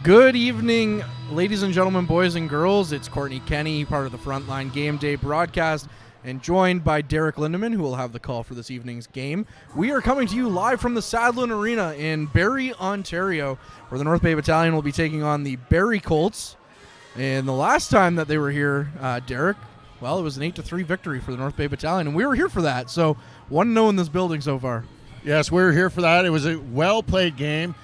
Good evening, ladies and gentlemen, boys and girls. It's Courtney Kenny, part of the Frontline Game Day broadcast, and joined by Derek Lindeman, who will have the call for this evening's game. We are coming to you live from the Sadlin Arena in Barrie, Ontario, where the North Bay Battalion will be taking on the Barrie Colts. And the last time that they were here, Derek, well, it was an 8-3 victory for the North Bay Battalion, and we were here for that. So 1-0 in this building so far. Yes, we were here for that. It was a well-played game.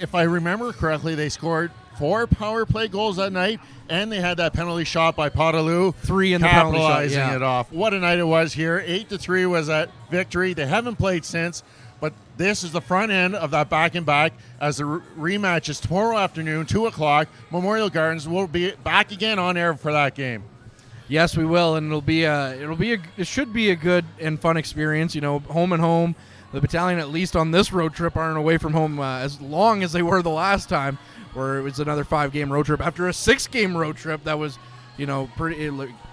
If I remember correctly, they scored 4 power play goals that night, and they had that penalty shot by Potaloo. 3 in the penalty shot, capitalizing it off. What a night it was here. 8-3 was that victory. They haven't played since, but this is the front end of that back-and-back as the rematch is tomorrow afternoon, 2 o'clock. Memorial Gardens will be back again on air for that game. Yes, we will, and it should be a good and fun experience. You know, home and home. The battalion, at least on this road trip, aren't away from home as long as they were the last time, where it was another 5-game road trip after a 6-game road trip. That was, pretty.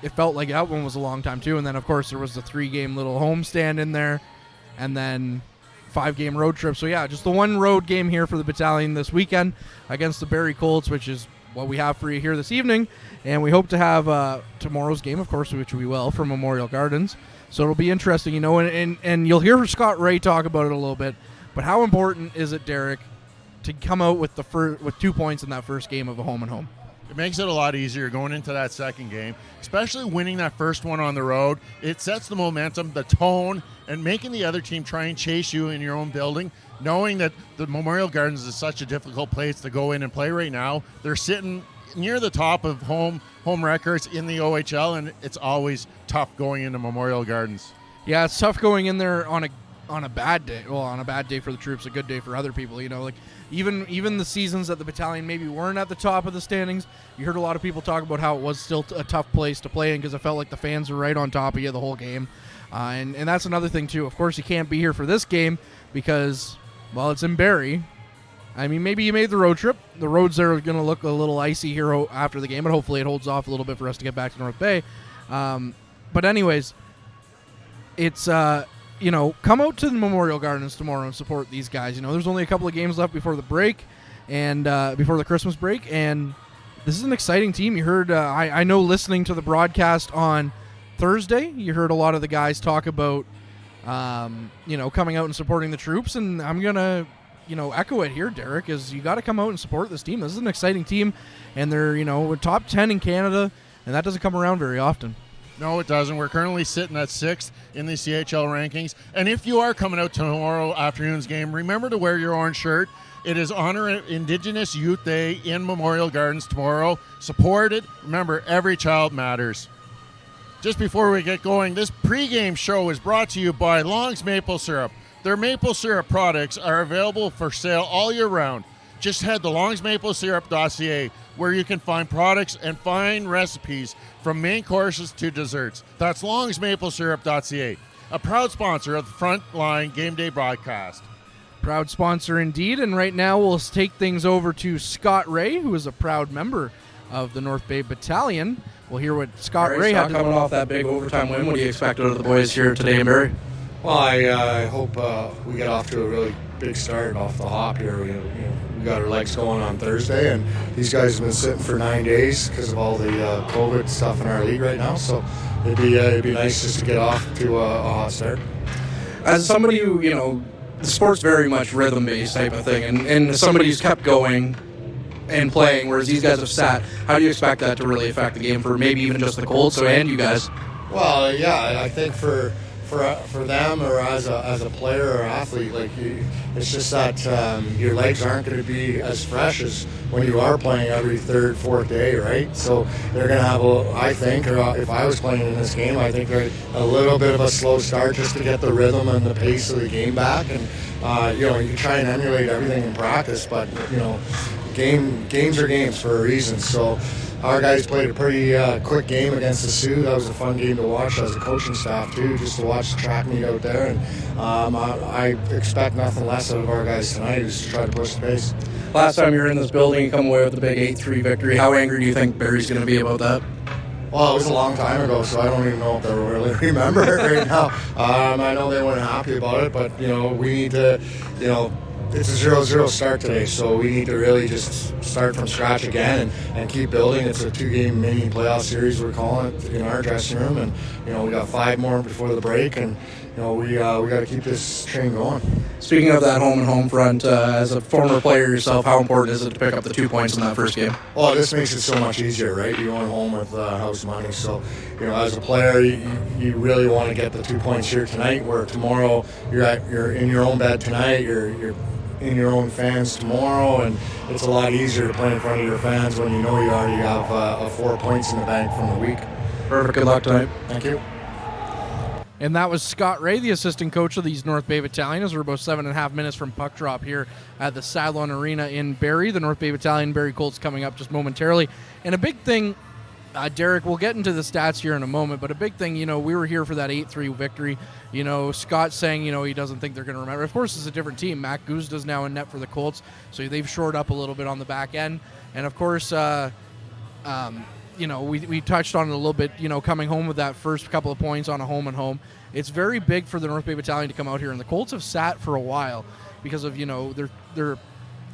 It felt like that one was a long time too. And then, of course, there was the 3-game little homestand in there, and then 5-game road trip. So yeah, just the one road game here for the battalion this weekend against the Barrie Colts, which is what we have for you here this evening. And we hope to have tomorrow's game, of course, which we will, from Memorial Gardens. So it'll be interesting, and you'll hear Scott Ray talk about it a little bit. But how important is it, Derek, to come out with with 2 points in that first game of a home and home? It makes it a lot easier going into that second game, especially winning that first one on the road. It sets the momentum, the tone, and making the other team try and chase you in your own building, knowing that the Memorial Gardens is such a difficult place to go in and play right now. They're sitting near the top of home records in the OHL, and it's always tough going into Memorial Gardens. Yeah, it's tough going in there on a bad day. Well, on a bad day for the troops, a good day for other people. Even the seasons that the battalion maybe weren't at the top of the standings, you heard a lot of people talk about how it was still a tough place to play in because it felt like the fans were right on top of you the whole game. And that's another thing too. Of course, you can't be here for this game because, well, it's in Barrie. I mean, maybe you made the road trip. The roads there are going to look a little icy here after the game, but hopefully it holds off a little bit for us to get back to North Bay. But anyways, it's, come out to the Memorial Gardens tomorrow and support these guys. There's only a couple of games left before the break and before the Christmas break, and this is an exciting team. You heard, I know listening to the broadcast on Thursday, you heard a lot of the guys talk about, coming out and supporting the troops, and I'm going to, echo it here, Derek, is you got to come out and support this team. This is an exciting team, and they're, we're top 10 in Canada, and that doesn't come around very often. No, it doesn't. We're currently sitting at 6th in the CHL rankings, and if you are coming out to tomorrow afternoon's game, remember to wear your orange shirt. It is Honor Indigenous Youth Day in Memorial Gardens tomorrow. Support it. Remember, every child matters. Just before we get going, this pregame show is brought to you by Long's Maple Syrup. Their maple syrup products are available for sale all year round. Just head to longsmaplesyrup.ca where you can find products and find recipes from main courses to desserts. That's longsmaplesyrup.ca, a proud sponsor of the Frontline Game Day broadcast. Proud sponsor indeed, and right now we'll take things over to Scott Ray, who is a proud member of the North Bay Battalion. We'll hear what Scott Ray had coming off that big overtime win. What do you expect out of the boys here today in Barrie? Well, I hope we get off to a really big start off the hop here. We got our legs going on Thursday, and these guys have been sitting for 9 days because of all the COVID stuff in our league right now. So it'd be nice just to get off to a hot start. As somebody who, the sport's very much rhythm-based type of thing, and somebody who's kept going and playing, whereas these guys have sat, how do you expect that to really affect the game for maybe even just the Colts and you guys? Well, yeah, I think for them or as a player or athlete, it's just that your legs aren't going to be as fresh as when you are playing every third, fourth day, right? So they're going to have if I was playing in this game, I think a little bit of a slow start just to get the rhythm and the pace of the game back. And you try and emulate everything in practice, but games are games for a reason. So our guys played a pretty quick game against the Sioux. That was a fun game to watch as a coaching staff too, just to watch the track meet out there. And I expect nothing less out of our guys tonight, is to try to push the pace. Last time you were in this building, you come away with the big 8-3 victory. How angry do you think Barrie's going to be about that? Well, it was a long time ago, so I don't even know if they really remember it right now. I know they weren't happy about it, but we need to, it's a 0-0 start today, so we need to really just start from scratch again and keep building. It's a 2-game mini playoff series, we're calling it, in our dressing room, and we got 5 more before the break, and we got to keep this train going. Speaking of that home front, as a former player yourself, how important is it to pick up the 2 points in that first game? Oh, this makes it so much easier, right? You're going home with house money, so as a player, you really want to get the 2 points here tonight. Where tomorrow you're in your own bed tonight, you're in your own fans tomorrow, and it's a lot easier to play in front of your fans when you already have 4 points in the bank from the week. Perfect. Good luck tonight. Thank you. And that was Scott Ray, the assistant coach of these North Bay Battalions. We're about 7.5 minutes from puck drop here at the Saddlon Arena in Barrie. The North Bay Battalion Barrie Colts coming up just momentarily. And a big thing, Derek, we'll get into the stats here in a moment, but a big thing, we were here for that 8-3 victory. Scott saying, he doesn't think they're going to remember. Of course, it's a different team. Matt Guzda's now in net for the Colts, so they've shored up a little bit on the back end. And, of course, we touched on it a little bit, coming home with that first couple of points on a home and home. It's very big for the North Bay Battalion to come out here, and the Colts have sat for a while because of, their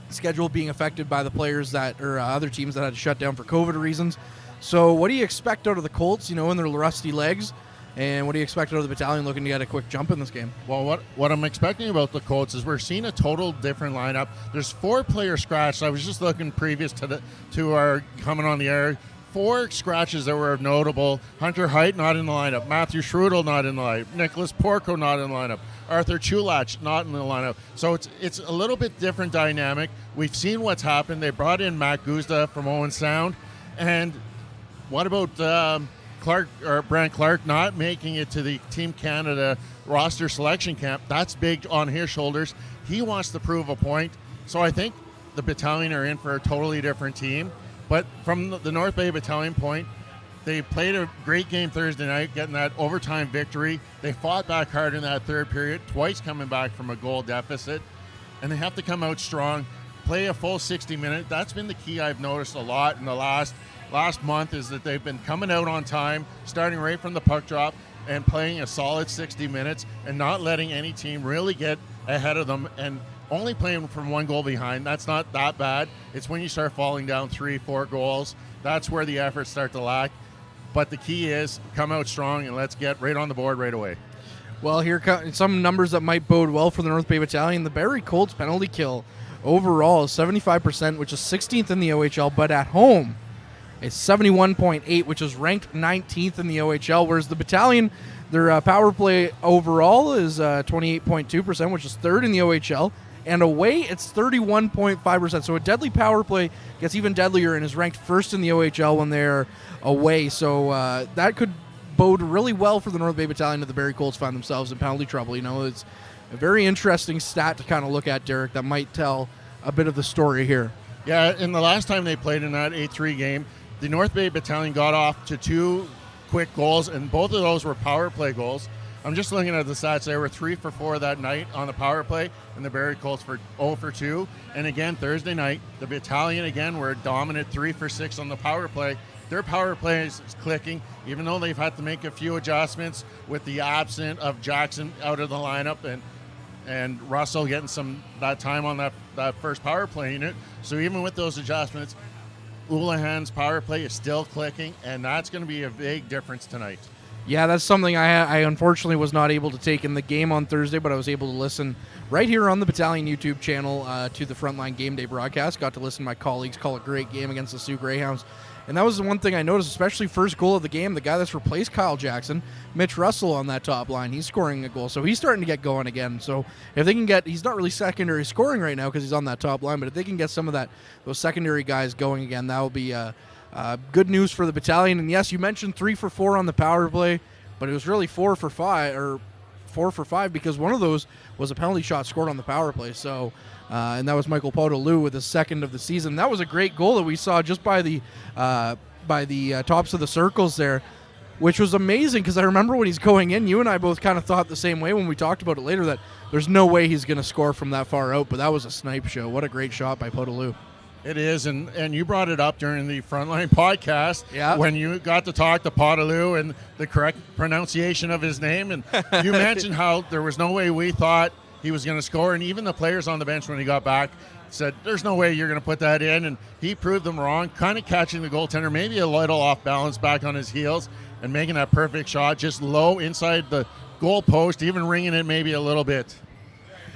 schedule being affected by the players that, or other teams that had to shut down for COVID reasons. So what do you expect out of the Colts, in their rusty legs? And what do you expect out of the battalion looking to get a quick jump in this game? Well, what I'm expecting about the Colts is we're seeing a total different lineup. There's 4 players scratched. I was just looking previous to our coming on the air. 4 scratches that were notable. Hunter Height not in the lineup. Matthew Schrudel not in the lineup. Nicholas Porco not in the lineup. Arthur Chulach not in the lineup. So it's a little bit different dynamic. We've seen what's happened. They brought in Matt Guzda from Owen Sound. And what about Brant Clark not making it to the Team Canada roster selection camp? That's big on his shoulders. He wants to prove a point. So I think the battalion are in for a totally different team. But from the North Bay Battalion point, they played a great game Thursday night, getting that overtime victory. They fought back hard in that third period, twice coming back from a goal deficit. And they have to come out strong, play a full 60 minutes. That's been the key I've noticed a lot in the last month, is that they've been coming out on time, starting right from the puck drop and playing a solid 60 minutes and not letting any team really get ahead of them, and only playing from 1 goal behind. That's not that bad. It's when you start falling down 3-4 goals, that's where the efforts start to lack. But the key is come out strong and let's get right on the board right away. Well, here come some numbers that might bode well for the North Bay Battalion. The Barrie Colts penalty kill overall is 75%, which is 16th in the OHL, but at home it's 71.8, which is ranked 19th in the OHL, whereas the battalion, their power play overall is 28.2%, which is 3rd in the OHL. And away, it's 31.5%. So a deadly power play gets even deadlier and is ranked 1st in the OHL when they're away. So that could bode really well for the North Bay Battalion if the Barrie Colts find themselves in penalty trouble. It's a very interesting stat to kind of look at, Derek, that might tell a bit of the story here. Yeah, and the last time they played in that 8-3 game, the North Bay Battalion got off to 2 quick goals, and both of those were power play goals. I'm just looking at the stats. They were 3 for 4 that night on the power play, and the Barrie Colts for 0 for 2. And again, Thursday night, the battalion again were dominant 3 for 6 on the power play. Their power play is clicking, even though they've had to make a few adjustments with the absence of Jackson out of the lineup and Russell getting that time on that first power play unit. So even with those adjustments, Oulahan's power play is still clicking, and that's going to be a big difference tonight. Yeah, that's something I unfortunately was not able to take in the game on Thursday, but I was able to listen right here on the Battalion YouTube channel to the Frontline Game Day broadcast. Got to listen to my colleagues call a great game against the Sioux Greyhounds. And that was the one thing I noticed, especially first goal of the game, the guy that's replaced Kyle Jackson, Mitch Russell on that top line. He's scoring a goal, so he's starting to get going again. So if they can get, he's not really secondary scoring right now because he's on that top line, but if they can get some of those secondary guys going again, that will be good news for the battalion. And yes, you mentioned 3 for 4 on the power play, but it was really 4 for 5 because one of those was a penalty shot scored on the power play. So, and that was Michael Podolou with his 2nd of the season. That was a great goal that we saw just by the tops of the circles there, which was amazing because I remember when he's going in, you and I both kind of thought the same way when we talked about it later, that there's no way he's going to score from that far out, but that was a snipe show. What a great shot by Podolou. It is, and you brought it up during the Frontline podcast when you got to talk to Podolou and the correct pronunciation of his name, and you mentioned how there was no way we thought he was going to score, and even the players on the bench when he got back said, there's no way you're going to put that in, and he proved them wrong, kind of catching the goaltender maybe a little off balance back on his heels and making that perfect shot just low inside the goal post, even ringing it maybe a little bit.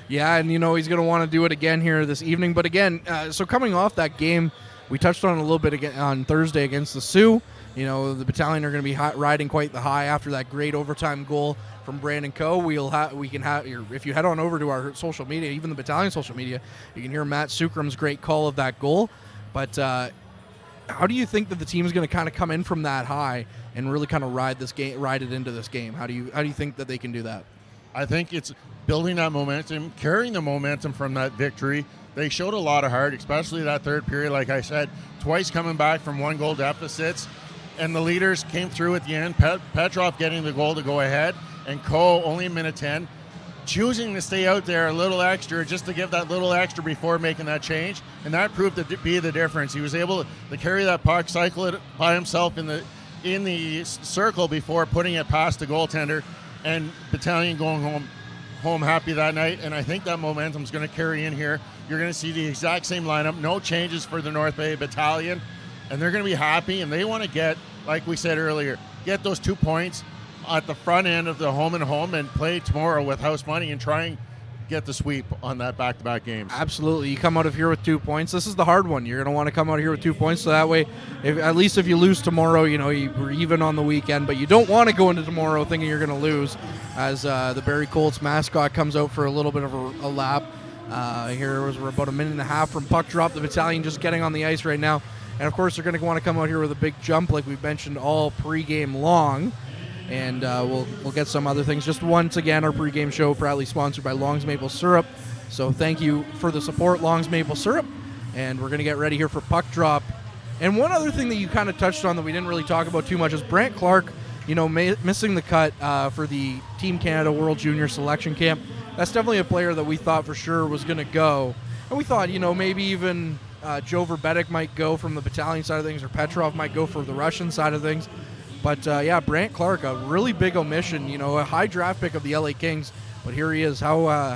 Yeah, and he's going to want to do it again here this evening. But again, so coming off that game, we touched on it a little bit again on Thursday against the Sioux. The Battalion are going to be riding quite the high after that great overtime goal from Brandon Coe. We can have, if you head on over to our social media, even the Battalion social media, you can hear Matt Sukram's great call of that goal. But how do you think that the team is going to kind of come in from that high and really kind of ride it into this game? How do you think that they can do that? I think it's building that momentum, carrying the momentum from that victory. They showed a lot of heart, especially that third period, like I said, twice coming back from 1-goal deficits, and the leaders came through at the end. Petrov getting the goal to go ahead, and Coe only a minute 10, choosing to stay out there a little extra just to give that little extra before making that change, and that proved to be the difference. He was able to carry that puck, cycle it by himself in the circle before putting it past the goaltender, and Battalion going home happy that night. And I think that momentum is going to carry in here. You're going to see the exact same lineup, no changes for the North Bay Battalion, and they're going to be happy, and they want to get, like we said earlier, get those 2 points at the front end of the home and play tomorrow with house money and try and get the sweep on that back-to-back games. Absolutely. You come out of here with 2 points. This is the hard one. You're going to want to come out of here with 2 points, so that way, at least if you lose tomorrow, you're even on the weekend, but you don't want to go into tomorrow thinking you're going to lose, as the Barrie Colts mascot comes out for a little bit of a lap. Here was about a minute and a half from puck drop. The Battalion just getting on the ice right now. And, of course, they're going to want to come out here with a big jump like we've mentioned all pregame long. And we'll get some other things. Just once again, our pregame show proudly sponsored by Long's Maple Syrup. So thank you for the support, Long's Maple Syrup. And we're going to get ready here for puck drop. And one other thing that you kind of touched on that we didn't really talk about too much is Brant Clark, missing the cut for the Team Canada World Junior Selection Camp. That's definitely a player that we thought for sure was going to go. And we thought, maybe even Joe Verbetic might go from the Battalion side of things, or Petrov might go for the Russian side of things. But, Brant Clark, a really big omission, a high draft pick of the LA Kings. But here he is. I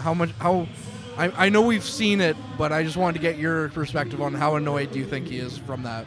know we've seen it, but I just wanted to get your perspective on how annoyed do you think he is from that?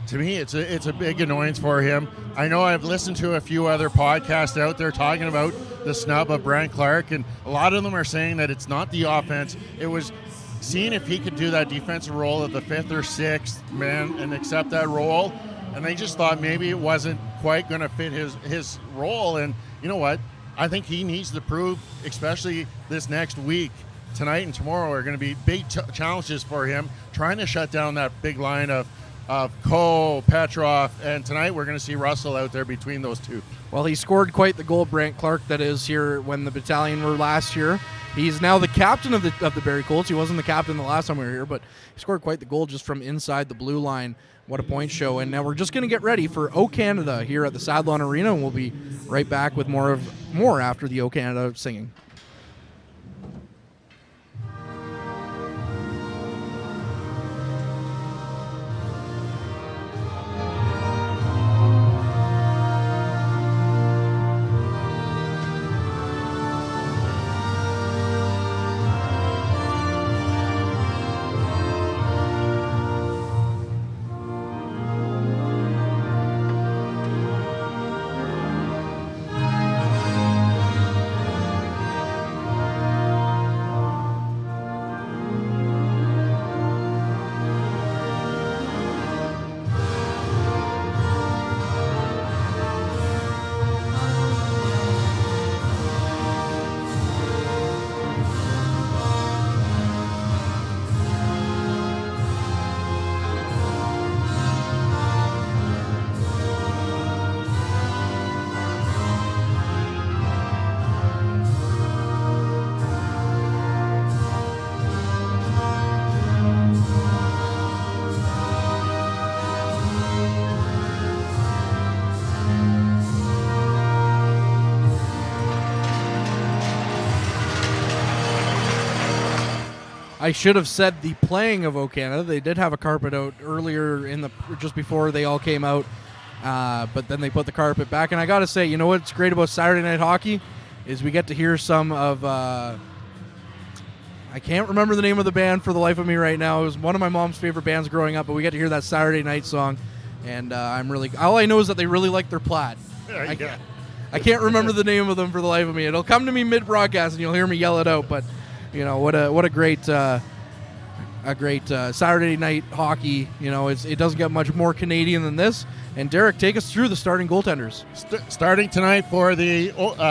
To me, it's a big annoyance for him. I know I've listened to a few other podcasts out there talking about the snub of Brant Clark, and a lot of them are saying that it's not the offense. It was seeing if he could do that defensive role of the 5th or 6th man and accept that role. And they just thought maybe it wasn't quite going to fit his role. And you know what? I think he needs to prove, especially this next week, tonight and tomorrow are going to be big challenges for him, trying to shut down that big line of Coe, Petrov, and tonight we're going to see Russell out there between those two. Well, he scored quite the goal, Brant Clark, that is, here when the Battalion were last year. He's now the captain of the Barrie Colts. He wasn't the captain the last time we were here, but he scored quite the goal just from inside the blue line. What a point show. And now we're just going to get ready for O Canada here at the Sadlon Arena, and we'll be right back with more after the O Canada singing. I should have said the playing of O Canada. They did have a carpet out earlier just before they all came out, but then they put the carpet back. And I got to say, what's great about Saturday night hockey is we get to hear some of I can't remember the name of the band for the life of me right now. It was one of my mom's favorite bands growing up, but we got to hear that Saturday Night song, and all I know is that they really like their plaid. I can't remember the name of them for the life of me. It'll come to me mid-broadcast, and you'll hear me yell it out. But what a great Saturday night hockey. It doesn't get much more Canadian than this. And Derek, take us through the starting goaltenders. Starting tonight for the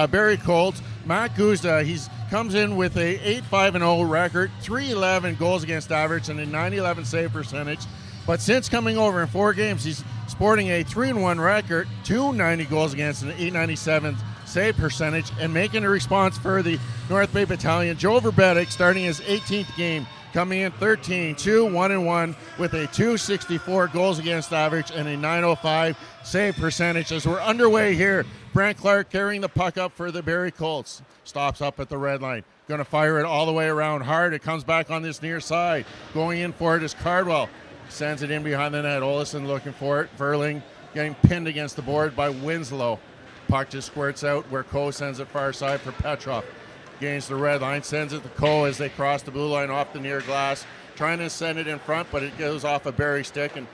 Barrie Colts, Matt Guzda. He comes in with a 8-5-0 record, .311 goals against average, and a .911 save percentage. But since coming over in 4 games, he's sporting a 3-1 record, .290 goals against, and an .897 save percentage, and making a response for the North Bay Battalion. Joe Verbetic starting his 18th game, coming in 13-2-1-1 with a .264 goals against average and a .905 save percentage. As we're underway here, Brent Clark carrying the puck up for the Barrie Colts. Stops up at the red line. Going to fire it all the way around hard. It comes back on this near side. Going in for it is Cardwell. Sends it in behind the net. Olesen looking for it. Verling getting pinned against the board by Winslow. Puck just squirts out where Coe sends it far side for Petrov. Gains the red line, sends it to Coe as they cross the blue line off the near glass. Trying to send it in front, but it goes off a Barrie stick and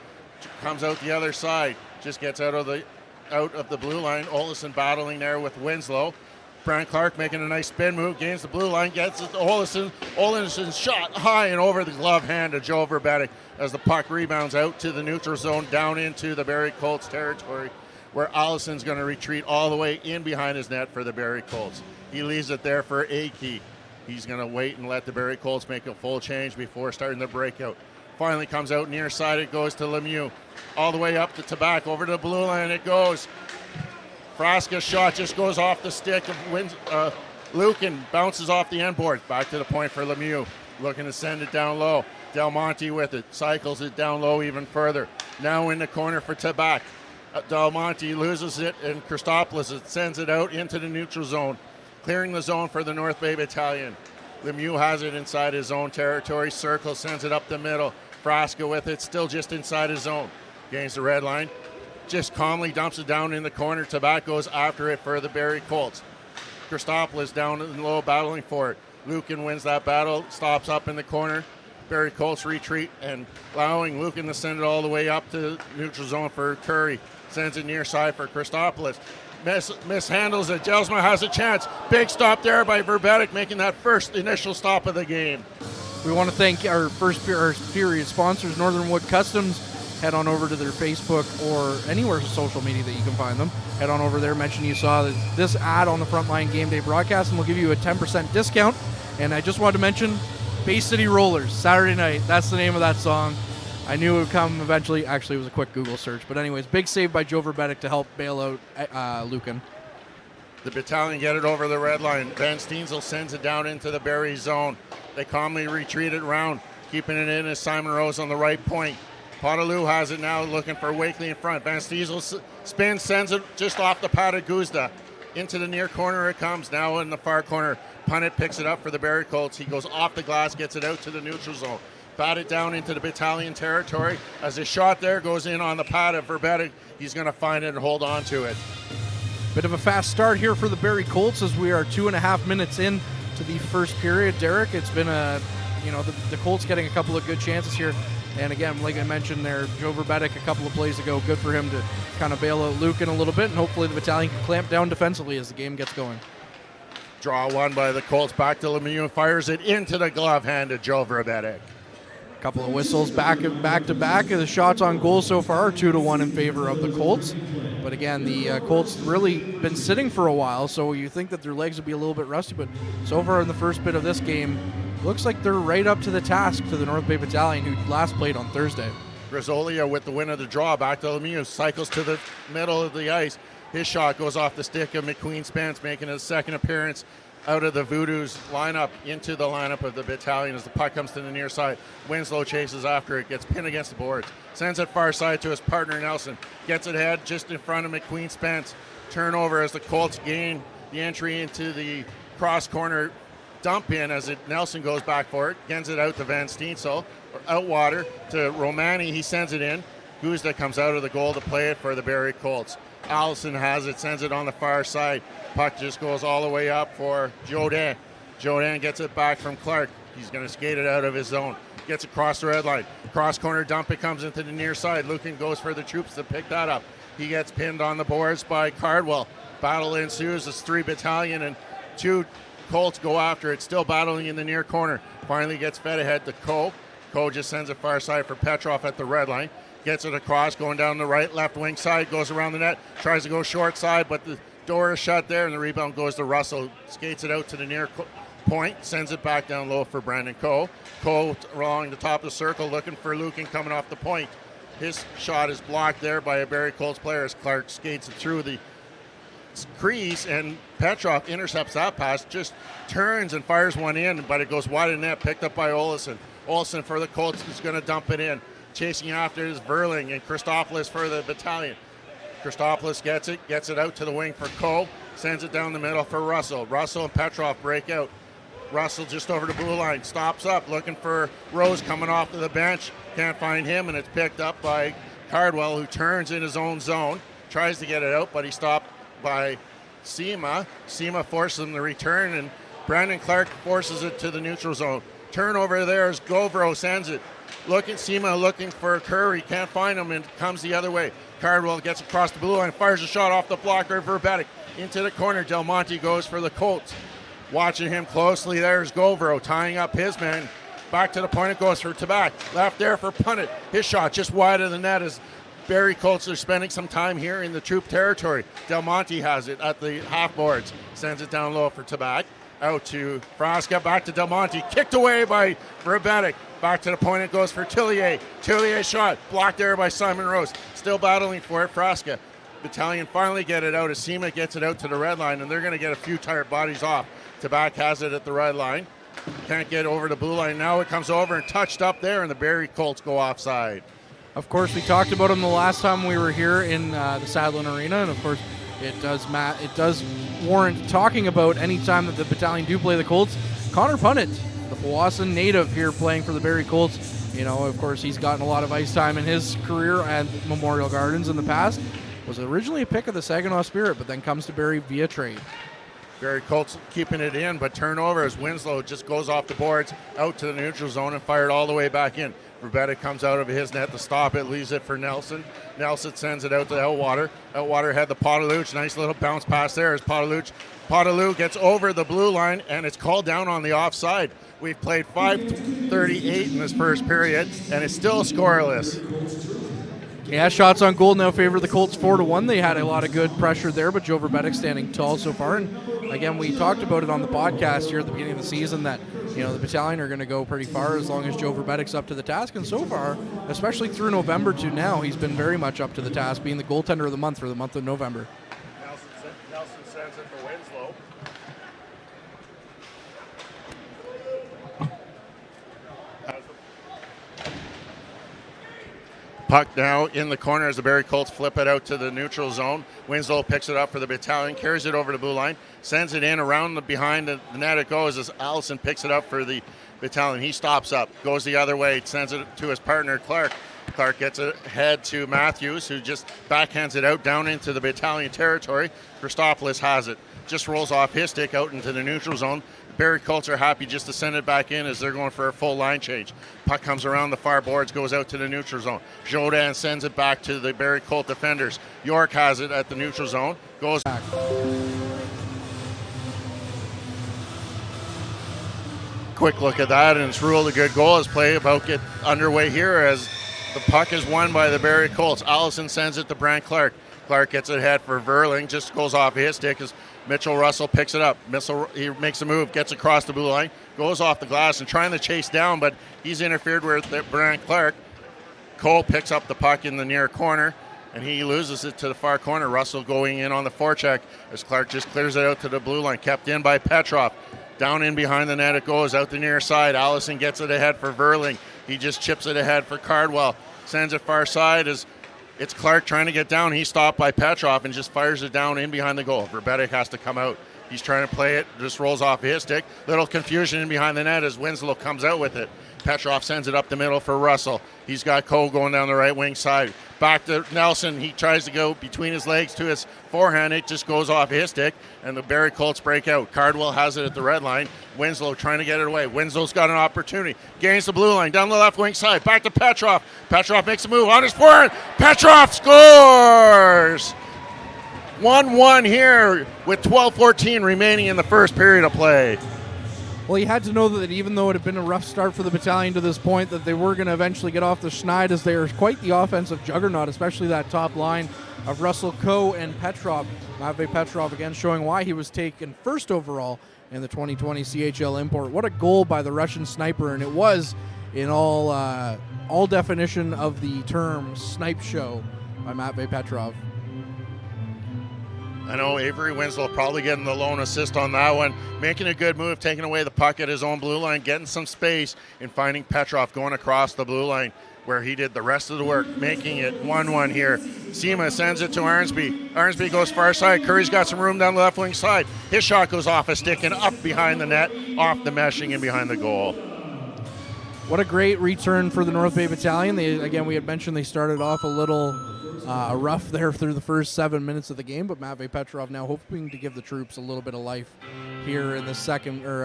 comes out the other side. Just gets out of the blue line. Olesen battling there with Winslow. Brent Clark making a nice spin move, gains the blue line, gets it to Olesen. Olesen's shot high and over the glove hand of Joe Verbetic as the puck rebounds out to the neutral zone down into the Barrie Colts territory, where Allison's going to retreat all the way in behind his net for the Barrie Colts. He leaves it there for Akey. He's going to wait and let the Barrie Colts make a full change before starting the breakout. Finally comes out near side. It goes to Lemieux. All the way up to Tabac. Over to the blue line it goes. Frasca's shot just goes off the stick of Lucan. Bounces off the end board. Back to the point for Lemieux. Looking to send it down low. Del Monte with it. Cycles it down low even further. Now in the corner for Tabac. Del Monte loses it, and Christopoulos sends it out into the neutral zone. Clearing the zone for the North Bay Battalion. Lemieux has it inside his own territory. Circle sends it up the middle. Frasca with it, still just inside his zone. Gains the red line. Just calmly dumps it down in the corner. Tabac goes after it for the Barrie Colts. Christopoulos down in low battling for it. Lucan wins that battle, stops up in the corner. Barrie Colts retreat and allowing Lucan to send it all the way up to neutral zone for Curry. Sends it near side for Christopoulos. Mishandles it. Jelsma has a chance. Big stop there by Verbetic, making that first initial stop of the game. We want to thank our period sponsors, Northern Wood Customs. Head on over to their Facebook or anywhere social media that you can find them. Head on over there, mention you saw this ad on the Frontline Game Day broadcast, and we'll give you a 10% discount. And I just wanted to mention Bay City Rollers, Saturday Night. That's the name of that song. I knew it would come eventually. Actually, it was a quick Google search. But anyways, big save by Joe Verbetic to help bail out Lucan. The battalion get it over the red line. Van Steensel sends it down into the Barrie zone. They calmly retreat it round, keeping it in as Simon Rose on the right point. Potaloo has it now, looking for Wakely in front. Van Steensel spins, sends it just off the pad of Guzda. Into the near corner it comes, now in the far corner. Punnett picks it up for the Barrie Colts. He goes off the glass, gets it out to the neutral zone. Bat it down into the battalion territory. As his shot there goes in on the pad of Verbetic, he's going to find it and hold on to it. Bit of a fast start here for the Barrie Colts as we are 2.5 minutes in to the first period. Derek, it's been the Colts getting a couple of good chances here. And again, like I mentioned there, Joe Verbetic a couple of plays ago, good for him to kind of bail out Lucan a little bit, and hopefully the battalion can clamp down defensively as the game gets going. Draw one by the Colts, back to Lemieux, and fires it into the glove hand of Joe Verbetic. A couple of whistles back to back. The shots on goal so far are 2-1 in favor of the Colts. But again, the Colts really been sitting for a while, so you think that their legs would be a little bit rusty. But so far in the first bit of this game, looks like they're right up to the task to the North Bay Battalion, who last played on Thursday. Grisolia with the win of the draw, back to Lemieux, cycles to the middle of the ice. His shot goes off the stick of McQueen Spence, making his second appearance out of the Voodoo's lineup into the lineup of the battalion as the puck comes to the near side. Winslow chases after it, gets pinned against the boards, sends it far side to his partner Nelson, gets it ahead just in front of McQueen Spence. Turnover as the Colts gain the entry into the cross corner dump in as Nelson goes back for it, gets it out to Van Steensel, out water to Romani, he sends it in. Guzda comes out of the goal to play it for the Barrie Colts. Allison has it, sends it on the far side. Puck just goes all the way up for Jodin. Jodan gets it back from Clark. He's going to skate it out of his zone. Gets across the red line. Cross corner dump. It comes into the near side. Lucan goes for the troops to pick that up. He gets pinned on the boards by Cardwell. Battle ensues. It's 3 battalion and 2 Colts go after it. Still battling in the near corner. Finally gets fed ahead to Coe. Coe just sends it far side for Petrov at the red line. Gets it across, going down the right, left wing side, goes around the net, tries to go short side, but the door is shut there, and the rebound goes to Russell. Skates it out to the near point, sends it back down low for Brandon Coe. Coe along the top of the circle, looking for Lucan coming off the point. His shot is blocked there by a Barrie Colts player as Clark skates it through the crease, and Petrov intercepts that pass, just turns and fires one in, but it goes wide of net, picked up by Olsen. Olsen for the Colts is going to dump it in. Chasing after is Verling and Christopoulos for the battalion. Christopoulos gets it out to the wing for Coe, sends it down the middle for Russell. Russell and Petrov break out. Russell just over the blue line, stops up, looking for Rose coming off of the bench. Can't find him, and it's picked up by Cardwell, who turns in his own zone, tries to get it out, but he's stopped by Sema. Sema forces him to return, and Brandon Clark forces it to the neutral zone. Turnover there as Govro sends it. Sema looking for Curry, can't find him, and comes the other way. Cardwell gets across the blue line, fires a shot off the blocker, Verbetic into the corner. Del Monte goes for the Colts. Watching him closely, there's Govro tying up his man. Back to the point, it goes for Tabak. Left there for Punnett. His shot just wide of the net as Barrie Colts are spending some time here in the troop territory. Del Monte has it at the half boards. Sends it down low for Tabak. Out to Frasca, back to Del Monte. Kicked away by Verbetic. Back to the point, it goes for Tillier. Tillier shot, blocked there by Simon Rose. Still battling for it, Frasca. Battalion finally get it out as Sema gets it out to the red line, and they're going to get a few tired bodies off. Tabak has it at the red line. Can't get over the blue line. Now it comes over and touched up there, and the Barrie Colts go offside. Of course, we talked about him the last time we were here in the Sadlin Arena, and of course, it does warrant talking about any time that the battalion do play the Colts. Connor Punnett, the Powassan native here playing for the Barrie Colts. You know, of course, he's gotten a lot of ice time in his career at Memorial Gardens in the past. Was originally a pick of the Saginaw Spirit, but then comes to Barrie via trade. Barrie Colts keeping it in, but turnover as Winslow just goes off the boards out to the neutral zone and fired all the way back in. Verbetic comes out of his net to stop it, leaves it for Nelson. Nelson sends it out to Elwater. Elwater had the Potaluch. Nice little bounce pass there as Potaluch gets over the blue line, and it's called down on the offside. We've played 5:38 in this first period, and it's still scoreless. Yeah, shots on goal now favor the Colts 4-1. They had a lot of good pressure there, but Joe Verbetic standing tall so far. And again, we talked about it on the podcast here at the beginning of the season that, you know, the battalion are going to go pretty far as long as Joe Verbetic's up to the task. And so far, especially through November to now, he's been very much up to the task, being the goaltender of the month for the month of November. Nelson sends it for Winslow. Puck now in the corner as the Barrie Colts flip it out to the neutral zone. Winslow picks it up for the battalion, carries it over the blue line, sends it in around behind the net it goes as Allison picks it up for the battalion. He stops up, goes the other way, sends it to his partner Clark. Clark gets it ahead to Matthews, who just backhands it out down into the battalion territory. Christopoulos has it, just rolls off his stick out into the neutral zone. Barrie Colts are happy just to send it back in as they're going for a full line change. Puck comes around the far boards, goes out to the neutral zone. Jodan sends it back to the Barrie Colt defenders. York has it at the neutral zone, goes back. Quick look at that, and it's ruled a good goal as play about get underway here as the puck is won by the Barrie Colts. Allison sends it to Brant Clark. Clark gets it ahead for Verling, just goes off his stick as Mitchell Russell picks it up. He makes a move, gets across the blue line, goes off the glass and trying to chase down, but he's interfered with Brant Clark. Cole picks up the puck in the near corner, and he loses it to the far corner. Russell going in on the forecheck as Clark just clears it out to the blue line, kept in by Petrov. Down in behind the net it goes, out the near side. Allison gets it ahead for Verling. He just chips it ahead for Cardwell. Sends it far side as it's Clark trying to get down. He's stopped by Petrov and just fires it down in behind the goal. Verbetic has to come out. He's trying to play it, just rolls off his stick. Little confusion in behind the net as Winslow comes out with it. Petrov sends it up the middle for Russell. He's got Cole going down the right wing side. Back to Nelson. He tries to go between his legs to his forehand. It just goes off his stick, and the Barrie Colts break out. Cardwell has it at the red line. Winslow trying to get it away. Winslow's got an opportunity. Gains the blue line down the left wing side. Back to Petrov. Petrov makes a move on his forehand. Petrov scores! 1-1 here with 12:14 remaining in the first period of play. Well, you had to know that even though it had been a rough start for the battalion to this point, that they were going to eventually get off the schneid, as they are quite the offensive juggernaut, especially that top line of Russell, Coe, and Petrov. Matvei Petrov again showing why he was taken first overall in the 2020 CHL import. What a goal by the Russian sniper, and it was in all definition of the term snipe show by Matvei Petrov. I know Avery Winslow probably getting the lone assist on that one, making a good move, taking away the puck at his own blue line, getting some space, and finding Petrov going across the blue line where he did the rest of the work, making it 1-1 here. Sema sends it to Arnsby. Arnsby goes far side. Curry's got some room down the left wing side. His shot goes off a stick and up behind the net, off the meshing and behind the goal. What a great return for the North Bay Battalion. We had mentioned they started off a little rough there through the first 7 minutes of the game, but Matvei Petrov now hoping to give the troops a little bit of life here in the second, or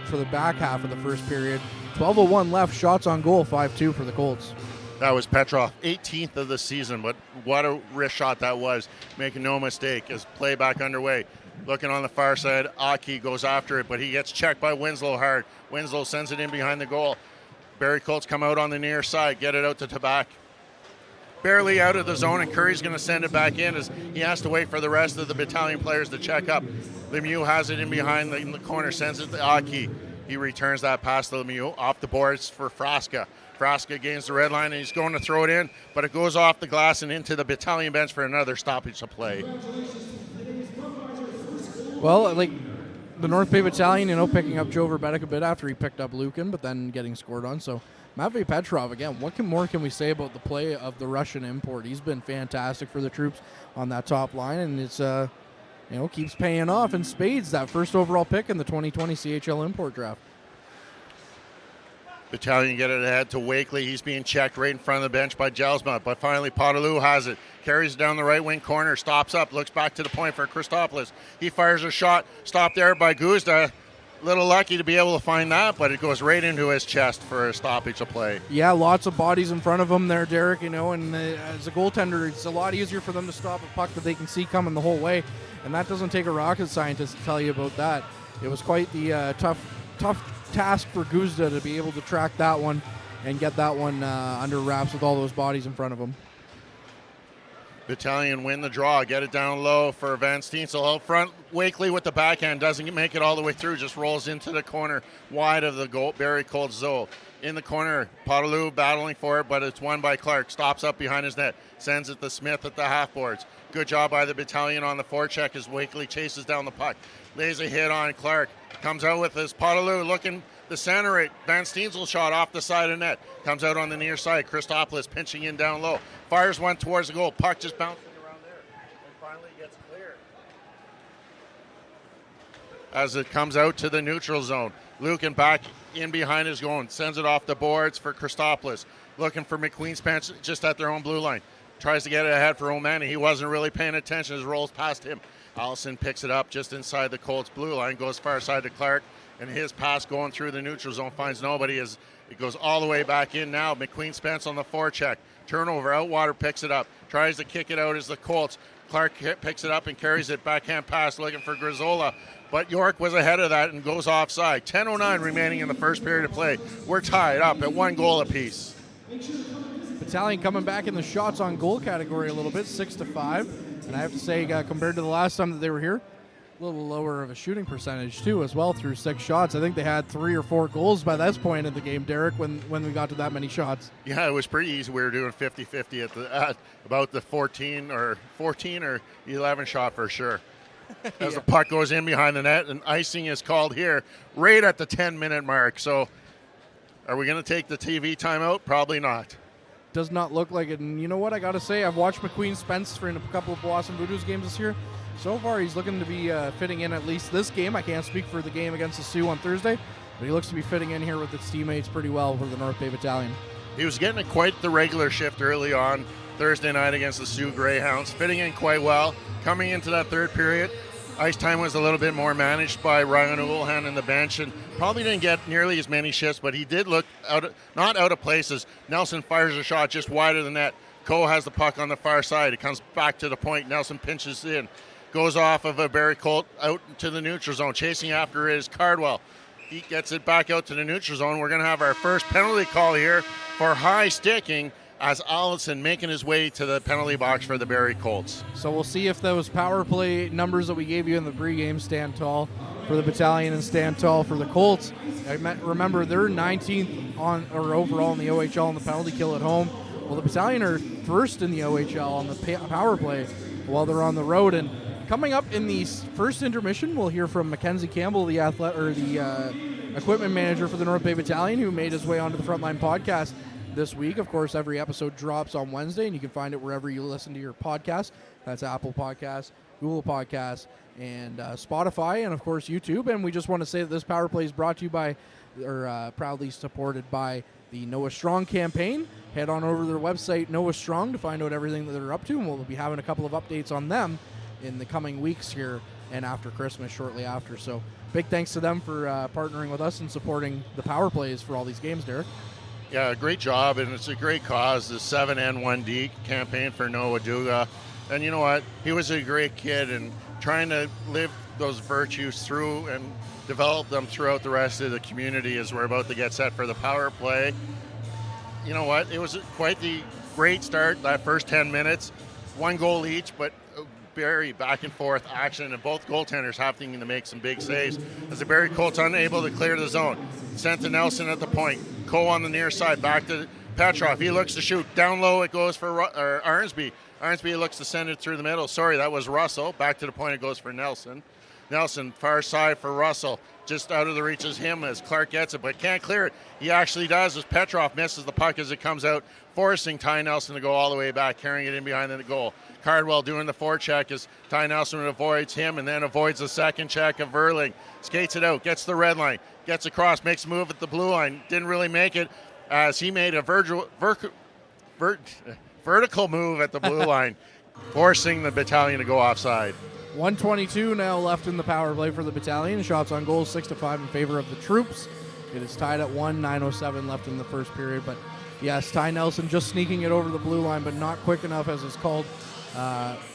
for the back half of the first period. 12:01 left, shots on goal, 5-2 for the Colts. That was Petrov, 18th of the season, but what a wrist shot that was, making no mistake as play back underway. Looking on the far side, Aki goes after it, but he gets checked by Winslow hard. Winslow sends it in behind the goal. Barrie Colts come out on the near side, get it out to Tabak. Barely out of the zone, and Curry's going to send it back in as he has to wait for the rest of the battalion players to check up. Lemieux has it in behind in the corner, sends it to Aki. He returns that pass to Lemieux, off the boards for Frasca. Frasca gains the red line, and he's going to throw it in, but it goes off the glass and into the battalion bench for another stoppage of play. Well, like the North Bay Battalion, picking up Joe Verbetic a bit after he picked up Lukin, but then getting scored on. So Matvei Petrov, again, what more can we say about the play of the Russian import? He's been fantastic for the troops on that top line, and it's keeps paying off in spades, that first overall pick in the 2020 CHL import draft. Battalion get it ahead to Wakely. He's being checked right in front of the bench by Jelsma, but finally Potaloo has it. Carries it down the right wing corner, stops up, looks back to the point for Christopoulos. He fires a shot, stopped there by Guzda. Little lucky to be able to find that, but it goes right into his chest for a stoppage of play. Yeah, lots of bodies in front of him there, Derek, and as a goaltender, it's a lot easier for them to stop a puck that they can see coming the whole way, and that doesn't take a rocket scientist to tell you about that. It was quite the tough task for Guzda to be able to track that one and get that one under wraps with all those bodies in front of him. Battalion win the draw, get it down low for Van Steensel. Out front, Wakely with the backhand, doesn't make it all the way through, just rolls into the corner wide of the goal. Barrie Colts Zoe. In the corner, Potaloo battling for it, but it's won by Clark. Stops up behind his net, sends it to Smith at the half boards. Good job by the Battalion on the forecheck as Wakely chases down the puck. Lays a hit on Clark. Comes out with his Potaloo looking the center it. Van Steensel shot off the side of net. Comes out on the near side. Christopoulos pinching in down low. Fires one towards the goal. Puck just bouncing around there. And finally gets cleared. As it comes out to the neutral zone. Lucan back in behind his goal. Sends it off the boards for Christopoulos. Looking for McQueen's bench just at their own blue line. Tries to get it ahead for O'Mani. He wasn't really paying attention as rolls past him. Allison picks it up just inside the Colts blue line. Goes far side to Clark. And his pass going through the neutral zone finds nobody as it goes all the way back in now. McQueen Spence on the forecheck. Turnover. Outwater picks it up. Tries to kick it out as the Colts. Clark picks it up and carries it. Backhand pass looking for Grizzola. But York was ahead of that and goes offside. 10:09 remaining in the first period of play. We're tied up at 1 goal apiece. Battalion coming back in the shots on goal category a little bit, 6-5. And I have to say, compared to the last time that they were here, a little lower of a shooting percentage too as well through 6 shots. I think they had 3 or 4 goals by this point in the game, Derek, when we got to that many shots. Yeah, it was pretty easy. We were doing 50-50 at about the 14 or 11 shot for sure. As the puck goes in behind the net, and icing is called here right at the 10-minute mark. So are we going to take the TV timeout? Probably not. Does not look like it. And you know what I got to say? I've watched McQueen Spence for in a couple of Blossom Voodoo's games this year. So far, he's looking to be fitting in at least this game. I can't speak for the game against the Sioux on Thursday, but he looks to be fitting in here with his teammates pretty well for the North Bay Battalion. He was getting quite the regular shift early on Thursday night against the Sioux Greyhounds, fitting in quite well. Coming into that third period, ice time was a little bit more managed by Ryan Ullhan in the bench, and probably didn't get nearly as many shifts, but he did look not out of places. Nelson fires a shot just wider than that. Coe has the puck on the far side. It comes back to the point. Nelson pinches in. Goes off of a Barrie Colt out to the neutral zone. Chasing after it is Cardwell. He gets it back out to the neutral zone. We're going to have our first penalty call here for high sticking as Allison making his way to the penalty box for the Barrie Colts. So we'll see if those power play numbers that we gave you in the pregame stand tall for the Battalion and stand tall for the Colts. Remember, they're 19th on or overall in the OHL in the penalty kill at home. Well, the Battalion are first in the OHL on the power play while they're on the road. And coming up in the first intermission, we'll hear from Mackenzie Campbell, the equipment manager for the North Bay Battalion, who made his way onto the Frontline podcast this week. Of course, every episode drops on Wednesday, and you can find it wherever you listen to your podcast. That's Apple Podcasts, Google Podcasts, and Spotify, and of course YouTube. And we just want to say that this power play is brought to you by, or proudly supported by, the Noah Strong campaign. Head on over to their website, Noah Strong, to find out everything that they're up to, and we'll be having a couple of updates on them in the coming weeks here and after Christmas, shortly after. So big thanks to them for partnering with us and supporting the power plays for all these games, Derek. Yeah, great job, and it's a great cause, the 7N1D campaign for Noah Duga. And you know what? He was a great kid, and trying to live those virtues through and develop them throughout the rest of the community as we're about to get set for the power play. You know what? It was quite the great start, that first 10 minutes. One goal each, but Barrie back and forth action, and both goaltenders having to make some big saves as the Barrie Colts unable to clear the zone. Sent to Nelson at the point. Cole on the near side, back to Petrov. He looks to shoot. Down low it goes for Arnsby. Arnsby looks to send it through the middle. Sorry, that was Russell. Back to the point it goes for Nelson. Nelson, far side for Russell. Just out of the reach is him as Clark gets it, but can't clear it. He actually does as Petrov misses the puck as it comes out, forcing Ty Nelson to go all the way back, carrying it in behind the goal. Cardwell doing the forecheck as Ty Nelson avoids him and then avoids the second check of Verling. Skates it out, gets the red line, gets across, makes a move at the blue line. Didn't really make it as he made a vertical move at the blue line, forcing the Battalion to go offside. 1:22 now left in the power play for the Battalion. Shots on goal 6-5 in favor of the troops. It is tied at 1, 9:07 left in the first period. But yes, Ty Nelson just sneaking it over the blue line, but not quick enough as it's called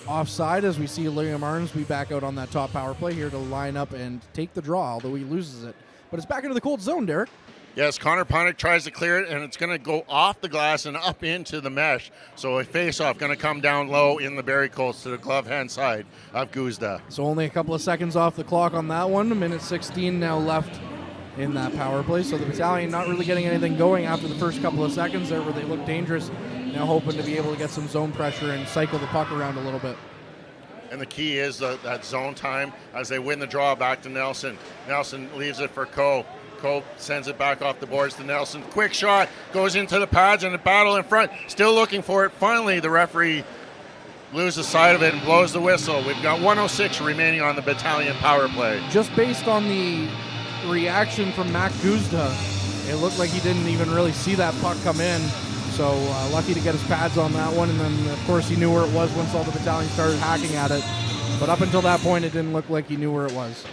offside, as we see Liam Arnsby back out on that top power play here to line up and take the draw, although he loses it. But it's back into the cold zone, Derek. Yes, Connor Pontick tries to clear it, and it's going to go off the glass and up into the mesh. So a face-off going to come down low in the Barrie Colts to the glove-hand side of Guzda. So only a couple of seconds off the clock on that one. 1:16 now left in that power play. So the Battalion not really getting anything going after the first couple of seconds there where they look dangerous. Now hoping to be able to get some zone pressure and cycle the puck around a little bit. And the key is that zone time as they win the draw back to Nelson. Nelson leaves it for Coe. Coe sends it back off the boards to Nelson. Quick shot, goes into the pads and a battle in front. Still looking for it. Finally, the referee loses sight of it and blows the whistle. We've got 1:06 remaining on the Battalion power play. Just based on the reaction from Mac Guzda, it looked like he didn't even really see that puck come in. So lucky to get his pads on that one. And then, of course, he knew where it was once all the Battalion started hacking at it. But up until that point, it didn't look like he knew where it was.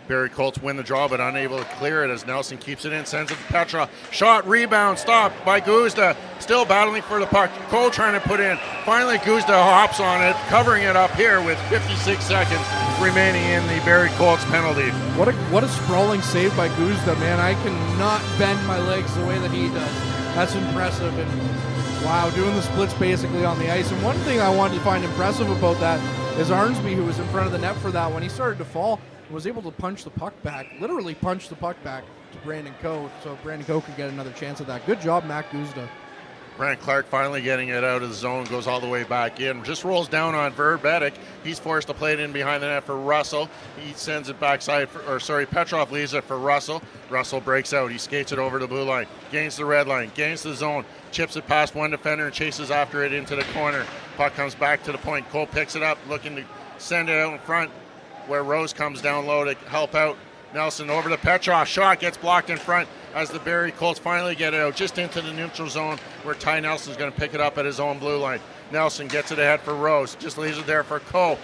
Barrie Colts win the draw, but unable to clear it as Nelson keeps it in, sends it to Petrov. Shot, rebound, stopped by Guzda. Still battling for the puck. Cole trying to put in. Finally, Guzda hops on it, covering it up here with 56 seconds remaining in the Barrie Colts penalty. What a sprawling save by Guzda, man. I cannot bend my legs the way that he does. That's impressive. And wow, doing the splits basically on the ice. And one thing I wanted to find impressive about that is Arnsby, who was in front of the net for that when he started to fall, was able to punch the puck back, literally punch the puck back to Brandon Coe, so Brandon Coe could get another chance at that. Good job, Mac Guzda. Brant Clark finally getting it out of the zone, goes all the way back in, just rolls down on Verbetic. He's forced to play it in behind the net for Russell. He sends it backside, Petrov leaves it for Russell. Russell breaks out, he skates it over the blue line, gains the red line, gains the zone, chips it past one defender and chases after it into the corner. Puck comes back to the point. Cole picks it up, looking to send it out in front where Rose comes down low to help out Nelson. Over to Petrov. Shot gets blocked in front as the Barrie Colts finally get it out just into the neutral zone where Ty Nelson's going to pick it up at his own blue line. Nelson gets it ahead for Rose. Just leaves it there for Coe.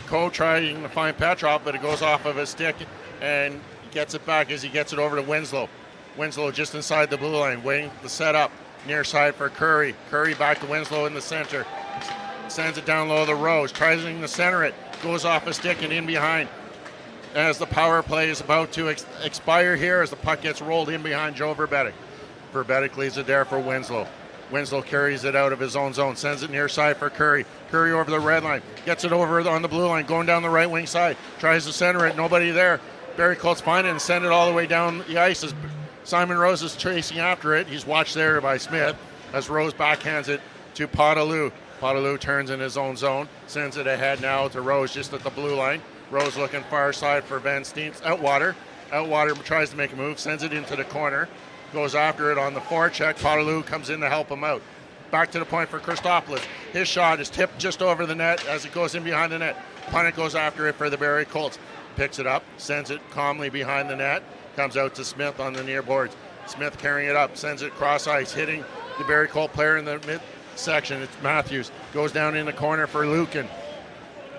Coe trying to find Petrov, but it goes off of his stick and gets it back as he gets it over to Winslow. Winslow just inside the blue line, waiting to set up. Near side for Curry. Curry back to Winslow in the center. Sends it down low to Rose. Tries to center it. Goes off a stick and in behind. As the power play is about to expire here, as the puck gets rolled in behind Joe Verbetic. Verbetic leaves it there for Winslow. Winslow carries it out of his own zone. Sends it near side for Curry. Curry over the red line. Gets it over on the blue line. Going down the right wing side. Tries to center it. Nobody there. Barrie Colts find it and send it all the way down the ice as Simon Rose is chasing after it. He's watched there by Smith as Rose backhands it to Podolou. Podolou turns in his own zone, sends it ahead now to Rose just at the blue line. Rose looking far side for Van Steens. Outwater tries to make a move, sends it into the corner, goes after it on the forecheck. Podolou comes in to help him out. Back to the point for Christopoulos. His shot is tipped just over the net as it goes in behind the net. Punnett goes after it for the Barrie Colts. Picks it up, sends it calmly behind the net. Comes out to Smith on the near boards. Smith carrying it up, sends it cross ice, hitting the Barrie Colt player in the midsection. It's Matthews. Goes down in the corner for Lucan.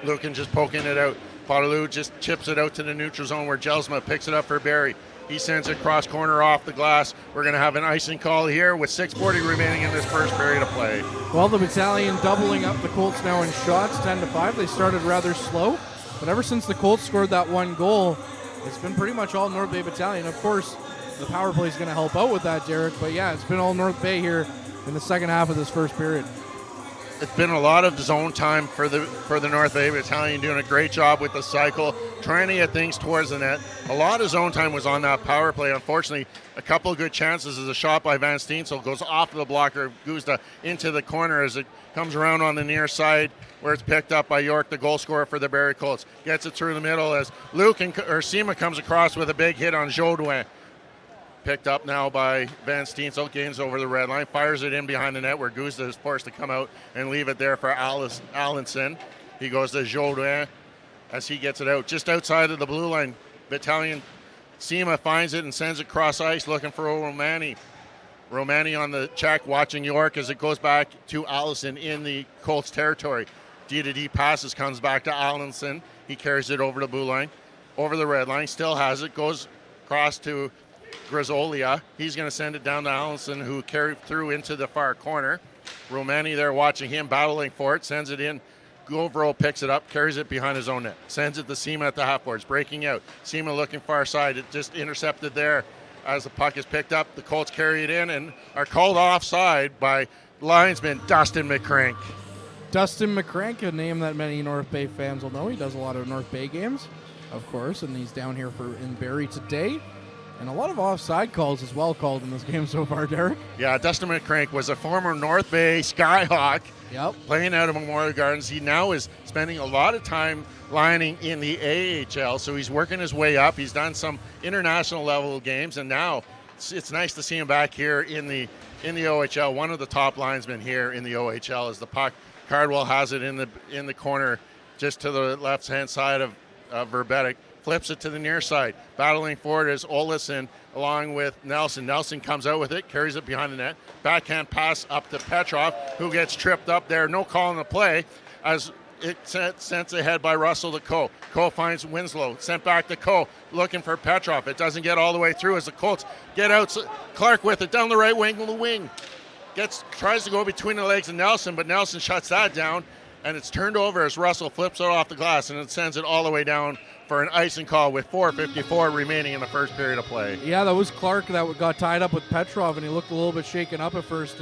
Lucan just poking it out. Podolou just chips it out to the neutral zone where Jelsma picks it up for Barrie. He sends it cross corner off the glass. We're going to have an icing call here with 6:40 remaining in this first period of play. Well, the Battalion doubling up the Colts now in shots, 10-5. They started rather slow, but ever since the Colts scored that one goal, it's been pretty much all North Bay Battalion. Of course, the power play is going to help out with that, Derek. But yeah, it's been all North Bay here in the second half of this first period. It's been a lot of zone time for the North Bay Battalion, doing a great job with the cycle, trying to get things towards the net. A lot of zone time was on that power play. Unfortunately, a couple of good chances as a shot by Van Steensel goes off of the blocker of Guzda into the corner as it comes around on the near side where it's picked up by York, the goal scorer for the Barrie Colts. Gets it through the middle as Sema comes across with a big hit on Jodouin. Picked up now by Van Steensel, gains over the red line, fires it in behind the net where Guzda is forced to come out and leave it there for Allenson. He goes to Jodouin as he gets it out just outside of the blue line. Battalion Sema finds it and sends it cross ice looking for Romani. Romani on the check watching York as it goes back to Allison in the Colts territory. D-to-D passes, comes back to Allenson. He carries it over the blue line, over the red line, still has it, goes across to Grisolia. He's going to send it down to Allison, who carried through into the far corner. Romani there watching him, battling for it, sends it in. Govro picks it up, carries it behind his own net, sends it to Sema at the half boards, breaking out. Sema looking far side. It just intercepted there as the puck is picked up. The Colts carry it in and are called offside by linesman Dustin McCrank. Dustin McCrank, a name that many North Bay fans will know. He does a lot of North Bay games, of course, and he's down here in Barrie today. And a lot of offside calls as well called in this game so far, Derek. Yeah, Dustin McCrank was a former North Bay Skyhawk. Yep. Playing out of Memorial Gardens. He now is spending a lot of time lining in the AHL, so he's working his way up. He's done some international level games, and now it's nice to see him back here in the OHL. One of the top linesmen here in the OHL is the puck. Cardwell has it in the corner just to the left-hand side of Verbetic. Flips it to the near side. Battling for it is Olesen along with Nelson. Nelson comes out with it, carries it behind the net. Backhand pass up to Petrov, who gets tripped up there. No call on the play as it sent ahead by Russell to Coe. Coe finds Winslow. Sent back to Coe, looking for Petrov. It doesn't get all the way through as the Colts get out. Clark with it down the right wing of the wing. Tries to go between the legs of Nelson, but Nelson shuts that down. And it's turned over as Russell flips it off the glass, and it sends it all the way down for an icing call with 4:54 remaining in the first period of play. Yeah, that was Clark that got tied up with Petrov, and he looked a little bit shaken up at first,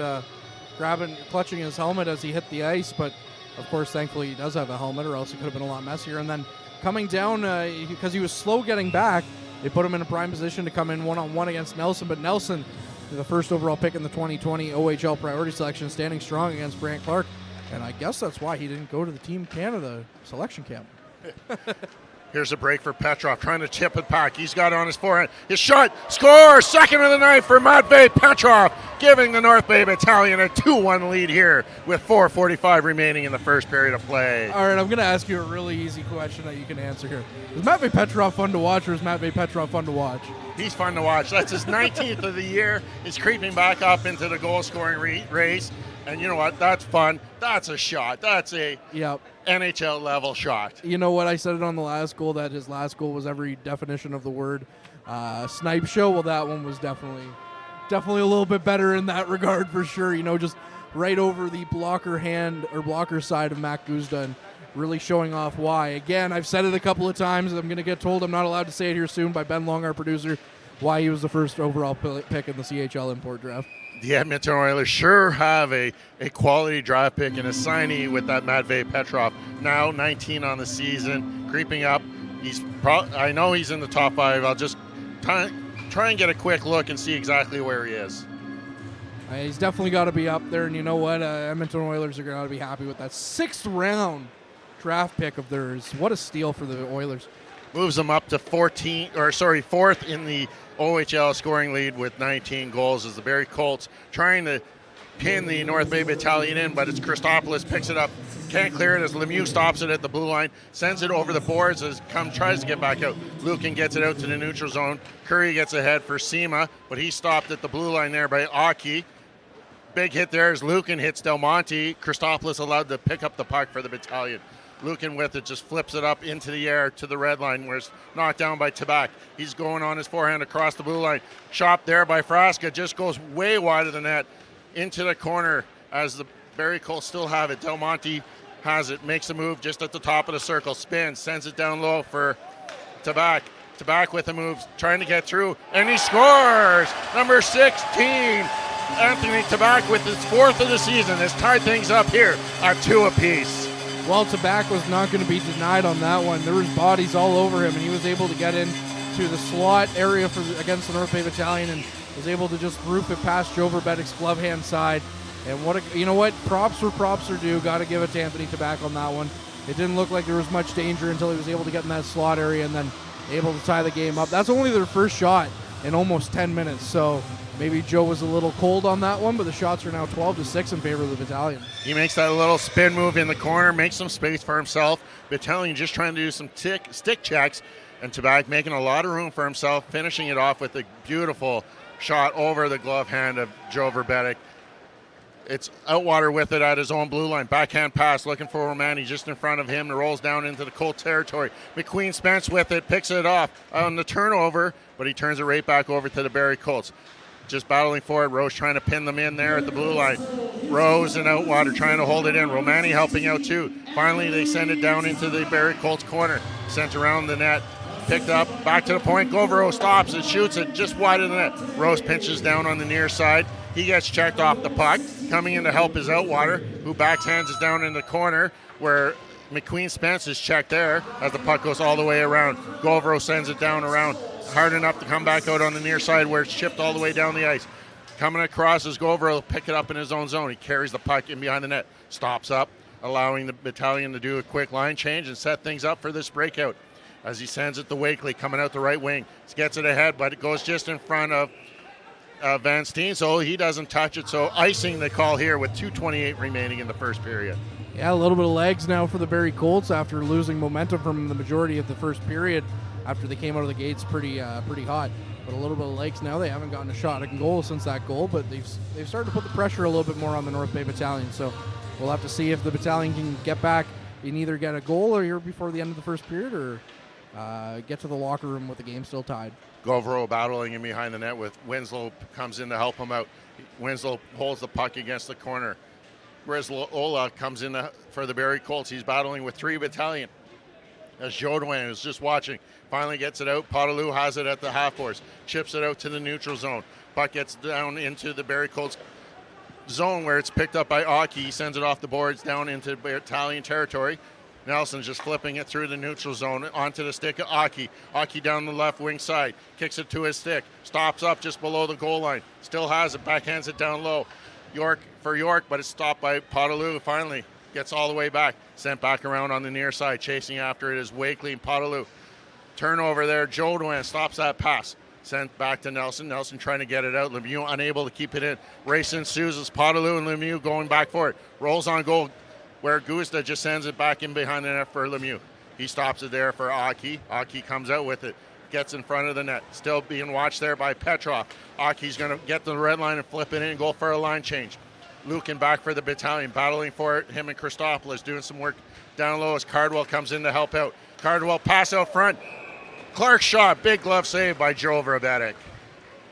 clutching his helmet as he hit the ice. But, of course, thankfully he does have a helmet, or else it could have been a lot messier. And then coming down, because he was slow getting back, they put him in a prime position to come in one-on-one against Nelson. But Nelson, the first overall pick in the 2020 OHL priority selection, standing strong against Brant Clark. And I guess that's why he didn't go to the Team Canada selection camp. Here's a break for Petrov, trying to chip it back. He's got it on his forehand. His shot, score! Second of the night for Matvei Petrov. giving the North Bay Battalion a 2-1 lead here with 4:45 remaining in the first period of play. All right, I'm going to ask you a really easy question that you can answer here. Is Matvey Petrov fun to watch, or is Matvey Petrov fun to watch? He's fun to watch. That's his 19th of the year. He's creeping back up into the goal-scoring race. And you know what? That's fun. That's a shot. That's a NHL level shot. You know what? I said it on the last goal that his last goal was every definition of the word snipe show. Well, that one was definitely a little bit better in that regard for sure. You know, just right over the blocker hand or blocker side of Matt Guzda and really showing off why. Again, I've said it a couple of times. I'm going to get told I'm not allowed to say it here soon by Ben Long, our producer, why he was the first overall pick in the CHL import draft. The Edmonton Oilers sure have a quality draft pick and a signee with that Matvey Petrov. Now 19 on the season, creeping up. I know he's in the top 5. I'll just try and get a quick look and see exactly where he is. He's definitely got to be up there, and you know what? Edmonton Oilers are going to be happy with that 6th round draft pick of theirs. What a steal for the Oilers. Moves them up to 4th in the OHL scoring lead with 19 goals as the Barrie Colts trying to pin the North Bay Battalion in, but it's Christopoulos picks it up, can't clear it as Lemieux stops it at the blue line, sends it over the boards as tries to get back out. Lucan gets it out to the neutral zone. Curry gets ahead for Sema, but he stopped at the blue line there by Aki. Big hit there as Lucan hits Del Monte. Christopoulos allowed to pick up the puck for the Battalion. Lucan with it just flips it up into the air to the red line where it's knocked down by Tabak. He's going on his forehand across the blue line. Chopped there by Frasca, just goes way wide of the net into the corner as the Barrie Colts still have it. Del Monte has it, makes a move just at the top of the circle, spins, sends it down low for Tabak. Tabak with a move, trying to get through, and he scores! Number 16, Anthony Tabak with his 4th of the season has tied things up here at 2 apiece. Well, Tabak was not going to be denied on that one. There was bodies all over him, and he was able to get into the slot area against the North Bay Battalion and was able to just roof it past Joe Verbek's glove hand side. And you know what? Props where props are due. Got to give it to Anthony Tabak on that one. It didn't look like there was much danger until he was able to get in that slot area and then able to tie the game up. That's only their first shot in almost 10 minutes, so maybe Joe was a little cold on that one, but the shots are now 12-6 in favor of the Battalion. He makes that little spin move in the corner, makes some space for himself. Battalion just trying to do some stick checks, and Tabak making a lot of room for himself, finishing it off with a beautiful shot over the glove hand of Joe Verbek. It's Outwater with it at his own blue line. Backhand pass, looking for Romani just in front of him. And rolls down into the Colt territory. McQueen Spence with it, picks it off on the turnover, but he turns it right back over to the Barrie Colts. Just battling for it. Rose trying to pin them in there at the blue line. Rose and Outwater trying to hold it in. Romani helping out too. Finally, they send it down into the Barrie Colts corner. Sent around the net. Picked up, back to the point. Govero stops and shoots it just wide of the net. Rose pinches down on the near side. He gets checked off the puck. Coming in to help is Outwater, who backhands it down in the corner where McQueen Spence is checked there as the puck goes all the way around. Govero sends it down around. Hard enough to come back out on the near side where it's chipped all the way down the ice. Coming across is Govero, pick it up in his own zone. He carries the puck in behind the net. Stops up, allowing the Battalion to do a quick line change and set things up for this breakout. As he sends it to Wakely, coming out the right wing. He gets it ahead, but it goes just in front of Van Steen, so he doesn't touch it. So icing the call here with 2:28 remaining in the first period. Yeah, a little bit of legs now for the Barrie Colts after losing momentum from the majority of the first period after they came out of the gates pretty hot. But a little bit of legs now. They haven't gotten a shot at goal since that goal, but they've started to put the pressure a little bit more on the North Bay Battalion. So we'll have to see if the Battalion can get back and either get a goal or here before the end of the first period or get to the locker room with the game still tied. Govero battling in behind the net with Winslow comes in to help him out. Winslow holds the puck against the corner. Ola comes in for the Barrie Colts. He's battling with 3 Battalion. As Jodouin is just watching, finally gets it out. Potaloo has it at the half boards, chips it out to the neutral zone. Puck gets down into the Barrie Colts zone where it's picked up by Aki. He sends it off the boards down into Battalion territory. Nelson's just flipping it through the neutral zone onto the stick of Aki. Aki down the left wing side, kicks it to his stick, stops up just below the goal line, still has it, backhands it down low. York, but it's stopped by Potaloo. Finally gets all the way back, sent back around on the near side, chasing after it is Wakely and Potaloo. Turnover there, Jodouin stops that pass, Sent back to Nelson. Nelson trying to get it out. Lemieux unable to keep it in. Race ensues as Potelou and Lemieux going back for it. Rolls on goal where Guzda just sends it back in behind the net for Lemieux. He stops it there for Aki. Aki comes out with it. Gets in front of the net. Still being watched there by Petrov. Aki's going to get to the red line and flip it in and go for a line change. Lukin back for the battalion, battling for it. Him and Christopoulos doing some work down low as Cardwell comes in to help out. Cardwell pass out front. Clark's shot, big glove save by Joe Vrabetic.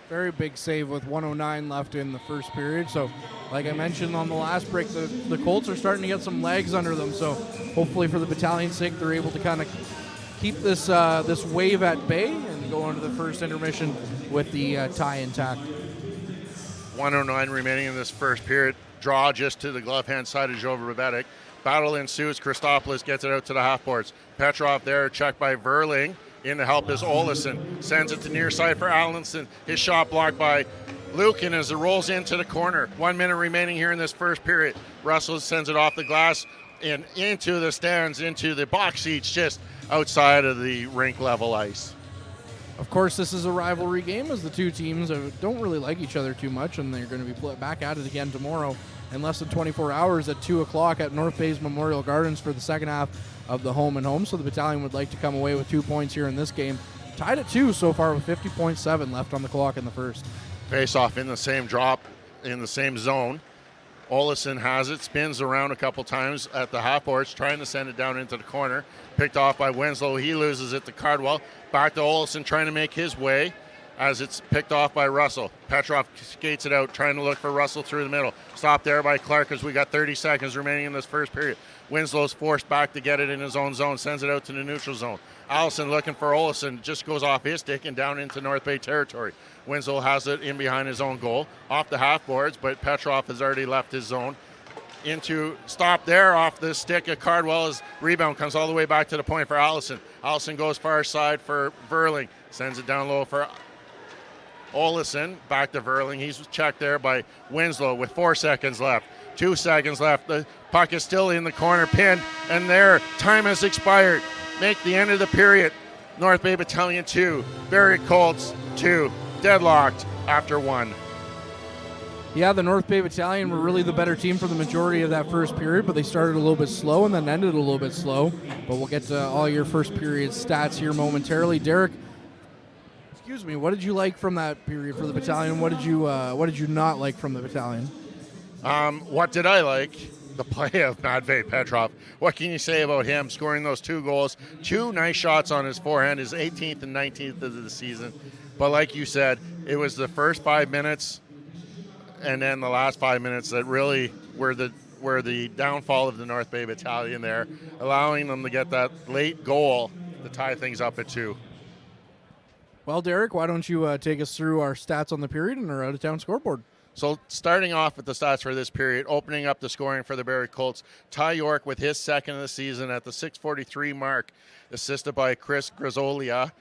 Very big save with 1:09 left in the first period. So, like I mentioned on the last break, the Colts are starting to get some legs under them. So, hopefully for the battalion's sake, they're able to kind of keep this this wave at bay and go into the first intermission with the tie intact. 1:09 remaining in this first period. Draw just to the glove hand side of Joe Vrabetic. Battle ensues. Christopoulos gets it out to the half boards. Petrov there, checked by Verling. In to help is Olesen. Sends it to near side for Allenson. His shot blocked by Lukin as it rolls into the corner. 1 minute remaining here in this first period. Russell sends it off the glass and into the stands, into the box seats just outside of the rink level ice. Of course, this is a rivalry game as the two teams don't really like each other too much, and they're going to be back at it again tomorrow in less than 24 hours at 2 o'clock at North Bay's Memorial Gardens for the second half of the home and home. So the battalion would like to come away with 2 points here in this game. Tied at 2 so far with 50.7 left on the clock in the first. Face off in the same drop, in the same zone. Olesen has it, spins around a couple times at the half boards, trying to send it down into the corner. Picked off by Winslow. He loses it to Cardwell. Back to Olesen trying to make his way as it's picked off by Russell. Petrov skates it out, trying to look for Russell through the middle. Stopped there by Clark as we got 30 seconds remaining in this first period. Winslow's forced back to get it in his own zone, sends it out to the neutral zone. Allison looking for Olesen, just goes off his stick and down into North Bay territory. Winslow has it in behind his own goal, off the half boards, but Petrov has already left his zone. Into stop there off the stick of Cardwell. His rebound comes all the way back to the point for Allison. Allison goes far side for Verling, sends it down low for Olesen, back to Verling. He's checked there by Winslow with 4 seconds left. 2 seconds left. The puck is still in the corner, pinned, and there, time has expired. Make the end of the period. North Bay Battalion 2, Barrie Colts 2, deadlocked after 1. Yeah, the North Bay Battalion were really the better team for the majority of that first period, but they started a little bit slow and then ended a little bit slow. But we'll get to all your first period stats here momentarily. Derek, excuse me, what did you like from that period for the battalion? What did you not like from the battalion? What did I like? The play of Matvei Petrov. What can you say about him scoring those 2 goals? 2 nice shots on his forehand, his 18th and 19th of the season. But like you said, it was the first 5 minutes and then the last 5 minutes that really were the downfall of the North Bay Battalion there, allowing them to get that late goal to tie things up at 2. Well, Derek, why don't you take us through our stats on the period and our out-of-town scoreboard? So starting off with the stats for this period, opening up the scoring for the Barrie Colts, Ty York with his second of the season at the 6:43 mark, assisted by Chris Grisolia,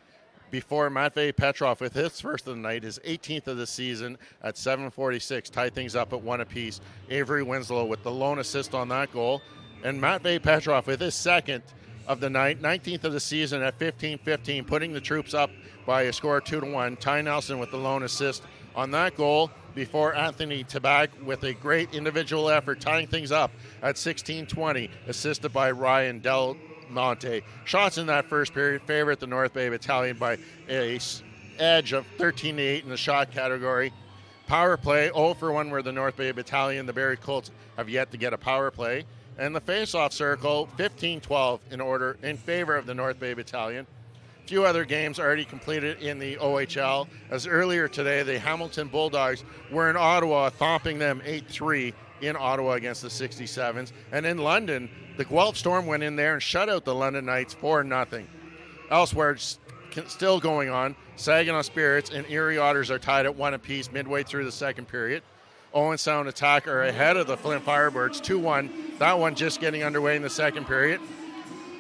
before Matvei Petrov with his first of the night, his 18th of the season at 7:46, tied things up at 1 apiece. Avery Winslow with the lone assist on that goal, and Matvei Petrov with his second of the night, 19th of the season at 15:15, putting the troops up by a score of 2-1. Ty Nelson with the lone assist on that goal, before Anthony Tabak with a great individual effort, tying things up at 16:20, assisted by Ryan Del Monte. Shots in that first period favored the North Bay Battalion by a edge of 13-8 in the shot category. Power play 0-for-1 where the North Bay Battalion, the Barrie Colts, have yet to get a power play. And the face-off circle 15-12 in favor of the North Bay Battalion. Few other games already completed in the OHL, as earlier today the Hamilton Bulldogs were in Ottawa, thumping them 8-3 in Ottawa against the 67s. And in London, the Guelph Storm went in there and shut out the London Knights 4-0. Elsewhere, it's still going on. Saginaw Spirits and Erie Otters are tied at 1 apiece midway through the second period. Owen Sound Attack are ahead of the Flint Firebirds 2-1. That one just getting underway in the second period.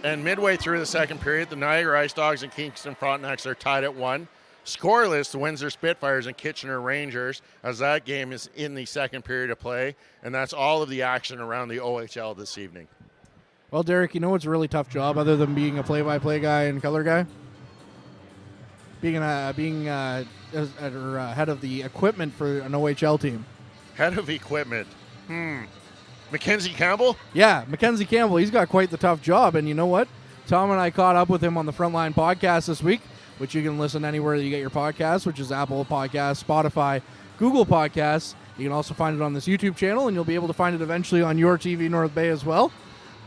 And midway through the second period, the Niagara Ice Dogs and Kingston Frontenacs are tied at 1. Scoreless, the Windsor Spitfires and Kitchener Rangers, as that game is in the second period of play. And that's all of the action around the OHL this evening. Well, Derek, you know it's a really tough job other than being a play-by-play guy and color guy? being head of the equipment for an OHL team? Head of equipment. Mackenzie Campbell? Yeah, Mackenzie Campbell. He's got quite the tough job, and you know what? Tom and I caught up with him on the Frontline podcast this week, which you can listen anywhere that you get your podcasts, which is Apple Podcasts, Spotify, Google Podcasts. You can also find it on this YouTube channel, and you'll be able to find it eventually on your TV North Bay as well.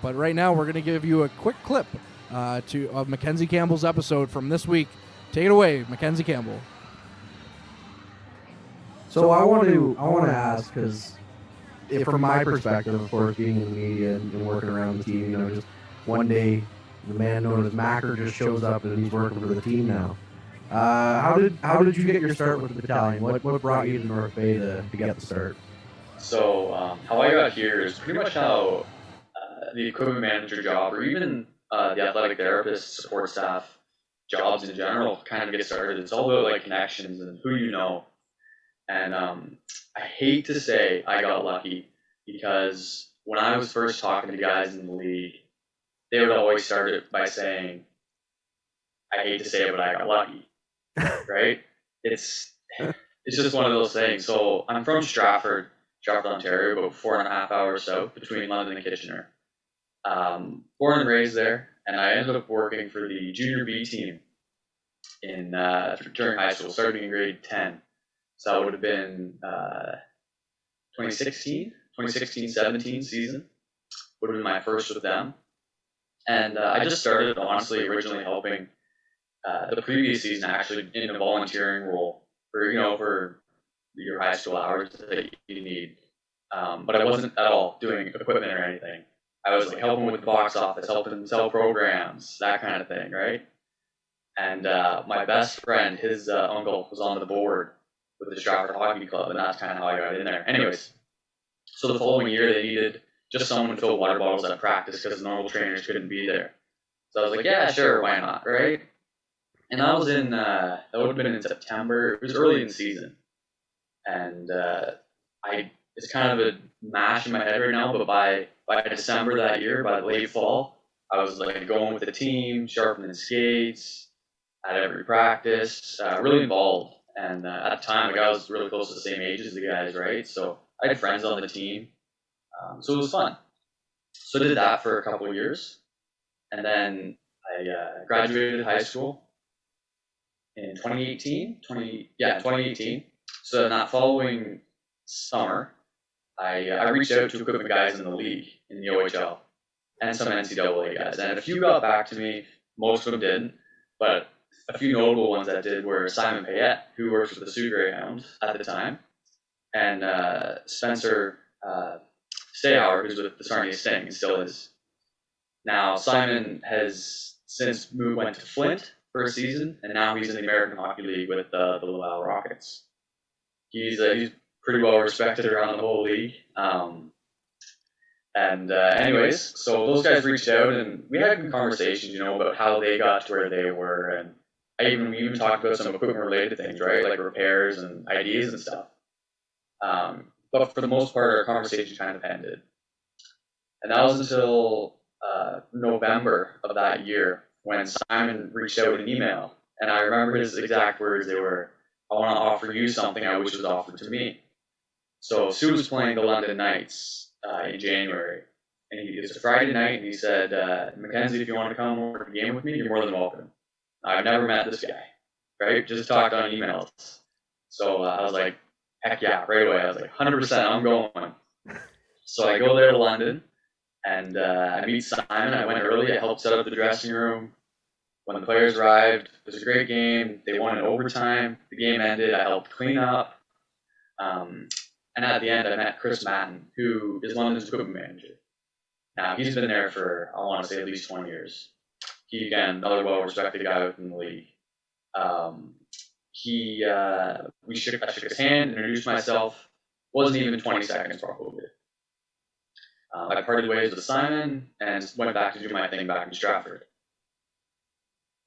But right now, we're going to give you a quick clip of Mackenzie Campbell's episode from this week. Take it away, Mackenzie Campbell. So I want to ask, because from my perspective, of course, being in the media and working around the team, just one day the man known as Macker just shows up and he's working for the team now. How did you get your start with the battalion? What brought you to North Bay to get the start? So how I got here is pretty much how the equipment manager job, or even the athletic therapist, support staff jobs in general, kind of get started. It's all about like connections and who you know. And I hate to say I got lucky, because when I was first talking to guys in the league, they would always start it by saying, I hate to say it, but I got lucky, right? It's just one of those things. So I'm from Stratford, Ontario, about 4.5 hours south between London and Kitchener. Born and raised there, and I ended up working for the junior B team during high school, starting in grade 10. So that would have been 2016-17 season would have been my first with them. And I just started, honestly, originally helping the previous season actually in a volunteering role for your high school hours that you need. But I wasn't at all doing equipment or anything. I was like helping with the box office, helping sell programs, that kind of thing, right? And my best friend, his uncle, was on the board with the Stratford Hockey Club, and that's kind of how I got in there. Anyways, so the following year they needed just someone to fill water bottles at practice because the normal trainers couldn't be there. So I was like, yeah, sure, why not, right? And that was that would have been in September. It was early in the season, and it's kind of a mash in my head right now. But by December that year, by the late fall, I was like going with the team, sharpening skates at every practice, really involved. And at the time, I was really close to the same age as the guys, right? So I had friends on the team, so it was fun. So I did that for a couple of years, and then I graduated high school in 2018. So in that following summer, I reached out to equipment guys in the league, in the OHL, and some NCAA guys. And a few got back to me, most of them didn't, but a few notable ones that did were Simon Payette, who worked for the Sioux Greyhounds at the time, and Spencer Stayhour, who's with the Sarnia Sting and still is. Now, Simon has since went to Flint for a season, and now he's in the American Hockey League with the Laval Rockets. He's pretty well respected around the whole league. Anyways, so those guys reached out, and we had good conversations, about how they got to where they were, and we even talked about some equipment-related things, right, like repairs and ideas and stuff. But for the most part, our conversation kind of ended. And that was until November of that year when Simon reached out an email. And I remember his exact words. They were, I want to offer you something I wish was offered to me. So Sioux was playing the London Knights in January. And it was a Friday night, and he said, Mackenzie, if you want to come over to the game with me, you're more than welcome. I've never met this guy, right? Just talked on emails. So I was like, heck yeah, right away. I was like, 100%, I'm going. So I go there to London, and I meet Simon. I went early. I helped set up the dressing room. When the players arrived, it was a great game. They won in overtime. The game ended. I helped clean up. And at the end, I met Chris Matten, who is London's equipment manager. Now, he's been there for, I want to say, at least 20 years. He, again, another well-respected guy within the league. I shook his hand, introduced myself. Wasn't even 20 seconds, probably. I parted ways with Simon and went back to do my thing back in Stratford.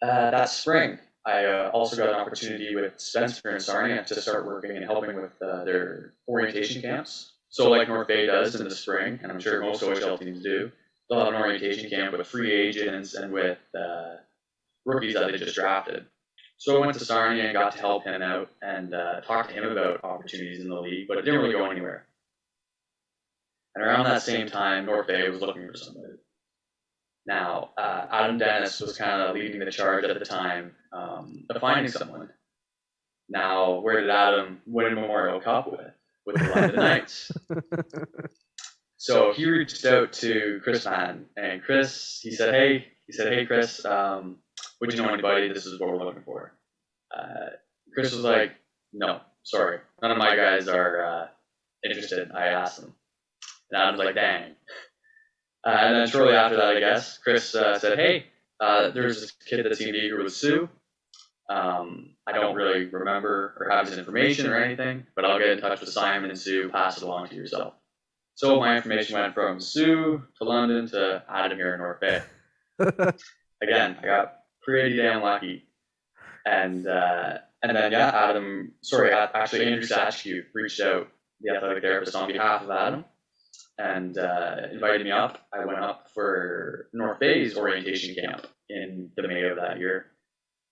That spring, I also got an opportunity with Spencer and Sarnia to start working and helping with their orientation camps. So like North Bay does in the spring, and I'm sure most OHL teams do, they'll have an orientation camp with free agents and with rookies that they just drafted. So I went to Sarnia and got to help him out and talk to him about opportunities in the league, but it didn't really go anywhere. And around that same time, North Bay was looking for somebody. Now, Adam Dennis was kind of leading the charge at the time of finding someone. Now, where did Adam win a Memorial Cup with? With the London Knights. So he reached out to Chris Madden, and Chris, he said, hey, Chris, would you know anybody? This is what we're looking for. Chris was like, no, sorry, none of my guys are interested. I asked them. And Adam's like, dang. And then shortly after that, I guess, Chris said, hey, there's this kid that seemed eager with Sue. I don't really remember or have his information or anything, but I'll get in touch with Simon and Sue, pass it along to yourself. So my information went from Sue to London to Adam here in North Bay. Again, I got pretty damn lucky. And then, yeah, actually Andrew Satchke reached out, the athletic therapist, on behalf of Adam, and invited me up. I went up for North Bay's orientation camp in the May of that year.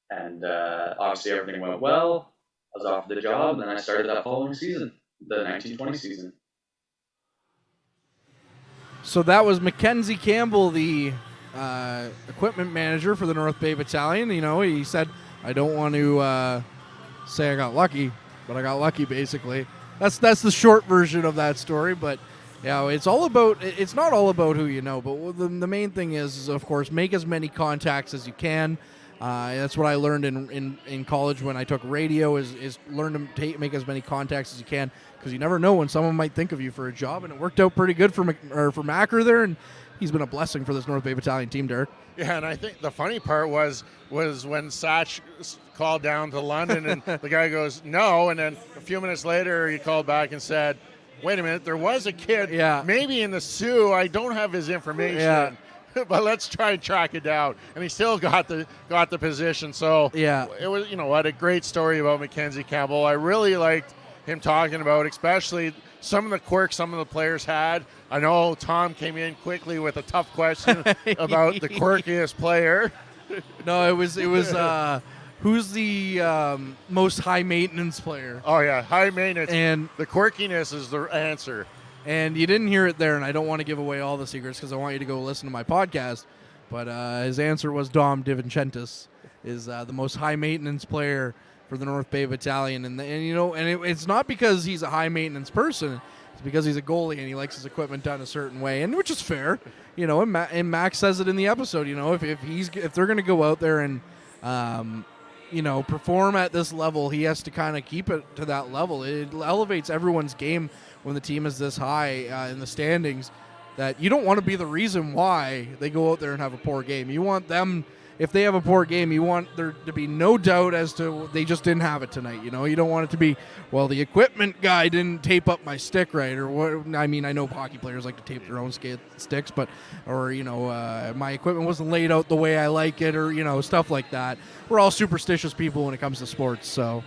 And obviously everything went well. I was offered the job, and then I started that following season, the 1920 season. So that was Mackenzie Campbell, the equipment manager for the North Bay Battalion. You know, he said, I don't want to say I got lucky, but I got lucky, basically. That's the short version of that story. But, yeah, it's not all about who you know, but the main thing is, of course, make as many contacts as you can. That's what I learned in college when I took radio is learn to make as many contacts as you can, because you never know when someone might think of you for a job, and it worked out pretty good for Macker there, and he's been a blessing for this North Bay Battalion team, Derek. Yeah, and I think the funny part was when Satch called down to London and the guy goes, no, and then a few minutes later he called back and said, wait a minute, there was a kid, maybe in the Sioux, I don't have his information. Yeah. But let's try and track it down, and he still got the position. So yeah, it was, what a great story about Mackenzie Campbell. I really liked him talking about, especially some of the quirks some of the players had. I know Tom came in quickly with a tough question about the quirkiest player. No, it was who's the most high maintenance player? Oh yeah, high maintenance, and the quirkiness is the answer. And you didn't hear it there, and I don't want to give away all the secrets because I want you to go listen to my podcast. But his answer was Dom DiVincentis is the most high-maintenance player for the North Bay Battalion. And it's not because he's a high-maintenance person. It's because he's a goalie and he likes his equipment done a certain way, and which is fair. And Max says it in the episode. If they're going to go out there and perform at this level, he has to kind of keep it to that level. It elevates everyone's game when the team is this high in the standings, that you don't want to be the reason why they go out there and have a poor game. You want them, if they have a poor game, you want there to be no doubt as to they just didn't have it tonight. You don't want it to be, well, the equipment guy didn't tape up my stick right, or what. I mean, I know hockey players like to tape their own sticks, but my equipment wasn't laid out the way I like it, or stuff like that. We're all superstitious people when it comes to sports, so.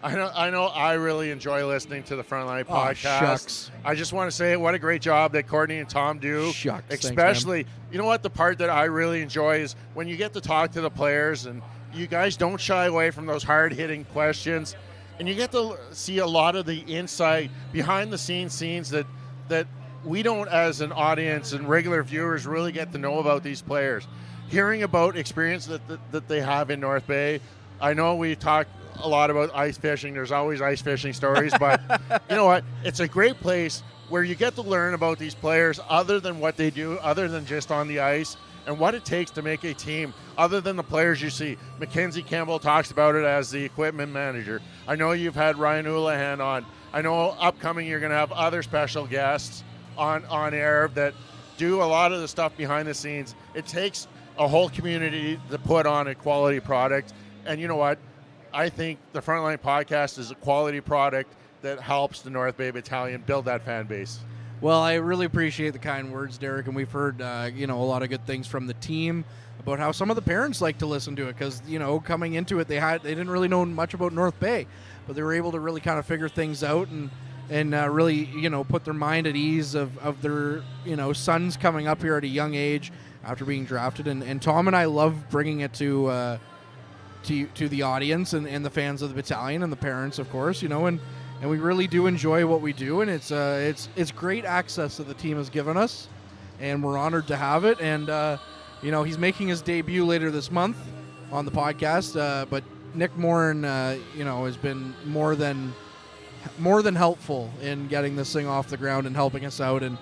I know. I really enjoy listening to the Frontline podcast. Shucks. I just want to say what a great job that Courtney and Tom do. Shucks. Especially, Thanks, the part that I really enjoy is when you get to talk to the players, and you guys don't shy away from those hard-hitting questions, and you get to see a lot of the insight, behind-the-scenes scenes that we don't, as an audience and regular viewers, really get to know about these players. Hearing about experience that they have in North Bay. I know we talk a lot about ice fishing. There's always ice fishing stories, but you know what? It's a great place where you get to learn about these players other than what they do, other than just on the ice, and what it takes to make a team, other than the players you see. Mackenzie Campbell talks about it as the equipment manager. I know you've had Ryan Houlihan on. I know upcoming you're going to have other special guests on air that do a lot of the stuff behind the scenes. It takes a whole community to put on a quality product, and you know what? I think the Frontline podcast is a quality product that helps the North Bay Battalion build that fan base. Well, I really appreciate the kind words, Derek, and we've heard a lot of good things from the team about how some of the parents like to listen to it because coming into it they didn't really know much about North Bay, but they were able to really kind of figure things out and really put their mind at ease of their sons coming up here at a young age after being drafted. And Tom and I love bringing it to to the audience and the fans of the battalion and the parents, of course, and we really do enjoy what we do, and it's great access that the team has given us, and we're honored to have it. And he's making his debut later this month on the podcast, but Nick Morin, has been more than helpful in getting this thing off the ground and helping us out and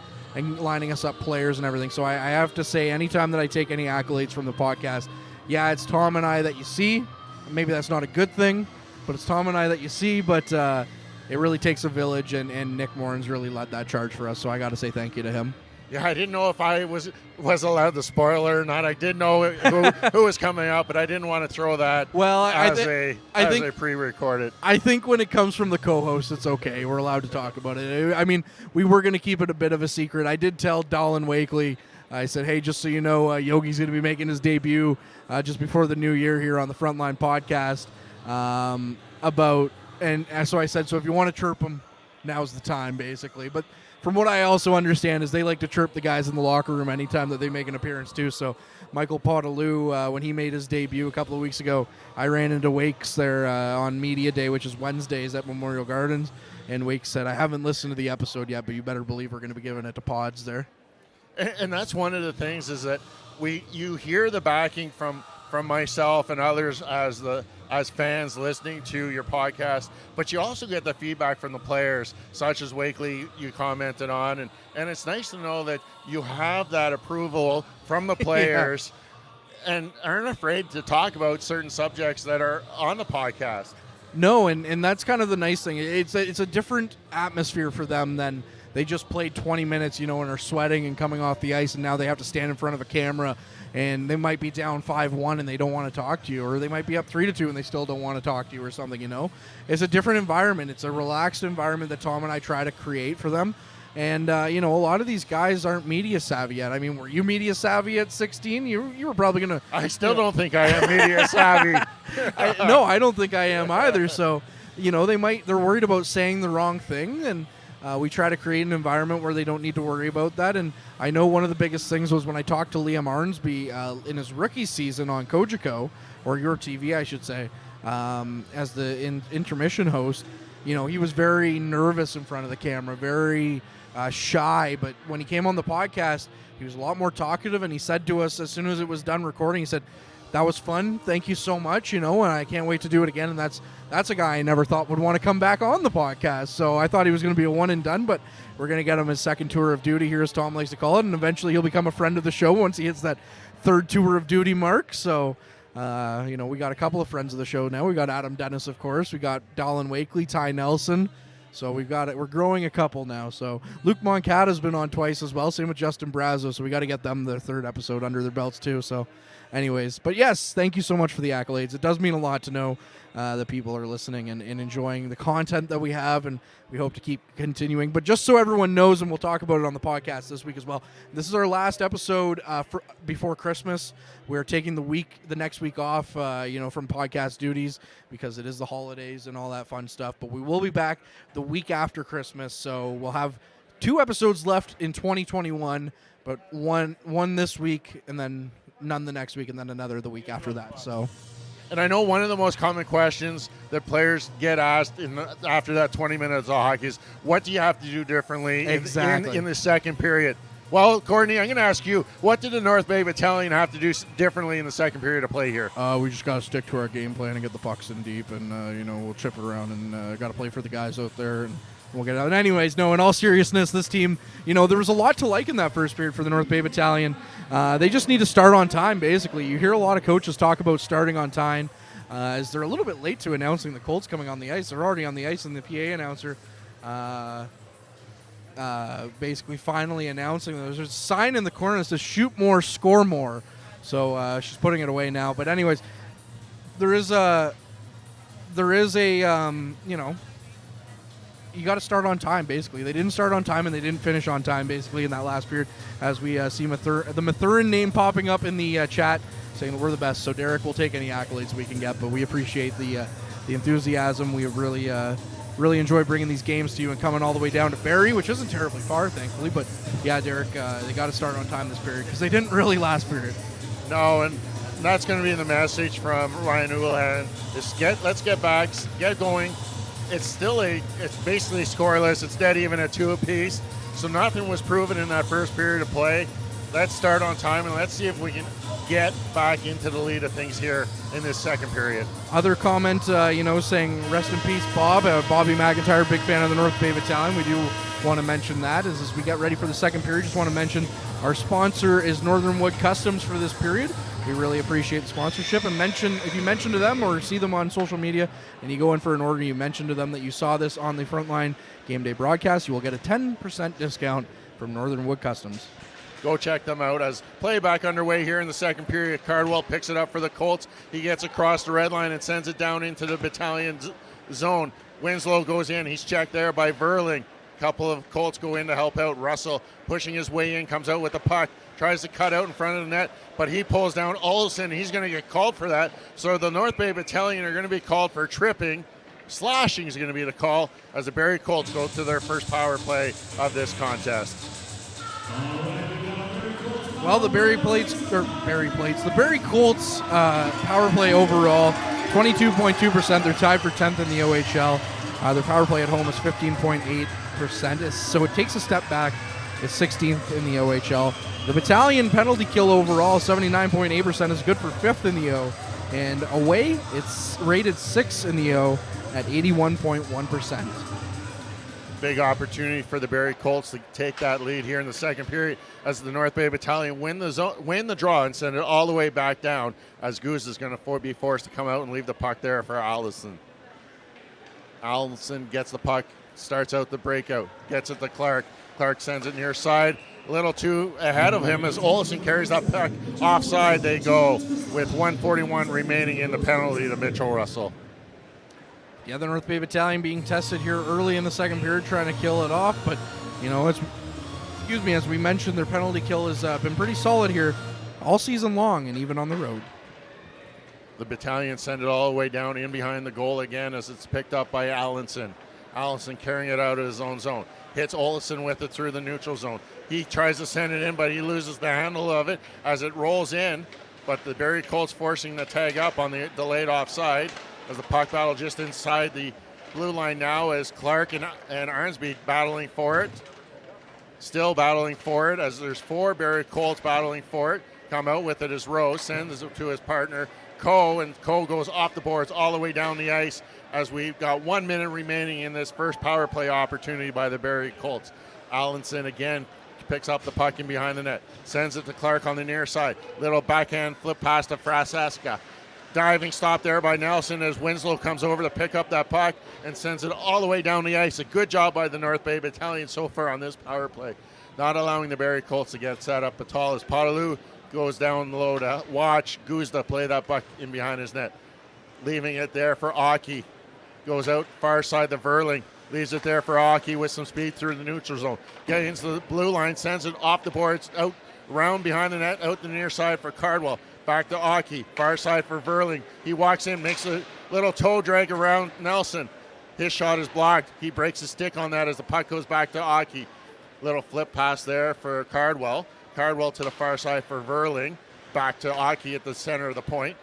lining us up players and everything. So I have to say, anytime that I take any accolades from the podcast, yeah, it's Tom and I that you see. Maybe that's not a good thing, but it's Tom and I that you see. But it really takes a village, and Nick Morin's really led that charge for us. So I got to say thank you to him. Yeah, I didn't know if I was allowed the spoiler or not. I did know who was coming up, but I didn't want to throw that as a pre-recorded. I think when it comes from the co-host, it's okay. We're allowed to talk about it. I mean, we were going to keep it a bit of a secret. I did tell Dallin Wakely, I said, hey, just so you know, Yogi's going to be making his debut just before the new year here on the Frontline podcast. So I said, so if you want to chirp him, now's the time, basically. But from what I also understand is they like to chirp the guys in the locker room anytime that they make an appearance too. So Michael Podolou, when he made his debut a couple of weeks ago, I ran into Wakes there on Media Day, which is Wednesdays at Memorial Gardens, and Wakes said, I haven't listened to the episode yet, but you better believe we're going to be giving it to Pods there. And that's one of the things is that you hear the backing from myself and others as fans listening to your podcast, but you also get the feedback from the players, such as Wakely you commented on, and it's nice to know that you have that approval from the players and aren't afraid to talk about certain subjects that are on the podcast. No, and that's kind of the nice thing. It's a different atmosphere for them than they just played 20 minutes, and are sweating and coming off the ice, and now they have to stand in front of a camera, and they might be down 5-1 and they don't want to talk to you, or they might be up 3-2 and they still don't want to talk to you or something, It's a different environment. It's a relaxed environment that Tom and I try to create for them. And, a lot of these guys aren't media savvy yet. I mean, were you media savvy at 16? You were probably going to... I still don't think I am media savvy. No, I don't think I am either. So, they're worried about saying the wrong thing, and we try to create an environment where they don't need to worry about that. And I know one of the biggest things was when I talked to Liam Arnsby in his rookie season on Kojiko, or Your TV, I should say, as the intermission host. He was very nervous in front of the camera, very shy. But when he came on the podcast, he was a lot more talkative. And he said to us as soon as it was done recording, he said, that was fun. Thank you so much, and I can't wait to do it again. And that's a guy I never thought would want to come back on the podcast. So I thought he was going to be a one and done, but we're going to get him his second tour of duty here, as Tom likes to call it, and eventually he'll become a friend of the show once he hits that third tour of duty mark. So, we got a couple of friends of the show now. We got Adam Dennis, of course. We got Dallin Wakely, Ty Nelson. So we've got it. We're growing a couple now. So Luke Moncada's been on twice as well. Same with Justin Brazo. So we got to get them their third episode under their belts too. So anyways, but yes, thank you so much for the accolades. It does mean a lot to know that people are listening and enjoying the content that we have, and we hope to keep continuing. But just so everyone knows, and we'll talk about it on the podcast this week as well, this is our last episode before Christmas. We're taking the next week off, from podcast duties because it is the holidays and all that fun stuff. But we will be back the week after Christmas, so we'll have 2 episodes left in 2021, but one this week, and then none the next week, and then another the week after that. So. And I know one of the most common questions that players get asked after that 20 minutes of hockey is, what do you have to do differently in the second period? Well, Courtney, I'm going to ask you, what did the North Bay Battalion have to do differently in the second period of play here? We just got to stick to our game plan and get the pucks in deep, and, we'll chip it around, and got to play for the guys out there, and we'll get it out. And anyways, no, in all seriousness, this team, there was a lot to like in that first period for the North Bay Battalion. They just need to start on time, basically. You hear a lot of coaches talk about starting on time, as they're a little bit late to announcing the Colts coming on the ice. They're already on the ice, and the PA announcer basically finally announcing there's a sign in the corner that says shoot more, score more. So she's putting it away now. But anyways, there is a you got to start on time, basically. They didn't start on time, and they didn't finish on time, basically, in that last period, as we see the Mathurin name popping up in the chat, saying that we're the best. So Derek will take any accolades we can get, but we appreciate the enthusiasm. We have really enjoy bringing these games to you and coming all the way down to Barrie, which isn't terribly far, thankfully. But, yeah, Derek, they got to start on time this period because they didn't really last period. No, and that's going to be the message from Ryan Houlihan is let's get back, get going. It's basically scoreless. It's dead even at 2 apiece. So nothing was proven in that first period of play. Let's start on time and let's see if we can get back into the lead of things here in this second period. Other comment, saying rest in peace, Bob. Bobby McIntyre, big fan of the North Bay Battalion. We do want to mention that as we get ready for the second period. Just want to mention our sponsor is Northern Wood Customs for this period. We really appreciate the sponsorship. And if you mention to them or see them on social media and you go in for an order, you mention to them that you saw this on the Frontline Game Day broadcast, you will get a 10% discount from Northern Wood Customs. Go check them out as play back underway here in the second period. Cardwell picks it up for the Colts. He gets across the red line and sends it down into the battalion zone. Winslow goes in. He's checked there by Verling. A couple of Colts go in to help out. Russell pushing his way in, comes out with the puck, tries to cut out in front of the net, but he pulls down Olsen. He's going to get called for that. So the North Bay Battalion are going to be called for tripping. Slashing is going to be the call as the Barrie Colts go to their first power play of this contest. Well, the Barrie Colts power play overall, 22.2%. They're tied for 10th in the OHL. Their power play at home is 15.8%. So it takes a step back. It's 16th in the OHL. The battalion penalty kill overall, 79.8%, is good for 5th in the O. And away, it's rated 6th in the O at 81.1%. Big opportunity for the Barrie Colts to take that lead here in the second period as the North Bay Battalion win the draw and send it all the way back down as Goose is going to be forced to come out and leave the puck there for Allison. Allison gets the puck, starts out the breakout, gets it to Clark. Clark sends it near side, a little too ahead of him as Olsen carries that puck offside. They go with 1:41 remaining in the penalty to Mitchell Russell. Yeah, the North Bay Battalion being tested here early in the second period, trying to kill it off. But, as we mentioned, their penalty kill has been pretty solid here all season long and even on the road. The battalion send it all the way down in behind the goal again as it's picked up by Allenson. Allenson carrying it out of his own zone. Hits Olsen with it through the neutral zone. He tries to send it in, but he loses the handle of it as it rolls in. But the Barrie Colts forcing the tag up on the delayed offside as the puck battle just inside the blue line now as Clark and Arnsby battling for it. Still battling for it as there's 4 Barrie Colts battling for it. Come out with it as Rose sends it to his partner Coe, and Coe goes off the boards all the way down the ice as we've got 1 minute remaining in this first power play opportunity by the Barrie Colts. Allenson again picks up the puck in behind the net, sends it to Clark on the near side. Little backhand flip pass to Francesca. Diving stop there by Nelson as Winslow comes over to pick up that puck and sends it all the way down the ice. A good job by the North Bay Battalion so far on this power play, not allowing the Barrie Colts to get set up at all as Potaloo goes down low to watch Guzda play that puck in behind his net. Leaving it there for Aki. Goes out far side to Verling. Leaves it there for Aki with some speed through the neutral zone. Getting into the blue line, sends it off the boards, out round behind the net, out the near side for Cardwell. Back to Aki, far side for Verling. He walks in, makes a little toe drag around Nelson. His shot is blocked. He breaks his stick on that as the puck goes back to Aki. Little flip pass there for Cardwell. Cardwell to the far side for Verling. Back to Aki at the center of the point.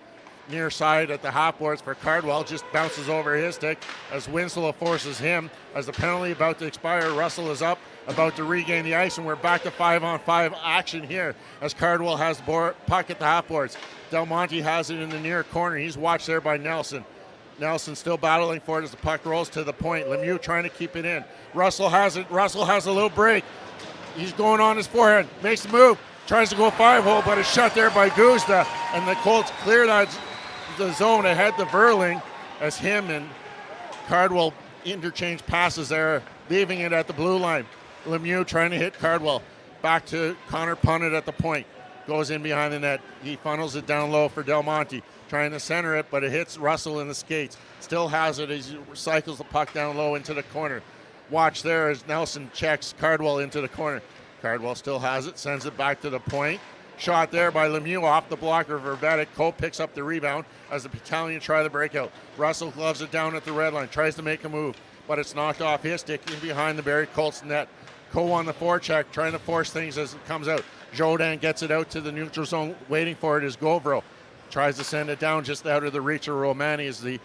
Near side at the half boards for Cardwell. Just bounces over his stick as Winslow forces him. As the penalty about to expire, Russell is up, about to regain the ice, and we're back to 5-on-5 action here as Cardwell has the puck at the half boards. Del Monte has it in the near corner. He's watched there by Nelson. Nelson still battling for it as the puck rolls to the point. Lemieux trying to keep it in. Russell has it. Russell has a little break. He's going on his forehand. Makes the move. Tries to go 5-hole, but it's shut there by Guzda. And the Colts clear the zone ahead to Verling as him and Cardwell interchange passes there, leaving it at the blue line. Lemieux trying to hit Cardwell. Back to Connor Punnett at the point. Goes in behind the net. He funnels it down low for Del Monte. Trying to center it, but it hits Russell in the skates. Still has it as he cycles the puck down low into the corner. Watch there as Nelson checks Cardwell into the corner. Cardwell still has it, sends it back to the point. Shot there by Lemieux off the blocker of Verbetic. Cole picks up the rebound as the battalion try the breakout. Russell gloves it down at the red line, tries to make a move, but it's knocked off his stick in behind the Barrie Colts net. Cole on the forecheck, trying to force things as it comes out. Jodan gets it out to the neutral zone, waiting for it is Govro. tries to send it down just out of the reach of Romani as the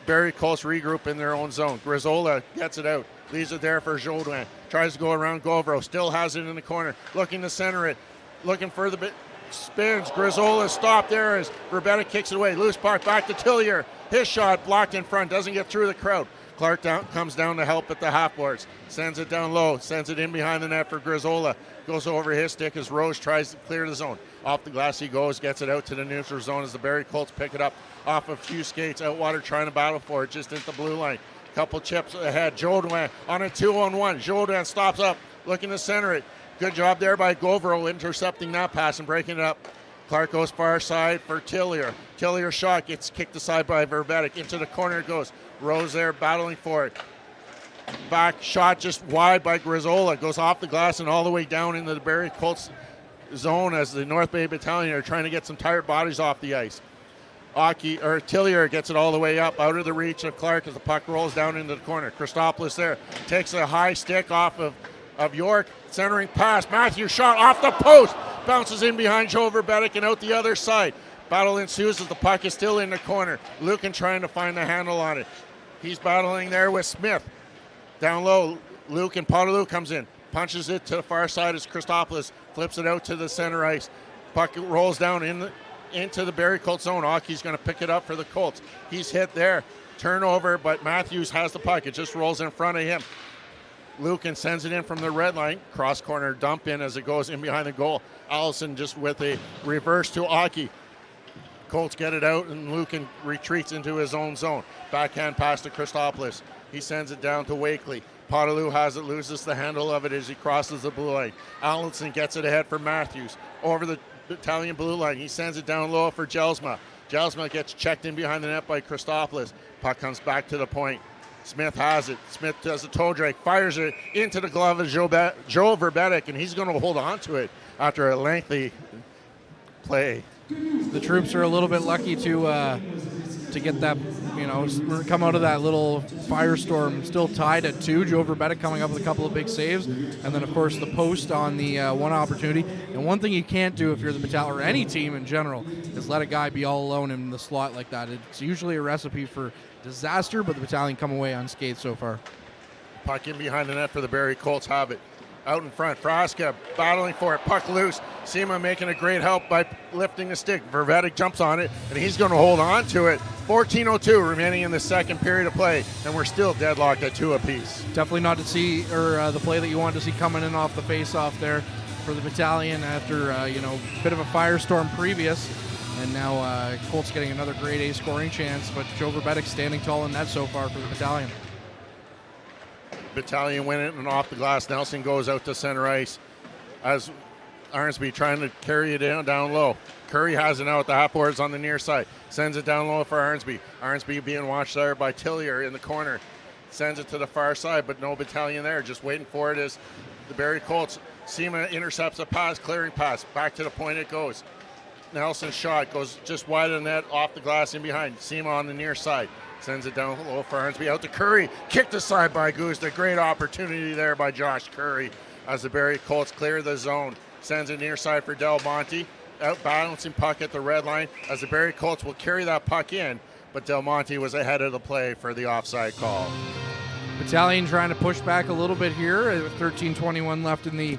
Barrie Colts regroup in their own zone. Grizzola gets it out, leaves it there for Jodouin, tries to go around Govro, still has it in the corner, looking to center it, looking for the bit, spins. Grizzola stopped there as Verbetic kicks it away. Loose puck back to Tillier. His shot blocked in front, doesn't get through the crowd. Clark comes down to help at the half boards, sends it down low, sends it in behind the net for Grizzola. Goes over his stick as Rose tries to clear the zone. Off the glass he goes, gets it out to the neutral zone as the Barrie Colts pick it up off a few skates. Outwater trying to battle for it, just at the blue line. Couple chips ahead. Jodouin on a 2-on-1. Jodouin stops up, looking to center it. Good job there by Govro intercepting that pass and breaking it up. Clark goes far side for Tillier. Tillier's shot gets kicked aside by Verbetic. Into the corner it goes. Rose there battling for it. Back shot just wide by Grizzola. Goes off the glass and all the way down into the Barrie Colts zone as the North Bay Battalion are trying to get some tired bodies off the ice. Tillier gets it all the way up out of the reach of Clark as the puck rolls down into the corner. Christopoulos there takes a high stick off of York. Centering pass. Matthews shot off the post. Bounces in behind Joe Verbetic and out the other side. Battle ensues as the puck is still in the corner. Lucan trying to find the handle on it. He's battling there with Smith. Down low, Lucan Potaloo comes in. Punches it to the far side as Christopoulos flips it out to the center ice. Puck rolls down into the Barrie Colts zone. Aki's going to pick it up for the Colts. He's hit there. Turnover, but Matthews has the puck. It just rolls in front of him. Lucan sends it in from the red line. Cross corner dump in as it goes in behind the goal. Allison just with a reverse to Aki. Colts get it out and Lucan retreats into his own zone. Backhand pass to Christopoulos. He sends it down to Wakely. Potaloo has it, loses the handle of it as he crosses the blue line. Allison gets it ahead for Matthews. Over the Italian blue line. He sends it down low for Jelsma. Jelsma gets checked in behind the net by Christopoulos. Puck comes back to the point. Smith has it. Smith does a toe drag, fires it into the glove of Joe Verbetic, and he's going to hold on to it after a lengthy play. The troops are a little bit lucky to get that, come out of that little firestorm still tied at 2. Joe Verbetic coming up with a couple of big saves, and then of course the post on the one opportunity. And one thing you can't do if you're the battalion or any team in general is let a guy be all alone in the slot like that. It's usually a recipe for disaster, but the battalion come away unscathed so far. Puck in behind the net for the Barrie Colts have it. Out in front, Frasca battling for it, puck loose. Sema making a great help by lifting the stick. Verbetic jumps on it, and he's going to hold on to it. 14:02 remaining in the second period of play, and we're still deadlocked at 2 apiece. Definitely not to see, or the play that you wanted to see coming in off the face-off there for the battalion after, bit of a firestorm previous. And now Colts getting another grade A scoring chance, but Joe Verbetic standing tall in that so far for the battalion. Battalion win it and off the glass. Nelson goes out to center ice as Arnsby trying to carry it down low. Curry has it now at the half boards on the near side. Sends it down low for Arnsby. Arnsby being watched there by Tillier in the corner. Sends it to the far side, but no battalion there. Just waiting for it as the Barrie Colts. Sema intercepts a pass, clearing pass. Back to the point it goes. Nelson's shot goes just wide of the net, off the glass in behind. Sema on the near side. Sends it down low for Arnsby. Out to Curry. Kicked aside by Guzda. Great opportunity there by Josh Curry as the Barrie Colts clear the zone. Sends it near side for Del Monte. Out balancing puck at the red line as the Barrie Colts will carry that puck in, but Del Monte was ahead of the play for the offside call. Battalion trying to push back a little bit here. 13:21 left in the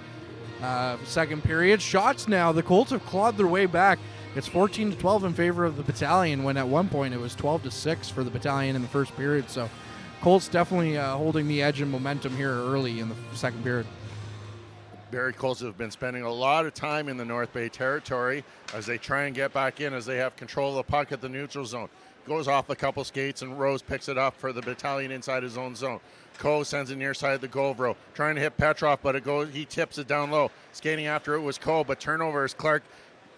second period. Shots now. The Colts have clawed their way back. It's 14-12 in favor of the battalion when at one point it was 12-6 for the battalion in the first period. So Colts definitely holding the edge and momentum here early in the second period. Barrie Colts have been spending a lot of time in the North Bay territory as they try and get back in as they have control of the puck at the neutral zone. Goes off a couple skates and Rose picks it up for the battalion inside his own zone. Coe sends it near side the Govro. Trying to hit Petrov, but he tips it down low. Skating after it was Coe, but turnover as Clark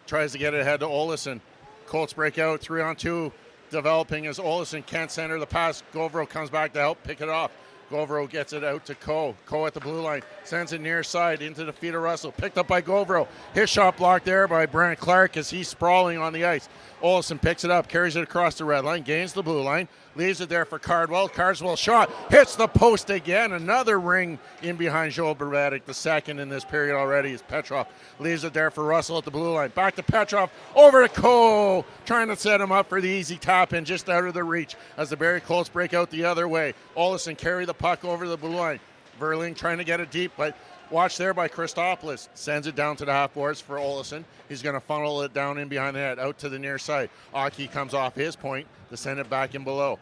tries to get it ahead to Olesen. Colts break out 3-on-2, developing as Olesen can't center the pass. Govro comes back to help pick it off. Govro gets it out to Coe. Coe at the blue line. Sends it near side into the feet of Russell. Picked up by Govro. His shot blocked there by Brant Clark as he's sprawling on the ice. Olsen picks it up, carries it across the red line, gains the blue line, leaves it there for Cardwell. Cardwell shot, hits the post again. Another ring in behind Joel Berbatic. The second in this period already is Petrov. Leaves it there for Russell at the blue line. Back to Petrov, over to Coe, trying to set him up for the easy tap in, just out of the reach as the Barrie Colts break out the other way. Olsen carry the puck over the blue line. Verling trying to get it deep, but watch there by Christopoulos. Sends it down to the half boards for Olsen. He's going to funnel it down in behind the net, out to the near side. Aki comes off his point to send it back in below.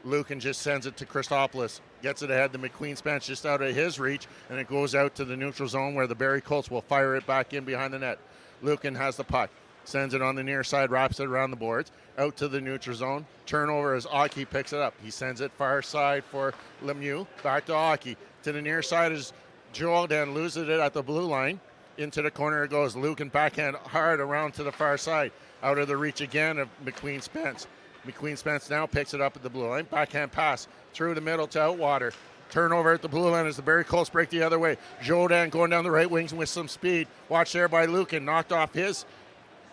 Lucan just sends it to Christopoulos. Gets it ahead to McQueen's bench, just out of his reach, and it goes out to the neutral zone where the Barrie Colts will fire it back in behind the net. Lucan has the puck. Sends it on the near side, wraps it around the boards, out to the neutral zone. Turnover as Aki picks it up. He sends it far side for Lemieux. Back to Aki. To the near side is Joel, then loses it at the blue line. Into the corner it goes. Lucan backhand hard around to the far side. Out of the reach again of McQueen Spence. McQueen Spence now picks it up at the blue line. Backhand pass through the middle to Outwater. Turnover at the blue line as the Barrie Colts break the other way. Jodan going down the right wings with some speed. Watch there by Lucan. Knocked off his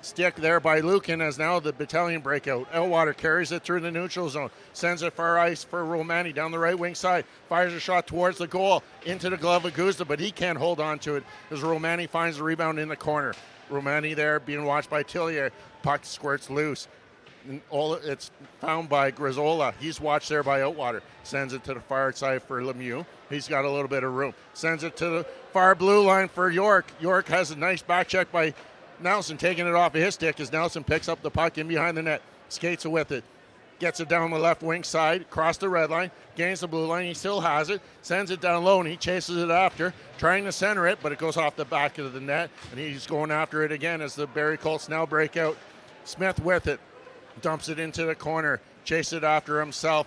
stick there by Lucan as now the battalion breakout. Elwater carries it through the neutral zone. Sends it far ice for Romani down the right wing side. Fires a shot towards the goal into the glove of Guzda, but he can't hold on to it as Romani finds the rebound in the corner. Romani there being watched by Tillier. Puck squirts loose. It's found by Grizzola. He's watched there by Outwater. Sends it to the far side for Lemieux. He's got a little bit of room. Sends it to the far blue line for York. York has a nice back check by Nelson, taking it off of his stick as Nelson picks up the puck in behind the net. Skates with it. Gets it down the left wing side, across the red line, gains the blue line. He still has it. Sends it down low, and he chases it after, trying to center it, but it goes off the back of the net, and he's going after it again as the Barrie Colts now break out. Smith with it. Dumps it into the corner. Chases it after himself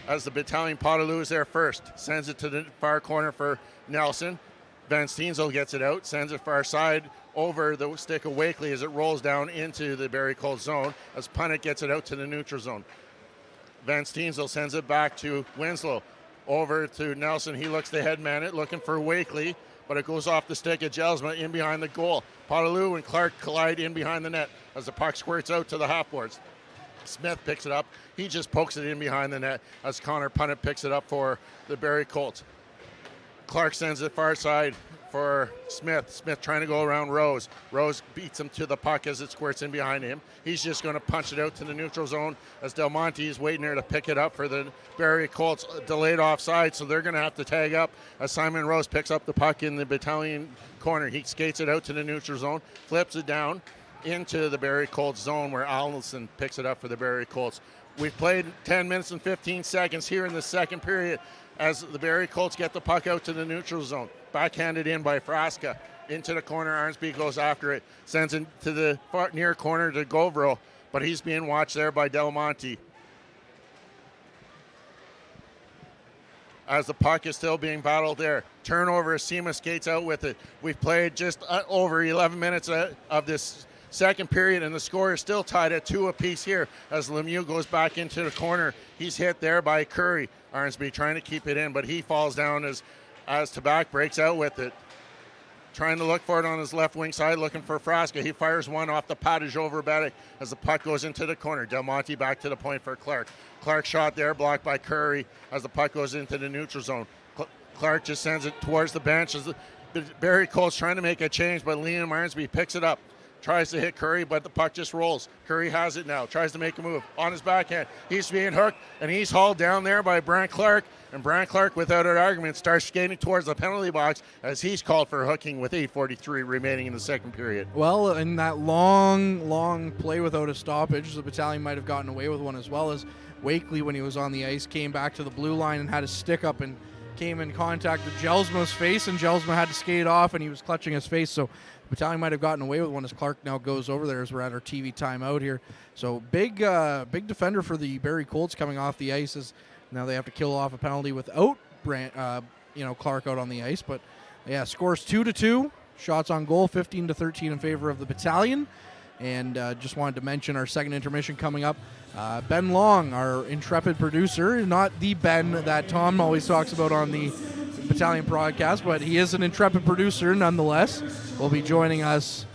as the battalion Potaloo is there first. Sends it to the far corner for Nelson. Van Steenzel gets it out. Sends it far side over the stick of Wakely as it rolls down into the Barrie Colts zone as Punnett gets it out to the neutral zone. Van Steenzel sends it back to Winslow. Over to Nelson. He looks to headman it, looking for Wakely, but it goes off the stick of Jelsma in behind the goal. Potaloo and Clark collide in behind the net as the puck squirts out to the half boards. Smith picks it up. He just pokes it in behind the net as Connor Punnett picks it up for the Barrie Colts. Clark sends it far side for Smith. Smith trying to go around Rose. Rose beats him to the puck as it squirts in behind him. He's just going to punch it out to the neutral zone as Del Monte is waiting there to pick it up for the Barrie Colts. Delayed offside, so they're going to have to tag up as Simon Rose picks up the puck in the battalion corner. He skates it out to the neutral zone, flips it down into the Barrie Colts zone where Allison picks it up for the Barrie Colts. We've played 10 minutes and 15 seconds here in the second period as the Barrie Colts get the puck out to the neutral zone. Backhanded in by Frasca. Into the corner, Arnsby goes after it. Sends it to the far near corner to Govro, but he's being watched there by Del Monte. As the puck is still being battled there. Turnover, Sema skates out with it. We've played just over 11 minutes of this second period, and the score is still tied at 2 apiece here as Lemieux goes back into the corner. He's hit there by Curry. Arnsby trying to keep it in, but he falls down as Tabak breaks out with it. Trying to look for it on his left wing side, looking for Frasca. He fires one off the paddage over Berbatic as the puck goes into the corner. Del Monte back to the point for Clark. Clark shot there, blocked by Curry as the puck goes into the neutral zone. Clark just sends it towards the bench as the Barrie Colts trying to make a change, but Liam Arnsby picks it up. Tries to hit Curry, but the puck just rolls. Curry has it now. Tries to make a move on his backhand. He's being hooked, and he's hauled down there by Brant Clark. And Brant Clark, without an argument, starts skating towards the penalty box as he's called for hooking with 8:43 remaining in the second period. Well, in that long play without a stoppage, the battalion might have gotten away with one, as well as Wakely, when he was on the ice, came back to the blue line and had his stick up and came in contact with Jelsma's face, and Jelsma had to skate off, and he was clutching his face. So the battalion might have gotten away with one as Clark now goes over there as we're at our TV timeout here. So big defender for the Barrie Colts coming off the ice as now they have to kill off a penalty without Clark out on the ice. But yeah, scores 2-2. Shots on goal 15-13 in favor of the battalion. And just wanted to mention our second intermission coming up. Ben Long, our intrepid producer, not the Ben that Tom always talks about on the Battalion broadcast, but he is an intrepid producer nonetheless, will be joining us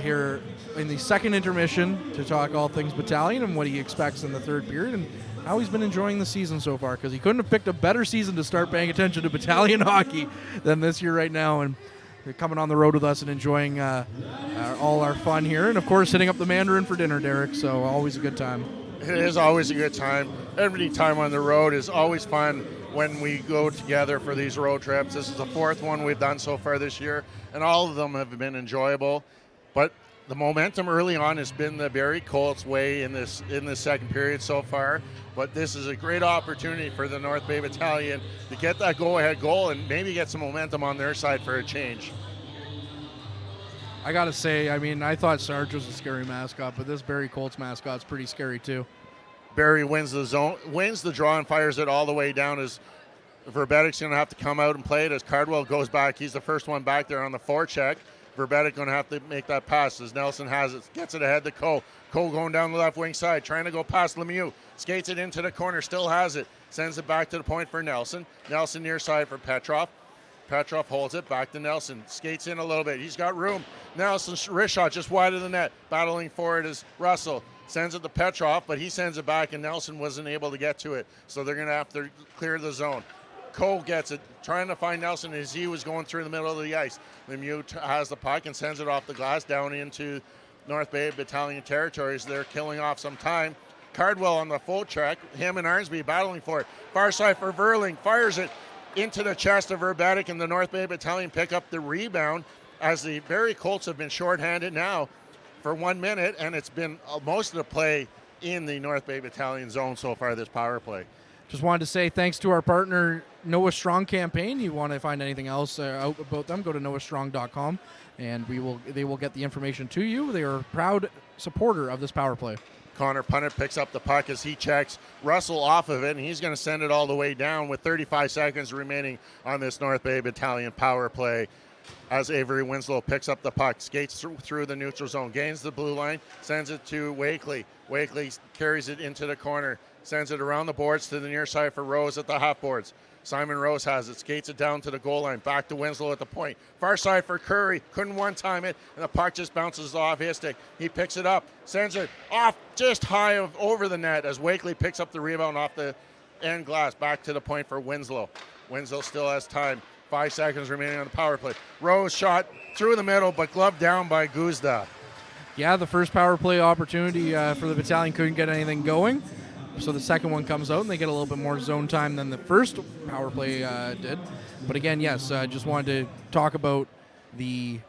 here in the second intermission to talk all things Battalion and what he expects in the third period and how he's been enjoying the season so far, because he couldn't have picked a better season to start paying attention to Battalion hockey than this year right now. And they're coming on the road with us and enjoying all our fun here. And, of course, hitting up the Mandarin for dinner, Derek, so always a good time. It is always a good time. Every time on the road is always fun when we go together for these road trips. This is the fourth one we've done so far this year, and all of them have been enjoyable. But the momentum early on has been the Barrie Colts way in this second period so far. But this is a great opportunity for the North Bay Battalion to get that go-ahead goal and maybe get some momentum on their side for a change. I got to say, I mean, I thought Sarge was a scary mascot, but this Barrie Colts mascot's pretty scary too. Barrie wins the zone, wins the draw and fires it all the way down as Verbetic's going to have to come out and play it as Cardwell goes back. He's the first one back there on the forecheck. Verbetic going to have to make that pass as Nelson has it, gets it ahead to Cole. Cole going down the left wing side, trying to go past Lemieux. Skates it into the corner, still has it. Sends it back to the point for Nelson. Nelson near side for Petrov. Petrov holds it back to Nelson. Skates in a little bit. He's got room. Nelson wrist shot just wide of the net. Battling for it is Russell. Sends it to Petrov, but he sends it back, and Nelson wasn't able to get to it. So they're going to have to clear the zone. Cole gets it, trying to find Nelson as he was going through the middle of the ice. Lemieux has the puck and sends it off the glass down into North Bay Battalion territories. They're killing off some time. Cardwell on the full track, him and Arnsby battling for it. Far side for Verling, fires it into the chest of Verbetic, and the North Bay Battalion pick up the rebound as the Barrie Colts have been shorthanded now for 1 minute, and it's been most of the play in the North Bay Battalion zone so far this power play. Just wanted to say thanks to our partner, Noah Strong Campaign. You want to find anything else out about them, go to noahstrong.com, and they will get the information to you. They are a proud supporter of this power play. Connor Punnett picks up the puck as he checks Russell off of it, and he's going to send it all the way down with 35 seconds remaining on this North Bay Battalion power play. As Avery Winslow picks up the puck, skates through the neutral zone, gains the blue line, sends it to Wakely. Wakely carries it into the corner, sends it around the boards to the near side for Rose at the half boards. Simon Rose has it, skates it down to the goal line, back to Winslow at the point. Far side for Curry, couldn't one-time it, and the puck just bounces off his stick. He picks it up, sends it off just high over the net as Wakely picks up the rebound off the end glass, back to the point for Winslow. Winslow still has time. 5 seconds remaining on the power play. Rose shot through the middle, but gloved down by Guzda. Yeah, the first power play opportunity for the battalion couldn't get anything going. So the second one comes out, and they get a little bit more zone time than the first power play did. But again, yes, I just wanted to talk about the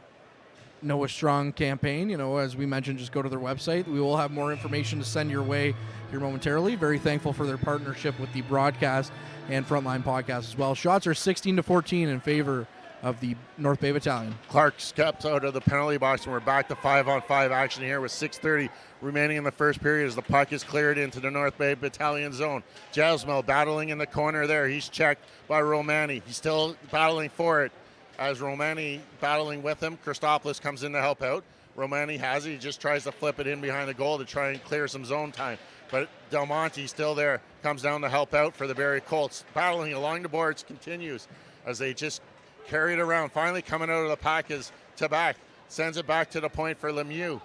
Noah Strong campaign. You know, as we mentioned, just go to their website. We will have more information to send your way here momentarily. Very thankful for their partnership with the broadcast and Frontline podcast as well. Shots are 16-14 in favor of the North Bay Battalion. Clark steps out of the penalty box, and we're back to 5-on-5 action here with 6:30 remaining in the first period as the puck is cleared into the North Bay Battalion zone. Jasmel battling in the corner there. He's checked by Romani. He's still battling for it. As Romani battling with him, Christopoulos comes in to help out. Romani has it. He just tries to flip it in behind the goal to try and clear some zone time. But Del Monte still there, comes down to help out for the Barrie Colts. Battling along the boards continues as they just carry it around. Finally coming out of the pack is Tabak. Sends it back to the point for Lemieux.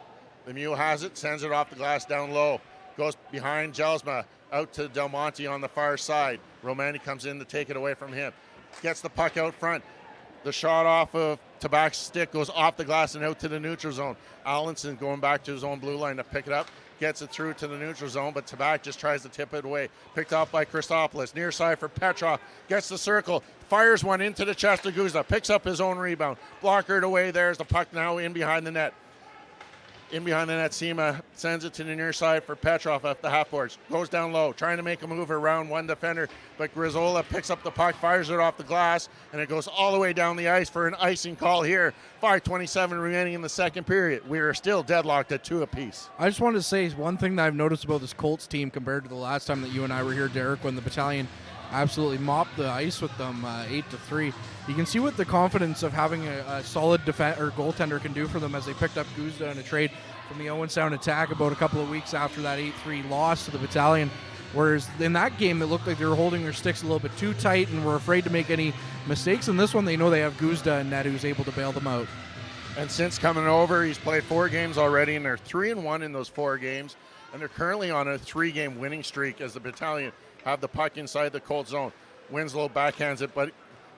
Lemieux has it, sends it off the glass down low. Goes behind Jelsma, out to Del Monte on the far side. Romani comes in to take it away from him. Gets the puck out front. The shot off of Tabak's stick goes off the glass and out to the neutral zone. Allenson going back to his own blue line to pick it up. Gets it through to the neutral zone, but Tabak just tries to tip it away. Picked off by Christopoulos. Near side for Petrov. Gets the circle. Fires one into the chest of Guzda. Picks up his own rebound. Blockered away. There's the puck now in behind the net. In behind the net, Sema sends it to the near side for Petrov at the half boards. Goes down low, trying to make a move around one defender, but Grizzola picks up the puck, fires it off the glass, and it goes all the way down the ice for an icing call here. 5:27 remaining in the second period. We are still deadlocked at 2 apiece. I just wanted to say one thing that I've noticed about this Colts team compared to the last time that you and I were here, Derek, when the battalion absolutely mopped the ice with them 8-3. You can see what the confidence of having a solid goaltender can do for them as they picked up Guzda in a trade from the Owensound attack about a couple of weeks after that 8-3 loss to the Battalion. Whereas in that game, it looked like they were holding their sticks a little bit too tight and were afraid to make any mistakes. In this one, they know they have Guzda in net who's able to bail them out. And since coming over, he's played 4 games already, and they're 3-1 in those 4 games. And they're currently on a 3-game winning streak as the Battalion have the puck inside the Colt zone. Winslow backhands it, but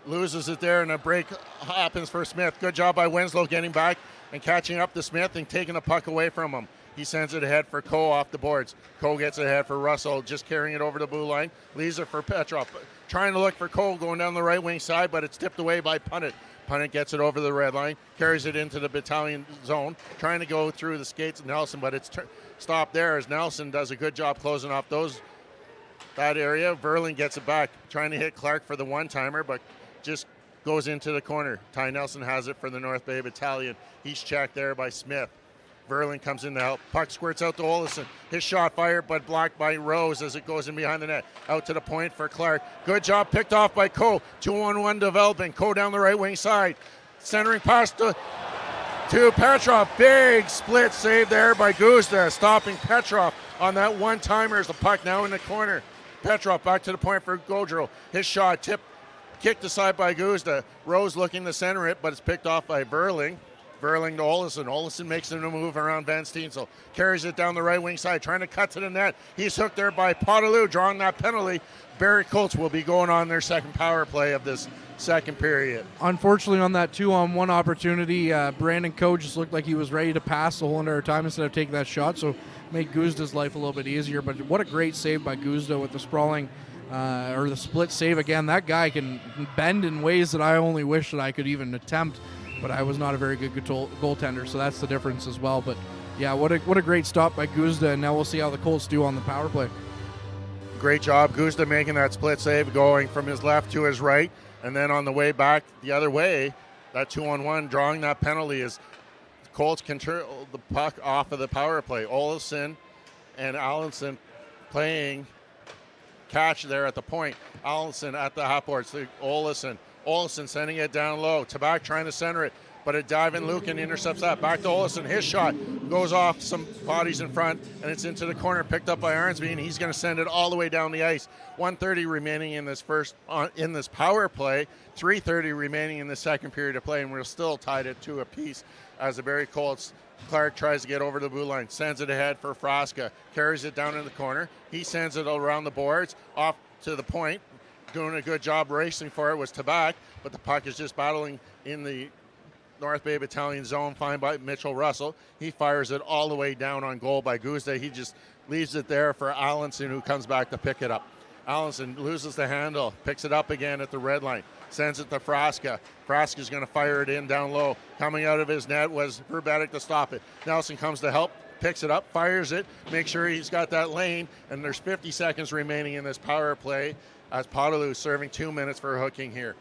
loses it there, and a break happens for Smith. Good job by Winslow getting back and catching up to Smith and taking the puck away from him. He sends it ahead for Coe off the boards. Coe gets it ahead for Russell, just carrying it over the blue line. Leaves it for Petrov. Trying to look for Coe going down the right wing side, but it's tipped away by Punnett. Punnett gets it over the red line, carries it into the Battalion zone, trying to go through the skates of Nelson, but it's stopped there as Nelson does a good job closing off that area. Verlin gets it back, trying to hit Clark for the one-timer, but just goes into the corner. Ty Nelson has it for the North Bay Battalion. He's checked there by Smith. Verlin comes in to help. Puck squirts out to Olesen. His shot fired, but blocked by Rose as it goes in behind the net. Out to the point for Clark. Good job picked off by Coe. 2-on-1 developing. Coe down the right wing side. Centering pass to Petrov. Big split save there by Guzda, stopping Petrov on that one-timer as the puck now in the corner. Petrov back to the point for Gaudreau. His shot kicked aside by Guzda. Rose looking to center it, but it's picked off by Verling. Verling to Olesen. Olesen makes it a move around Van Steensel. Carries it down the right wing side, trying to cut to the net. He's hooked there by Potaloo, drawing that penalty. Barrie Colts will be going on their second power play of this second period. Unfortunately, on that 2-on-1 opportunity, Brandon Coe just looked like he was ready to pass the whole entire time instead of taking that shot, so made Guzda's life a little bit easier. But what a great save by Guzda with the sprawling or the split save again. That guy can bend in ways that I only wish that I could even attempt. But I was not a very good goaltender, so that's the difference as well. But yeah, what a great stop by Guzda, and now we'll see how the Colts do on the power play. Great job, Guzda making that split save, going from his left to his right, and then on the way back the other way, that 2-on-1, drawing that penalty as the Colts control the puck off of the power play. Olesen and Allenson playing catch there at the point. Allenson at the half boards. Olesen sending it down low. Tabak trying to center it, but a dive in Lucan intercepts that. Back to Olesen. His shot goes off some bodies in front, and it's into the corner, picked up by Arnsby, and he's going to send it all the way down the ice. 1:30 remaining in this in this power play. 3:30 remaining in the second period of play, and we're still tied at 2 apiece as the Barrie Colts. Clark tries to get over the blue line, sends it ahead for Frasca, carries it down in the corner. He sends it around the boards, off to the point. Doing a good job racing for it was Tabak, but the puck is just battling in the North Bay Battalion zone, fine by Mitchell Russell. He fires it all the way down on goal by Guzda. He just leaves it there for Allenson, who comes back to pick it up. Allenson loses the handle, picks it up again at the red line, sends it to Frasca. Frasca's going to fire it in down low. Coming out of his net was Verbetic to stop it. Nelson comes to help, picks it up, fires it, makes sure he's got that lane, and there's 50 seconds remaining in this power play as Potaloo serving 2 minutes for hooking here.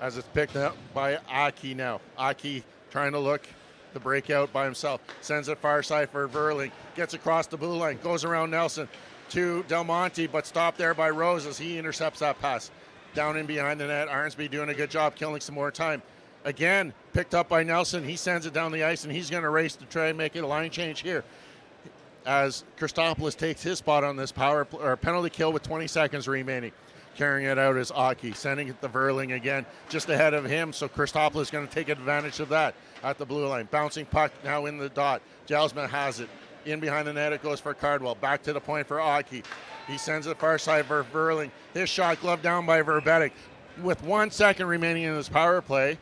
As it's picked up by Aki now. Aki trying to look the breakout by himself. Sends it far side for Verling. Gets across the blue line. Goes around Nelson to Del Monte, but stopped there by Rose as he intercepts that pass. Down in behind the net. Arnsby doing a good job killing some more time. Again, picked up by Nelson. He sends it down the ice, and he's going to race to try and make it a line change here. As Christopoulos takes his spot on this penalty kill with 20 seconds remaining. Carrying it out is Aki, sending it to Verling again, just ahead of him, so Christopoulos is going to take advantage of that at the blue line. Bouncing puck now in the dot. Jelsman has it. In behind the net, it goes for Cardwell. Back to the point for Aki. He sends it far side for Verling. His shot gloved down by Verbetic. With 1 second remaining in this power play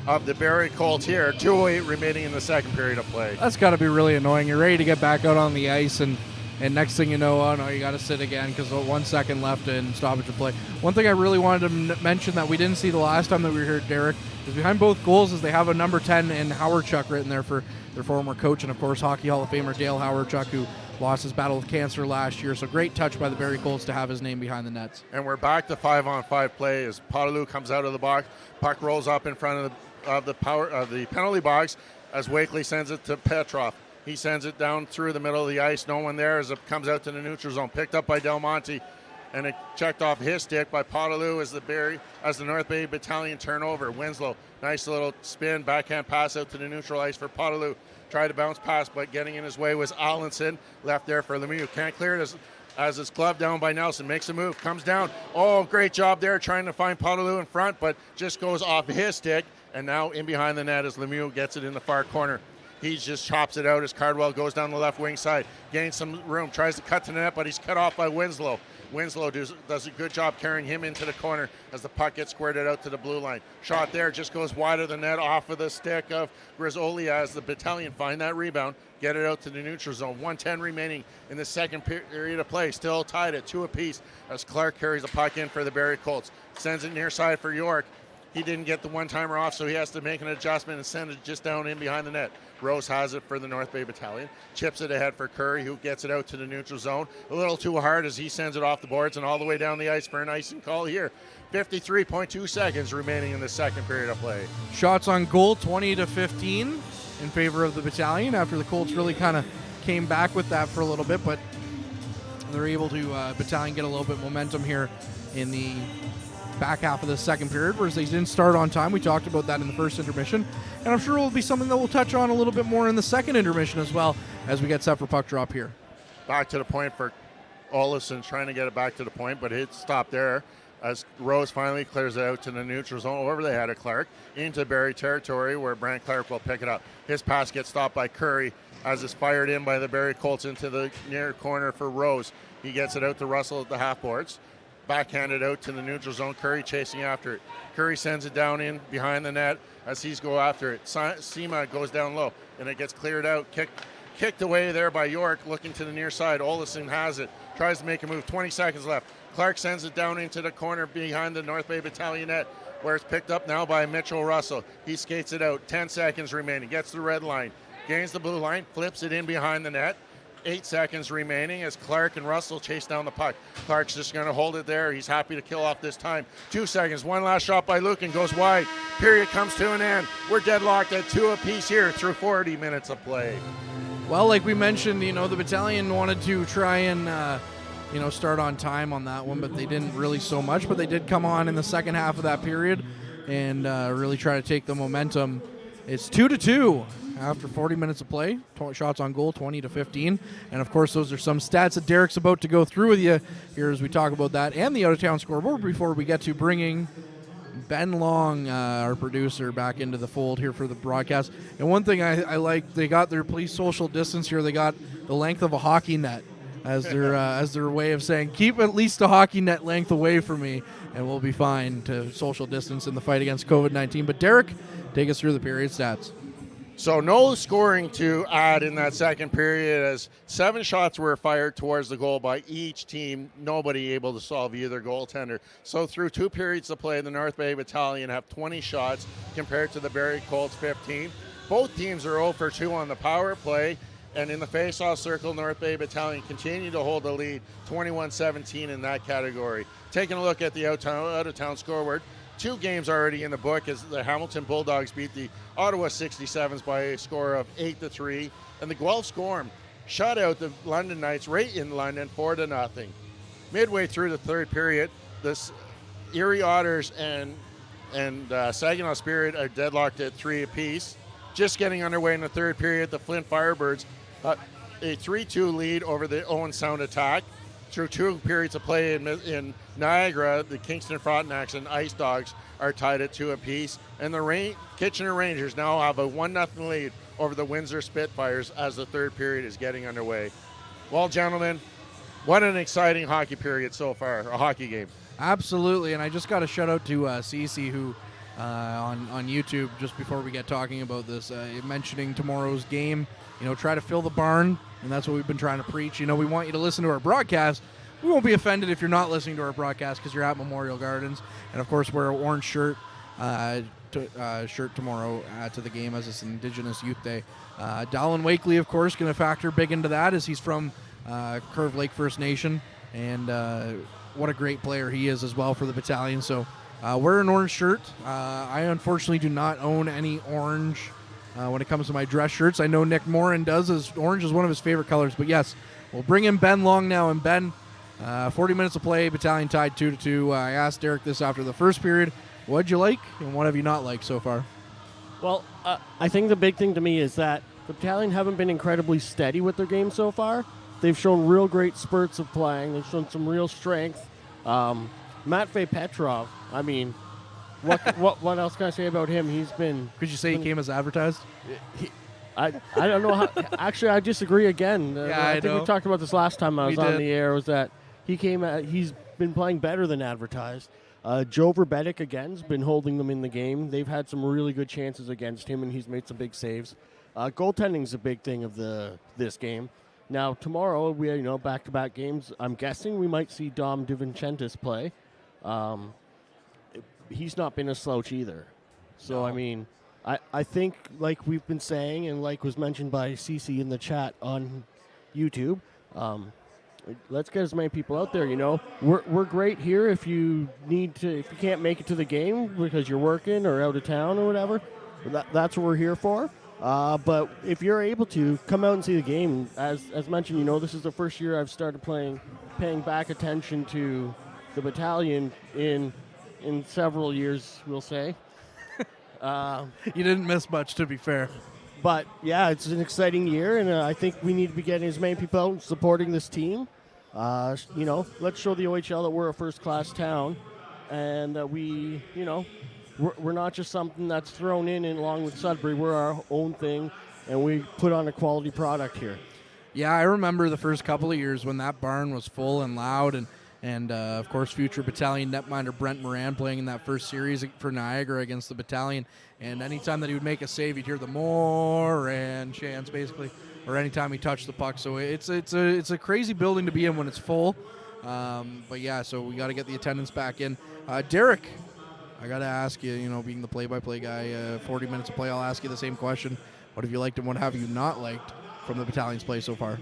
of the Barrie Colts here, 2:08 remaining in the second period of play. That's got to be really annoying. You're ready to get back out on the ice, and next thing you know, oh no, you got to sit again because 1 second left in stoppage of play. One thing I really wanted to mention that we didn't see the last time that we were here, Derek, is behind both goals is they have a number 10 in Howardchuk written there for their former coach and, of course, Hockey Hall of Famer Dale Howardchuk, who lost his battle with cancer last year. So great touch by the Barrie Colts to have his name behind the nets. And we're back to 5-on-5 play as Potaloo comes out of the box. Puck rolls up in front of the penalty box as Wakely sends it to Petrov. He sends it down through the middle of the ice. No one there as it comes out to the neutral zone. Picked up by Del Monte. and it checked off his stick by Potaloo as the North Bay Battalion turnover. Winslow, nice little spin, backhand pass out to the neutral ice for Potaloo. Tried to bounce pass, but getting in his way was Allenson. Left there for Lemieux. Can't clear it as it's gloved down by Nelson. Makes a move, comes down. Oh, great job there trying to find Potaloo in front, but just goes off his stick. And now in behind the net as Lemieux gets it in the far corner. He just chops it out as Cardwell goes down the left wing side. Gains some room, tries to cut to the net, but he's cut off by Winslow. Winslow does a good job carrying him into the corner as the puck gets squirted out to the blue line. Shot there just goes wide of the net off of the stick of Grisoli as the Battalion find that rebound, get it out to the neutral zone. 1:10 remaining in the second period of play. Still tied at 2 apiece as Clark carries the puck in for the Barrie Colts. Sends it near side for York. He didn't get the one-timer off, so he has to make an adjustment and send it just down in behind the net. Rose has it for the North Bay Battalion. Chips it ahead for Curry, who gets it out to the neutral zone. A little too hard as he sends it off the boards and all the way down the ice for an icing call here. 53.2 seconds remaining in the second period of play. Shots on goal, 20-15 in favor of the Battalion after the Colts really kind of came back with that for a little bit, but they're able to, Battalion, get a little bit momentum here in the back half of the second period, whereas they didn't start on time. We talked about that in the first intermission, and I'm sure it will be something that we'll touch on a little bit more in the second intermission as well as we get set for puck drop here. Back to the point for Olafson, trying to get it back to the point, but it stopped there as Rose finally clears it out to the neutral zone over the head of Clark into Barrie territory where Brant Clark will pick it up. His pass gets stopped by Curry as it's fired in by the Barrie Colts into the near corner for Rose. He gets it out to Russell at the half boards. Backhanded out to the neutral zone. Curry chasing after it. Curry sends it down in behind the net as he's go after it. Sema goes down low and it gets cleared out. Kicked away there by York, looking to the near side. Olafson has it. Tries to make a move. 20 seconds left. Clark sends it down into the corner behind the North Bay Battalion net, where it's picked up now by Mitchell Russell. He skates it out. 10 seconds remaining. Gets the red line. Gains the blue line. Flips it in behind the net. 8 seconds remaining as Clark and Russell chase down the puck. Clark's just going to hold it there. He's happy to kill off this time. 2 seconds. One last shot by Lucan goes wide. Period comes to an end. We're deadlocked at 2 apiece here through 40 minutes of play. Well, like we mentioned, the Battalion wanted to try and, start on time on that one, but they didn't really so much. But they did come on in the second half of that period and really try to take the momentum. It's 2-2 after 40 minutes of play. Shots on goal, 20-15. And, of course, those are some stats that Derek's about to go through with you here as we talk about that and the out-of-town scoreboard before we get to bringing Ben Long, our producer, back into the fold here for the broadcast. And one thing I like, they got their police social distance here. They got the length of a hockey net as their way of saying, keep at least a hockey net length away from me, and we'll be fine to social distance in the fight against COVID-19. But Derek, take us through the period stats. So no scoring to add in that second period as 7 shots were fired towards the goal by each team. Nobody able to solve either goaltender. So through 2 periods of play, the North Bay Battalion have 20 shots compared to the Barrie Colts 15. Both teams are 0 for 2 on the power play. And in the face-off circle, North Bay Battalion continue to hold the lead, 21-17 in that category. Taking a look at the out-of-town scoreboard, 2 games already in the book as the Hamilton Bulldogs beat the Ottawa 67s by a score of 8-3, and the Guelph Storm shut out the London Knights right in London 4-0. Midway through the third period, the Erie Otters and Saginaw Spirit are deadlocked at 3 apiece. Just getting underway in the third period, the Flint Firebirds a 3-2 lead over the Owen Sound Attack. Through 2 periods of play in Niagara, the Kingston Frontenacs and Ice Dogs are tied at 2 apiece, and the Kitchener Rangers now have a 1-0 lead over the Windsor Spitfires as the third period is getting underway. Well, gentlemen, what an exciting hockey period so far, a hockey game. Absolutely, and I just got a shout out to Cece, who on YouTube, just before we get talking about this, mentioning tomorrow's game. Try to fill the barn, and that's what we've been trying to preach. We want you to listen to our broadcast. We won't be offended if you're not listening to our broadcast because you're at Memorial Gardens. And, of course, wear an orange shirt tomorrow to the game as it's Indigenous Youth Day. Dallin Wakely, of course, going to factor big into that as he's from Curve Lake First Nation. And what a great player he is as well for the Battalion. So wear an orange shirt. I unfortunately do not own any orange when it comes to my dress shirts. I know Nick Morin does, as orange is one of his favorite colors. But yes, we'll bring in Ben Long now. And Ben, 40 minutes of play, Battalion tied 2-2. I asked Derek this after the first period. What'd you like, and what have you not liked so far? Well, I think the big thing to me is that the Battalion haven't been incredibly steady with their game so far. They've shown real great spurts of playing. They've shown some real strength. Matvey Petrov, I mean, what else can I say about him? He's been... Could you say he came as advertised? I don't know how... Actually, I disagree again. I think we talked about this last time I was on the air, was that he's been playing better than advertised. Joe Verbetic, again, has been holding them in the game. They've had some really good chances against him, and he's made some big saves. Goaltending's a big thing of this game. Now, tomorrow, we back-to-back games. I'm guessing we might see Dom DiVincentis play. He's not been a slouch either. So, no. I mean, I think, like we've been saying, and like was mentioned by Cece in the chat on YouTube, let's get as many people out there. We're great here if you can't make it to the game because you're working or out of town or whatever. That's what we're here for. But if you're able to come out and see the game, as mentioned, this is the first year I've started paying back attention to the Battalion in several years, we'll say. You didn't miss much, to be fair. But, yeah, it's an exciting year, and I think we need to be getting as many people out and supporting this team. Let's show the OHL that we're a first-class town and that we're not just something that's thrown in along with Sudbury. We're our own thing, and we put on a quality product here. Yeah, I remember the first couple of years when that barn was full and loud, and of course, future Battalion netminder Brent Moran playing in that first series for Niagara against the Battalion. And anytime that he would make a save, you'd hear the Moran chants, basically, or anytime he touched the puck. So it's a crazy building to be in when it's full. But yeah, so we got to get the attendance back in. Derek, I got to ask you, being the play-by-play guy, 40 minutes of play, I'll ask you the same question. What have you liked and what have you not liked from the Battalion's play so far?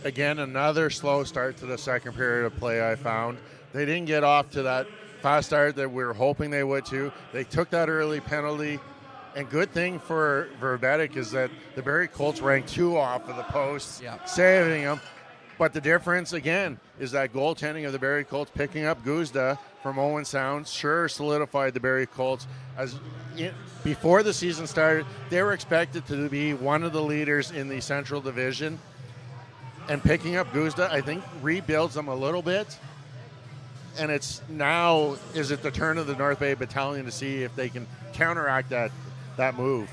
Again, another slow start to the second period of play, I found. They didn't get off to that fast start that we were hoping they would too. They took that early penalty. And good thing for Verbetic is that the Barrie Colts ranked 2 off of the posts, saving them. But the difference, again, is that goaltending of the Barrie Colts picking up Guzda from Owen Sound sure solidified the Barrie Colts. Before the season started, they were expected to be one of the leaders in the Central Division. And picking up Guzda, I think, rebuilds them a little bit. And is it the turn of the North Bay Battalion to see if they can counteract that move?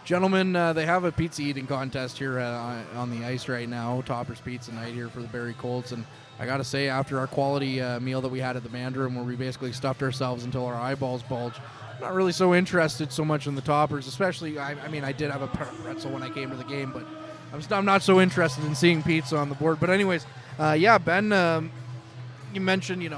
Gentlemen, they have a pizza eating contest here on the ice right now. Topper's Pizza Night here for the Barrie Colts. And I got to say, after our quality meal that we had at the Mandarin, where we basically stuffed ourselves until our eyeballs bulged, I'm not really so interested so much in the Toppers, especially, I did have a pretzel when I came to the game, but I'm not so interested in seeing pizza on the board. But anyways, Ben, you mentioned,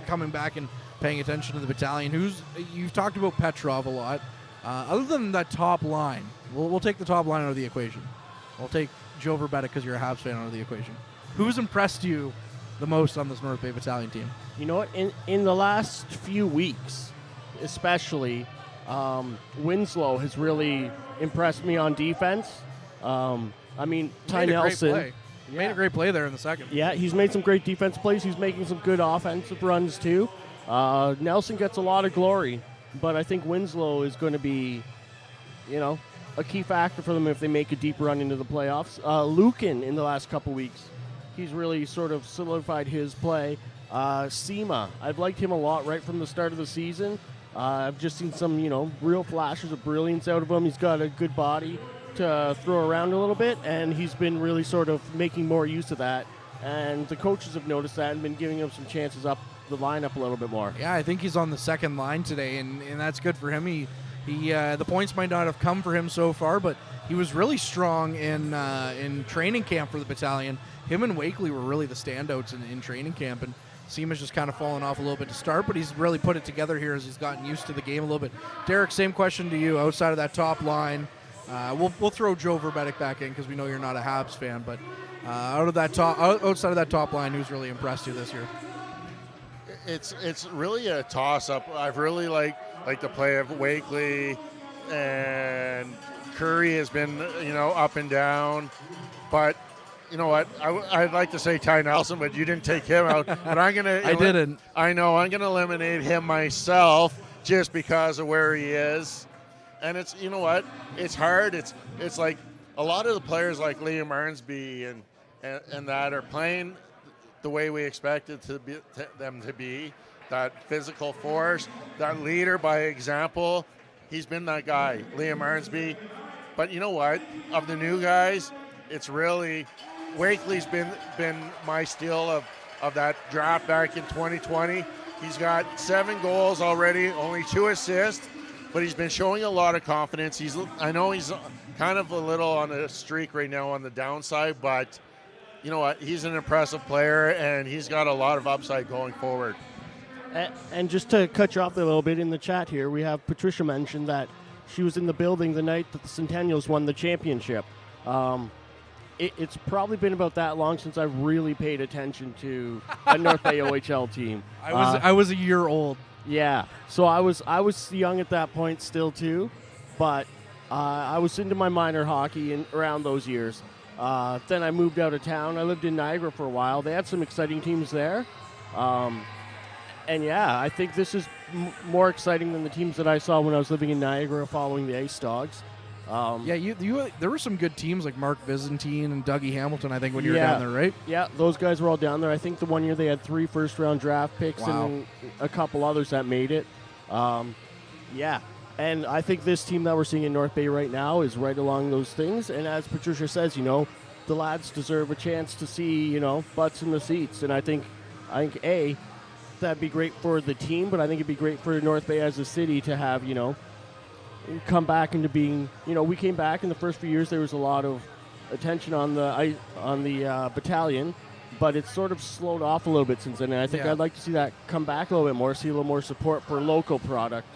coming back and paying attention to the Battalion. You've talked about Petrov a lot. Other than that top line, we'll take the top line out of the equation. We'll take Joe Verbetic because you're a Habs fan out of the equation. Who's impressed you the most on this North Bay Battalion team? You know what? In the last few weeks, especially, Winslow has really impressed me on defense. Ty Nelson. He made a great play there in the second. Yeah, he's made some great defense plays. He's making some good offensive runs too. Nelson gets a lot of glory, but I think Winslow is going to be, a key factor for them if they make a deep run into the playoffs. Lukin in the last couple weeks, he's really sort of solidified his play. Sema, I've liked him a lot right from the start of the season. I've just seen some, real flashes of brilliance out of him. He's got a good body to throw around a little bit, and he's been really sort of making more use of that. And the coaches have noticed that and been giving him some chances up the lineup a little bit more. Yeah, I think he's on the second line today, and that's good for him. He the points might not have come for him so far, but he was really strong in training camp for the Battalion. Him and Wakely were really the standouts in training camp, and Sema's just kind of fallen off a little bit to start, but he's really put it together here as he's gotten used to the game a little bit. Derek, same question to you. Outside of that top line, we'll throw Joe Verbetic back in because we know you're not a Habs fan, but outside of that top line, who's really impressed you this year? It's really a toss-up. I've really liked the play of Wakely, and Curry has been up and down, but you know what? I'd like to say Ty Nelson, but you didn't take him out. But I'm gonna. I didn't. I know. I'm gonna eliminate him myself just because of where he is. And it's, you know what? It's hard. It's like a lot of the players like Liam Arnsby and that are playing the way we expected them to be. That physical force, that leader by example. He's been that guy, Liam Arnsby. But you know what? Of the new guys, it's really Wakely's been my steal of that draft back in 2020. He's got 7 goals already, only 2 assists, but he's been showing a lot of confidence. I know he's kind of a little on a streak right now on the downside, but you know what? He's an impressive player, and he's got a lot of upside going forward. And just to cut you off a little bit in the chat here, we have Patricia mentioned that she was in the building the night that the Centennials won the championship. It's probably been about that long since I've really paid attention to a North Bay OHL team. I was a year old. Yeah, so I was young at that point still too, but I was into my minor hockey around those years. Then I moved out of town. I lived in Niagara for a while. They had some exciting teams there. And yeah, I think this is more exciting than the teams that I saw when I was living in Niagara following the Ace Dogs. There were some good teams like Mark Byzantine and Dougie Hamilton, I think, when you were down there, right? Yeah, those guys were all down there. I think the one year they had 3 first-round draft picks and a couple others that made it. And I think this team that we're seeing in North Bay right now is right along those things. And as Patricia says, the lads deserve a chance to see, butts in the seats. And I think that'd be great for the team, but I think it'd be great for North Bay as a city to have, come back into being, we came back in the first few years. There was a lot of attention on the battalion, but it's sort of slowed off a little bit since then. And I think I'd like to see that come back a little bit more, see a little more support for local product.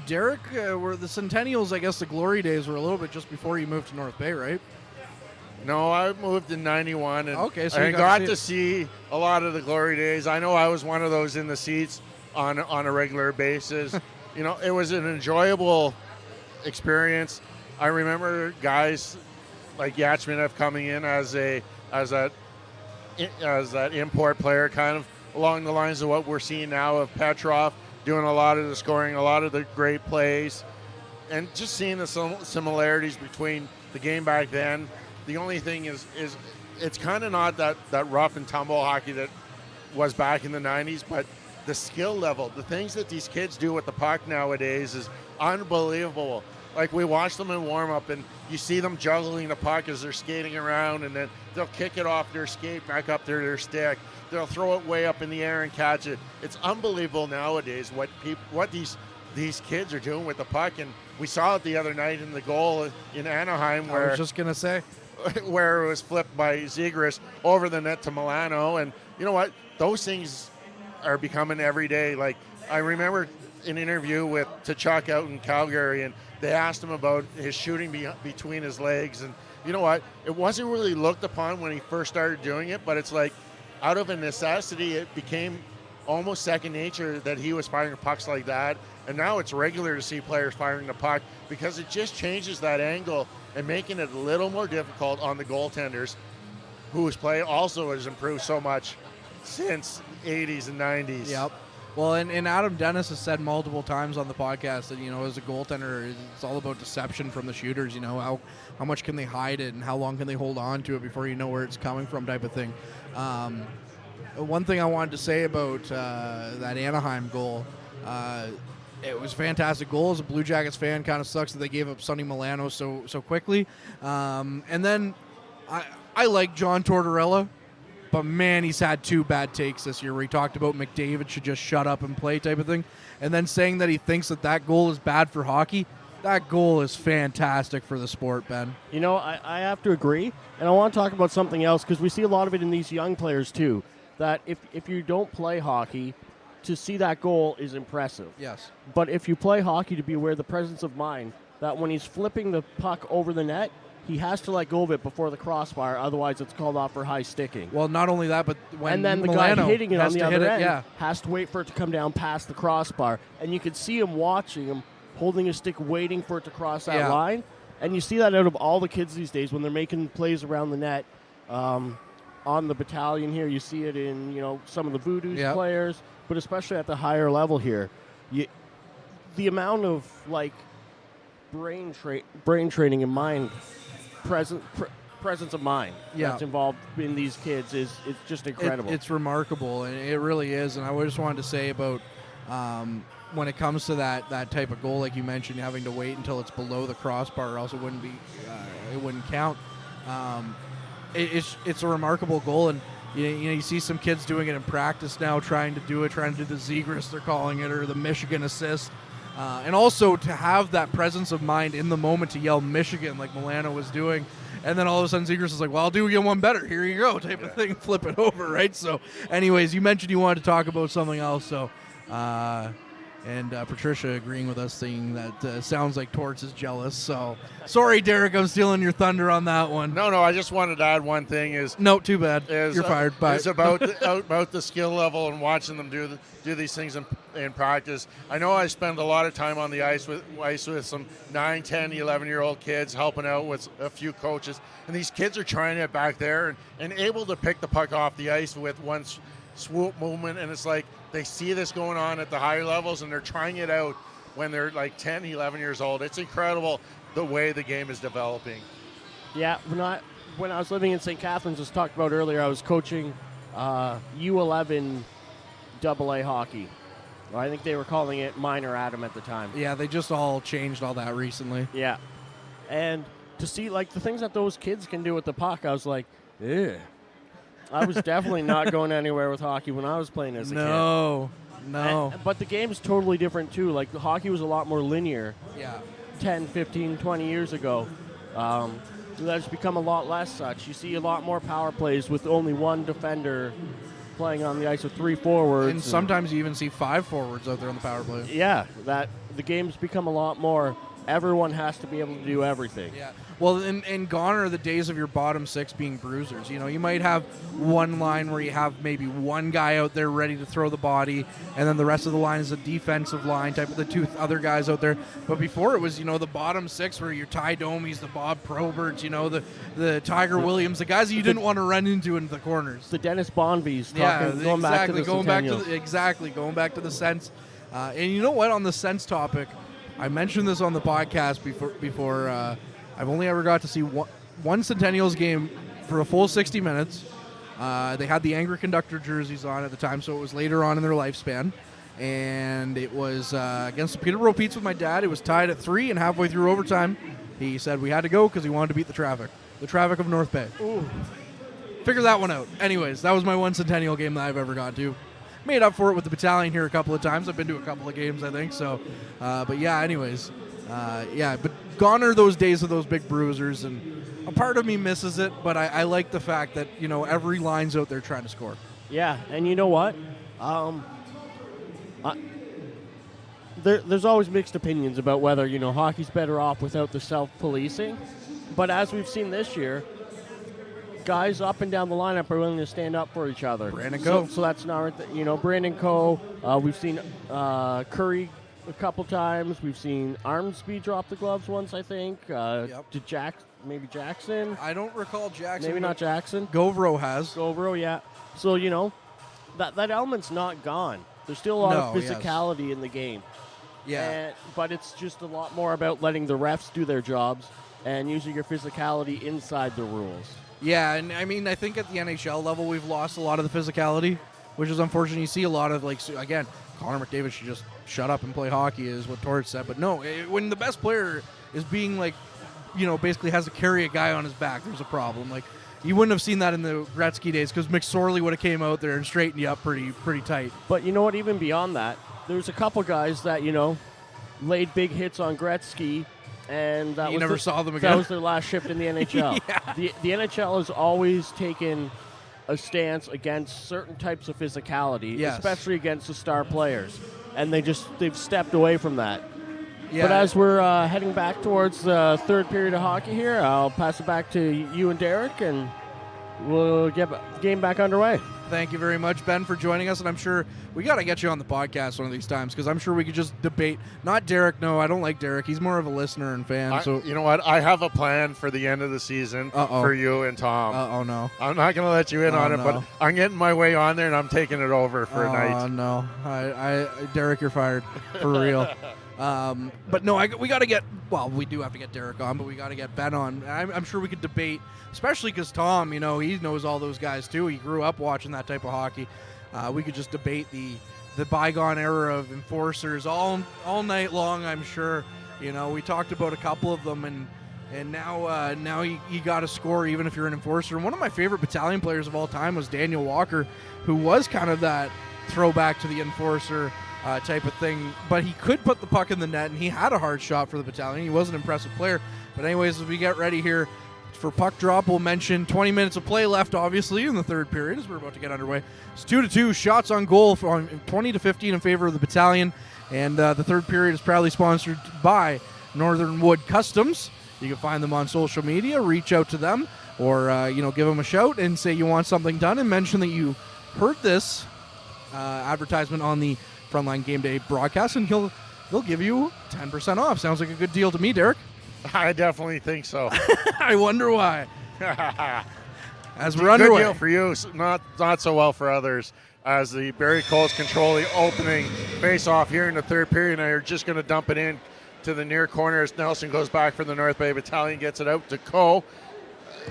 Derek, were the Centennials, I guess the glory days were a little bit just before you moved to North Bay, right? No, I moved in 91, and so I got to see a lot of the glory days. I know I was one of those in the seats on a regular basis. It was an enjoyable experience. I remember guys like Yachmanov coming in as that import player, kind of along the lines of what we're seeing now of Petrov, doing a lot of the scoring, a lot of the great plays, and just seeing the similarities between the game back then. The only thing is it's kind of not that rough and tumble hockey that was back in the 90s, but the skill level, the things that these kids do with the puck nowadays is unbelievable. Like, we watch them in warm-up, and you see them juggling the puck as they're skating around, and then they'll kick it off their skate back up to their stick. They'll throw it way up in the air and catch it. It's unbelievable nowadays what these kids are doing with the puck, and we saw it the other night in the goal in Anaheim where I was just going to say. Where it was flipped by Zegras over the net to Milano. And you know what? Those things are becoming every day. Like, I remember an interview with Tkachuk out in Calgary, and they asked him about his shooting between his legs. And you know what? It wasn't really looked upon when he first started doing it, but it's like out of a necessity, it became almost second nature that he was firing pucks like that. And now it's regular to see players firing the puck because it just changes that angle and making it a little more difficult on the goaltenders, whose play also has improved so much since 80s and 90s. Yep. Well, and Adam Dennis has said multiple times on the podcast that, as a goaltender, it's all about deception from the shooters. How much can they hide it and how long can they hold on to it before you know where it's coming from, type of thing. One thing I wanted to say about that Anaheim goal, it was a fantastic goal. As a Blue Jackets fan, kind of sucks that they gave up Sonny Milano so quickly. And then I like John Tortorella, but man, he's had 2 bad takes this year where he talked about McDavid should just shut up and play, type of thing. And then saying that he thinks that goal is bad for hockey. That goal is fantastic for the sport, Ben. I have to agree. And I want to talk about something else because we see a lot of it in these young players too, that if you don't play hockey, to see that goal is impressive. Yes. But if you play hockey, to be aware of the presence of mind that when he's flipping the puck over the net, he has to let go of it before the crossbar, otherwise it's called off for high sticking. Well, not only that, but when and then the Milano guy hitting it on the other end has to wait for it to come down past the crossbar. And you could see him watching him, holding his stick, waiting for it to cross that line. And you see that out of all the kids these days when they're making plays around the net. On the battalion here, you see it in some of the Voodoo's players, but especially at the higher level here, the amount of brain training and mind presence of mind that's involved in these kids is just incredible. It's remarkable, and it really is. And I just wanted to say about when it comes to that type of goal, like you mentioned, having to wait until it's below the crossbar, or else it wouldn't count. It's a remarkable goal, and you see some kids doing it in practice now, trying to do the Zegras, they're calling it, or the Michigan assist, and also to have that presence of mind in the moment to yell Michigan like Milano was doing, and then all of a sudden Zegras is like, well, I'll do one better, here you go, type of thing, flip it over, right? So anyways, you mentioned you wanted to talk about something else, so and Patricia agreeing with us, saying that sounds like Torts is jealous. So sorry, Derek, I'm stealing your thunder on that one. No, I just wanted to add one thing. No, too bad. You're fired. Bye. It's about the skill level and watching them do these things in practice. I know I spend a lot of time on the ice with some 9, 10, 11-year-old kids, helping out with a few coaches, and these kids are trying it back there and able to pick the puck off the ice with one swoop movement, and it's like they see this going on at the higher levels and they're trying it out when they're like 10, 11 years old. It's incredible the way the game is developing. Yeah, when I was living in St. Catharines, as talked about earlier, I was coaching U11 AA hockey. Well, I think they were calling it minor Adam at the time. Yeah, they just all changed all that recently. Yeah. And to see the things that those kids can do with the puck, I was like, ew. I was definitely not going anywhere with hockey when I was playing as a kid. No. But the game is totally different, too. Like, the hockey was a lot more linear 10, 15, 20 years ago. That's become a lot less such. You see a lot more power plays with only one defender playing on the ice with 3 forwards. And sometimes you even see 5 forwards out there on the power play. Yeah, the game's become a lot more. Everyone has to be able to do everything. Yeah. Well, and gone are the days of your bottom 6 being bruisers. You might have one line where you have maybe one guy out there ready to throw the body, and then the rest of the line is a defensive line type of the 2 other guys out there. But before it was, the bottom 6 were your Ty Domies, the Bob Proberts, the Tiger Williams, the guys that you didn't want to run into in the corners. The Dennis Bonvies. Going back to the Centennials. Going back to the Sens. And you know what? On the Sens topic, I mentioned this on the podcast before. I've only ever got to see one Centennials game for a full 60 minutes. They had the Angry Conductor jerseys on at the time, so it was later on in their lifespan. And it was against the Peterborough Petes with my dad. It was tied at 3, and halfway through overtime, he said we had to go because he wanted to beat the traffic of North Bay. Ooh. Figure that one out. Anyways, that was my one Centennial game that I've ever gone to. Made up for it with the battalion here a couple of times. I've been to a couple of games, I think. So, but yeah. Anyways, But gone are those days of those big bruisers, and a part of me misses it. But I like the fact that every line's out there trying to score. Yeah, and you know what? There's always mixed opinions about whether hockey's better off without the self-policing. But as we've seen this year, guys up and down the lineup are willing to stand up for each other. Brandon Coe. So that's not, Brandon Coe. We've seen Curry a couple times. We've seen Armsby drop the gloves once, I think. Yep. Did maybe Jackson? I don't recall Jackson. Maybe not Jackson. Govro has. Govro, yeah. So, that element's not gone. There's still a lot of physicality in the game. Yeah. But it's just a lot more about letting the refs do their jobs and using your physicality inside the rules. Yeah, and I think at the NHL level we've lost a lot of the physicality, which is unfortunate. You see a lot of, Connor McDavid should just shut up and play hockey is what Torch said. But no, when the best player is being basically has to carry a guy on his back, there's a problem. You wouldn't have seen that in the Gretzky days because McSorley would have came out there and straightened you up pretty tight. But you know what, even beyond that, there's a couple guys that, laid big hits on Gretzky, and that never saw them again. That was their last shift in the NHL. Yeah. The NHL has always taken a stance against certain types of physicality, especially against the star players, and they've stepped away from that. Yeah. But as we're heading back towards the third period of hockey here, I'll pass it back to you and Derek, and we'll get the game back underway. Thank you very much, Ben, for joining us. And I'm sure we got to get you on the podcast one of these times because I'm sure we could just debate. Not Derek. No, I don't like Derek. He's more of a listener and fan. So you know what? I have a plan for the end of the season for you and Tom. Oh, no. I'm not going to let you in on it, but I'm getting my way on there and I'm taking it over for a night. Oh, no. Derek, you're fired. For real. But no, we got to get, well, we do have to get Derek on, but we got to get Ben on. I'm sure we could debate, especially because Tom, he knows all those guys too. He grew up watching that type of hockey. We could just debate the bygone era of enforcers all night long, I'm sure. We talked about a couple of them, and now you got to score even if you're an enforcer. And one of my favorite battalion players of all time was Daniel Walker, who was kind of that throwback to the enforcer type of thing, but he could put the puck in the net, and he had a hard shot for the battalion. He was an impressive player. But anyways, as we get ready here for puck drop, we'll mention 20 minutes of play left, obviously, in the third period as we're about to get underway. It's 2-2, shots on goal from 20-15 in favor of the battalion, and the third period is proudly sponsored by Northern Wood Customs. You can find them on social media, reach out to them, or give them a shout and say you want something done, and mention that you heard this advertisement on the Frontline Game Day broadcast, and they'll give you 10% off. Sounds like a good deal to me, Derek. I definitely think so. I wonder why. As we're underway. Good deal for you, not so well for others. As the Barrie Colts control the opening face-off here in the third period, and they're just going to dump it in to the near corner as Nelson goes back for the North Bay Battalion, gets it out to Coe,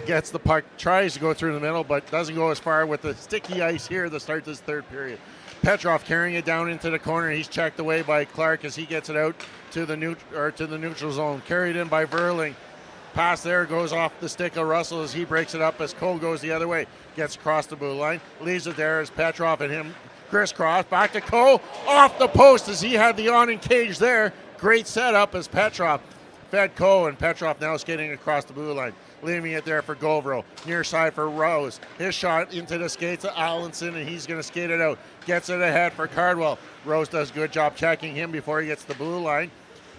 gets the puck, tries to go through the middle, but doesn't go as far with the sticky ice here to start this third period. Petrov carrying it down into the corner. He's checked away by Clark as he gets it out to the neutral zone. Carried in by Verling. Pass there goes off the stick of Russell as he breaks it up as Cole goes the other way. Gets across the blue line. Leaves it there as Petrov and him crisscross. Back to Cole. Off the post as he had the awning cage there. Great setup as Petrov fed Cole, and Petrov now skating across the blue line. Leaving it there for Govro. Near side for Rose. His shot into the skates of Allenson, and he's going to skate it out. Gets it ahead for Cardwell. Rose does a good job checking him before he gets the blue line.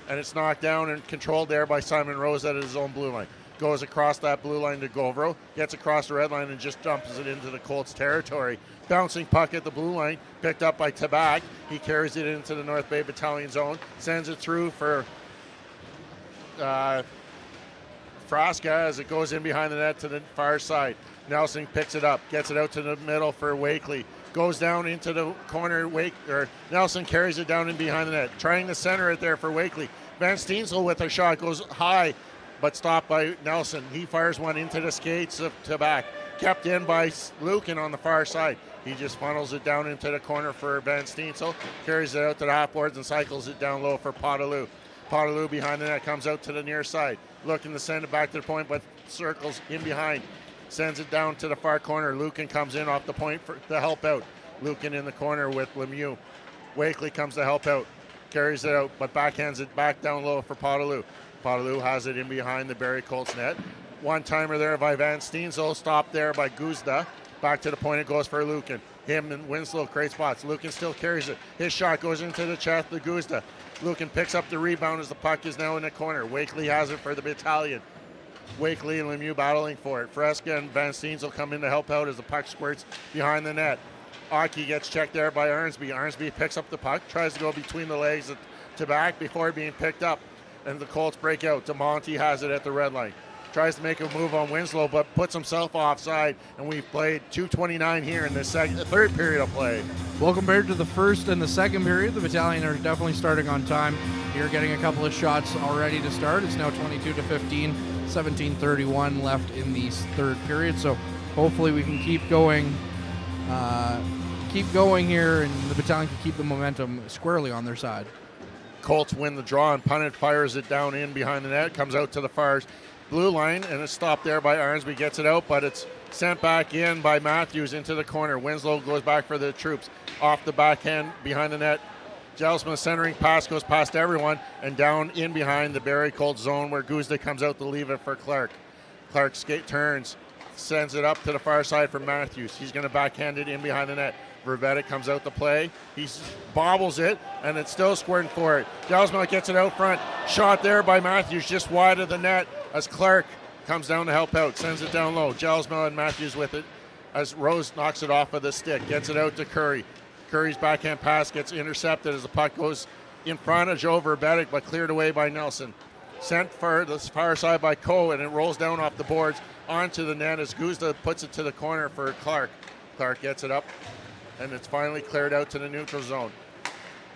And it's knocked down and controlled there by Simon Rose at his own blue line. Goes across that blue line to Govro. Gets across the red line and just dumps it into the Colts territory. Bouncing puck at the blue line. Picked up by Tabak. He carries it into the North Bay Battalion zone. Sends it through for Frasca as it goes in behind the net to the far side. Nelson picks it up, gets it out to the middle for Wakely. Goes down into the corner. Nelson carries it down in behind the net, trying to center it there for Wakely. Van Steensel with a shot goes high, but stopped by Nelson. He fires one into the skates of Tabak. Kept in by Lucan on the far side. He just funnels it down into the corner for Van Steensel, carries it out to the half boards and cycles it down low for Potaloo. Potaloo behind the net comes out to the near side, looking to send it back to the point, but circles in behind. Sends it down to the far corner. Lucan comes in off the point to help out. Lucan in the corner with Lemieux. Wakely comes to help out. Carries it out, but backhands it back down low for Potaloo. Potaloo has it in behind the Barrie Colts net. One-timer there by Van Steensel. Stopped there by Guzda. Back to the point it goes for Lucan. Him and Winslow create spots. Lucan still carries it. His shot goes into the chest of Guzda. Lucan picks up the rebound as the puck is now in the corner. Wakely has it for the battalion. Wakely and Lemieux battling for it. Fresca and Van Steensel come in to help out as the puck squirts behind the net. Aki gets checked there by Arnsby. Arnsby picks up the puck, tries to go between the legs to back before being picked up. And the Colts break out. DeMonte has it at the red line. Tries to make a move on Winslow, but puts himself offside. And we've played 2:29 here in the third period of play. Well, compared to the first and the second period, the battalion are definitely starting on time. You're getting a couple of shots already to start. It's now 22-15, 17:31 left in the third period. So hopefully we can keep going here, and the battalion can keep the momentum squarely on their side. Colts win the draw, and Punnett fires it down in behind the net. Comes out to the far blue line, and it's stopped there by Arnsby. Gets it out, but it's sent back in by Matthews into the corner. Winslow goes back for the troops. Off the backhand behind the net. Jelsman's centering pass goes past everyone and down in behind the Barrie Colts zone where Guzda comes out to leave it for Clark. Clark turns, sends it up to the far side for Matthews. He's going to backhand it in behind the net. Vervetic comes out to play. He bobbles it, and it's still squirting for it. Jelsman gets it out front. Shot there by Matthews just wide of the net as Clark comes down to help out. Sends it down low. Jelsman and Matthews with it. as Rose knocks it off of the stick, gets it out to Curry. Curry's backhand pass gets intercepted as the puck goes in front of Joe Verbetic, but cleared away by Nelson. Sent for the far side by Coe, and it rolls down off the boards onto the net as Guzda puts it to the corner for Clark. Clark gets it up, and it's finally cleared out to the neutral zone.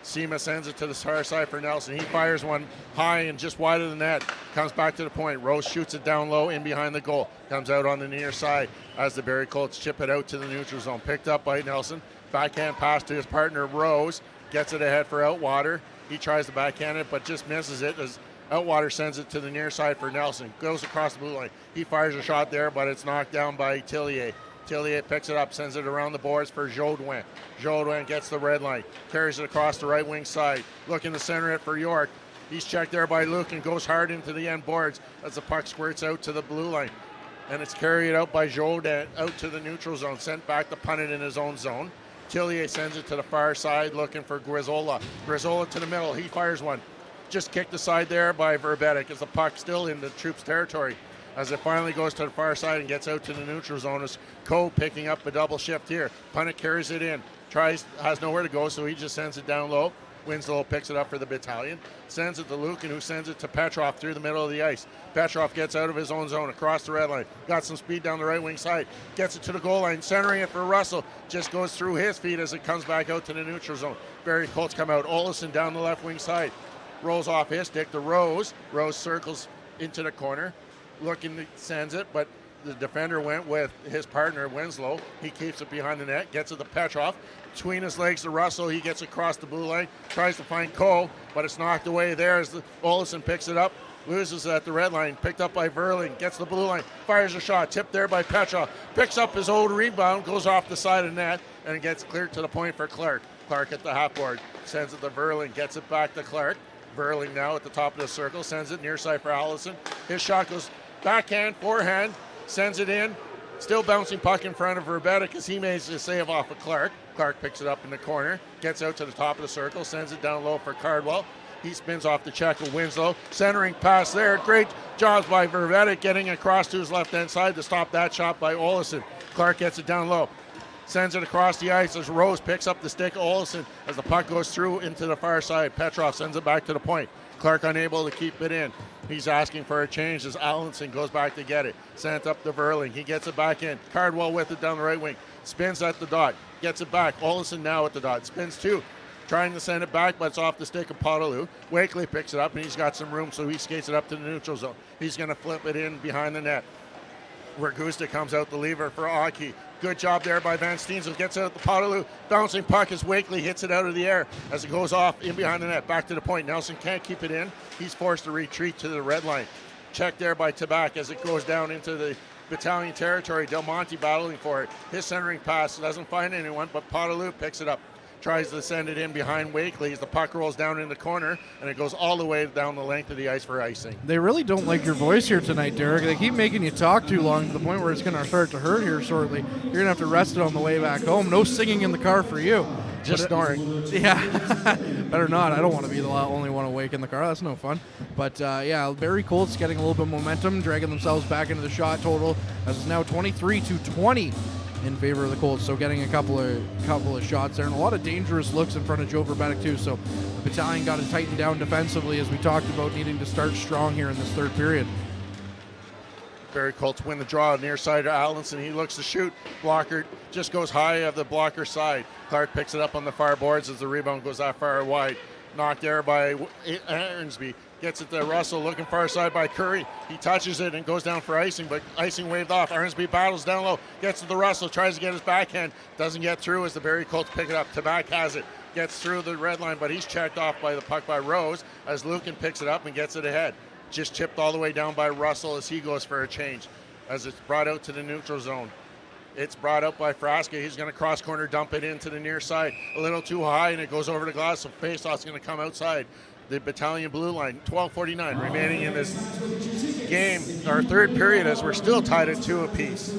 Sema sends it to the far side for Nelson. He fires one high and just wide of the net. Comes back to the point. Rose shoots it down low in behind the goal. Comes out on the near side as the Barrie Colts chip it out to the neutral zone. Picked up by Nelson. Backhand pass to his partner Rose. Gets it ahead for Outwater. He tries to backhand it but just misses it as Outwater sends it to the near side for Nelson. Goes across the blue line. He fires a shot there, but it's knocked down by Tillier. Tillier picks it up, sends it around the boards for Jodouin. Jodouin gets the red line, carries it across the right wing side, looking to center it for York. He's checked there by Luke and goes hard into the end boards as the puck squirts out to the blue line. And it's carried out by Jodouin out to the neutral zone, sent back to punt it in his own zone. Tillier sends it to the far side, looking for Grizzola. Grizzola to the middle, he fires one. Just kicked aside there by Verbetic as the puck still in the troops' territory. As it finally goes to the far side and gets out to the neutral zone, as Coe picking up a double shift here. Punnett carries it in, has nowhere to go, so he just sends it down low. Winslow picks it up for the Battalion, sends it to Lukin, who sends it to Petrov through the middle of the ice. Petrov gets out of his own zone, across the red line, got some speed down the right wing side, gets it to the goal line, centering it for Russell, just goes through his feet as it comes back out to the neutral zone. Barrie Colts come out, Olesen down the left wing side, rolls off his stick to Rose. Rose circles into the corner, looking, sends it, but the defender went with his partner Winslow. He keeps it behind the net, gets it to Petrov. Between his legs to Russell, he gets across the blue line, tries to find Coe, but it's knocked away there as Olesen picks it up, loses at the red line, picked up by Verling, gets the blue line, fires a shot, tipped there by Petrov, picks up his old rebound, goes off the side of the net, and gets cleared to the point for Clark. Clark at the half board, sends it to Verling, gets it back to Clark. Verling now at the top of the circle, sends it near side for Allison. His shot goes backhand, forehand, sends it in. Still bouncing puck in front of Verbetic as he makes a save off of Clark. Clark picks it up in the corner, gets out to the top of the circle, sends it down low for Cardwell. He spins off the check of Winslow. Centering pass there. Great jobs by Verbetic getting across to his left-hand side to stop that shot by Olesen. Clark gets it down low. Sends it across the ice as Rose picks up the stick of Olesen as the puck goes through into the far side. Petrov sends it back to the point. Clark unable to keep it in. He's asking for a change as Allenson goes back to get it. Sent up to Verling. He gets it back in. Cardwell with it down the right wing. Spins at the dot. Gets it back. Olesen now at the dot. Spins two. Trying to send it back, but it's off the stick of Potaloo. Wakely picks it up, and he's got some room, so he skates it up to the neutral zone. He's going to flip it in behind the net, where Gusta comes out the lever for Aki. Good job there by Van Steensel. Gets it out the Potaloo. Bouncing puck as Wakely hits it out of the air as it goes off in behind the net. Back to the point. Nelson can't keep it in. He's forced to retreat to the red line. Check there by Tabak as it goes down into the Battalion territory. Del Monte battling for it. His centering pass doesn't find anyone, but Potaloo picks it up. Tries to send it in behind Wakely as the puck rolls down in the corner, and it goes all the way down the length of the ice for icing. They really don't like your voice here tonight, Derek. They keep making you talk too long to the point where it's going to start to hurt here shortly. You're going to have to rest it on the way back home. No singing in the car for you. Just snoring. Yeah, better not. I don't want to be the only one awake in the car. That's no fun. But, yeah, Barrie Colts getting a little bit of momentum, dragging themselves back into the shot total as it's now 23-20. In favor of the Colts, so getting a couple of shots there and a lot of dangerous looks in front of Joe Verbetic too. So the Battalion got to tighten down defensively as we talked about needing to start strong here in this third period. Barrie Colts win the draw near side to Allenson. He looks to shoot. Blocker just goes high of the blocker side. Clark picks it up on the far boards as the rebound goes that far wide. Knocked there by Aaronsby. Gets it to Russell, looking far side by Curry. He touches it and goes down for icing, but icing waved off. Aaronsby battles down low, gets to the Russell, tries to get his backhand, doesn't get through as the Barrie Colts pick it up. Tabak has it, gets through the red line, but he's checked off by the puck by Rose as Lucan picks it up and gets it ahead. Just chipped all the way down by Russell as he goes for a change as it's brought out to the neutral zone. It's brought up by Frasca. He's going to cross corner, dump it into the near side. A little too high, and it goes over the glass, so faceoff's going to come outside the Battalion blue line. 12:49 remaining in this game, our third period, as we're still tied at 2 apiece.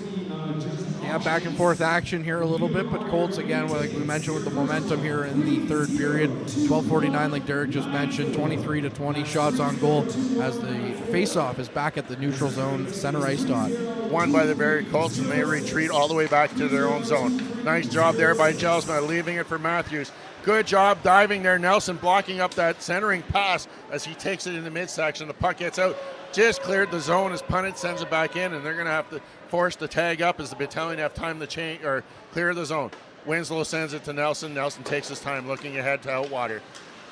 Yeah, back and forth action here a little bit, but Colts again, like we mentioned, with the momentum here in the third period. 12:49, like Derek just mentioned, 23-20 shots on goal as the face-off is back at the neutral zone center ice dot. Won by the Barrie Colts, and they retreat all the way back to their own zone. Nice job there by Gelsma, leaving it for Matthews. Good job diving there. Nelson blocking up that centering pass as he takes it in the midsection. The puck gets out, just cleared the zone as punted, sends it back in, and they're going to have to force the tag up as the battalion have time to change or clear the zone. Winslow sends it to Nelson. Nelson takes his time looking ahead to Outwater.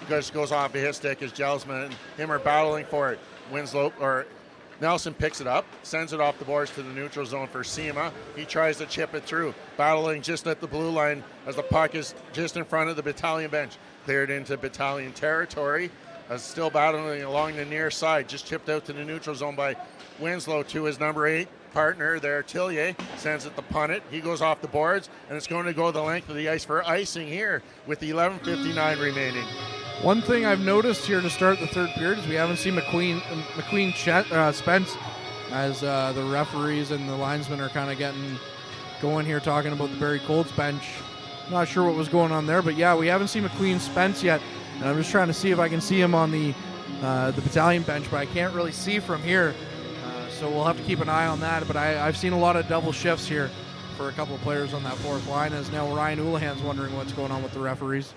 Just goes off of his stick as Gelsman and him are battling for it. Nelson picks it up, sends it off the boards to the neutral zone for Sema. He tries to chip it through, battling just at the blue line as the puck is just in front of the battalion bench. Cleared into battalion territory, still battling along the near side, just chipped out to the neutral zone by Winslow to his number 8 partner there, Tillier. Sends it to Punnett. He goes off the boards, and it's going to go the length of the ice for icing here with 11:59 remaining. One thing I've noticed here to start the third period is we haven't seen Spence as the referees and the linesmen are kind of getting going here talking about the Barrie Colts bench. Not sure what was going on there, but yeah, we haven't seen McQueen Spence yet, and I'm just trying to see if I can see him on the battalion bench, but I can't really see from here, so we'll have to keep an eye on that. But I've seen a lot of double shifts here for a couple of players on that fourth line, as now Ryan Houlihan's wondering what's going on with the referees.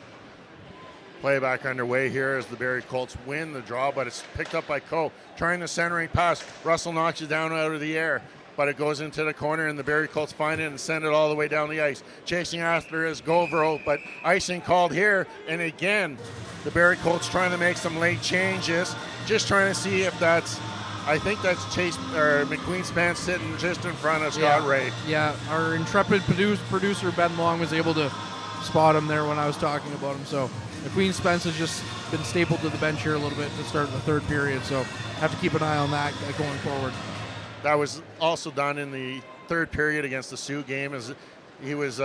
Playback underway here as the Barrie Colts win the draw, but it's picked up by Coe. Trying the centering pass. Russell knocks it down out of the air, but it goes into the corner, and the Barrie Colts find it and send it all the way down the ice. Chasing after is Govero, but icing called here. And again, the Barrie Colts trying to make some late changes. Just trying to see if I think that's McQueen Spence sitting just in front of Scott Ray. Yeah, our intrepid producer Ben Long was able to spot him there when I was talking about him. So McQueen Spence has just been stapled to the bench here a little bit to start the third period, so have to keep an eye on that going forward. That was also done in the third period against the Sioux game, as he was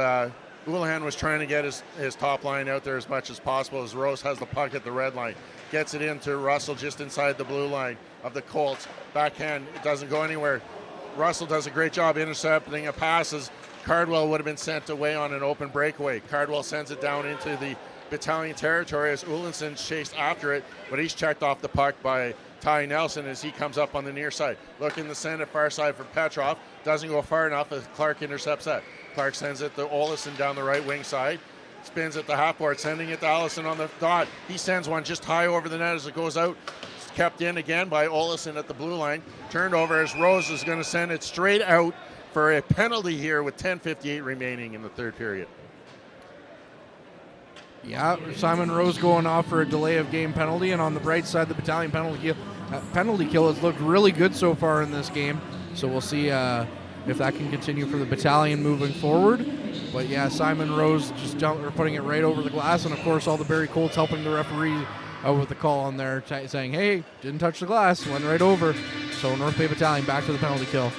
Houlihan was trying to get his top line out there as much as possible as Rose has the puck at the red line. Gets it into Russell just inside the blue line of the Colts. Backhand, it doesn't go anywhere. Russell does a great job intercepting a pass as Cardwell would have been sent away on an open breakaway. Cardwell sends it down into the battalion territory as Ulinson chased after it, but he's checked off the puck by Ty Nelson as he comes up on the near side. Looking to send it far side for Petrov. Doesn't go far enough as Clark intercepts that. Clark sends it to Olison down the right wing side. Spins at the half board, sending it to Allison on the dot. He sends one just high over the net as it goes out. It's kept in again by Olison at the blue line. Turned over as Rose is going to send it straight out for a penalty here with 10:58 remaining in the third period. Yeah, Simon Rose going off for a delay of game penalty, and on the bright side, the battalion penalty kill has looked really good so far in this game. So we'll see if that can continue for the battalion moving forward. But yeah, Simon Rose just putting it right over the glass, and of course all the Barrie Colts helping the referee out with the call on there, saying, hey, didn't touch the glass, went right over. So North Bay Battalion back to the penalty kill.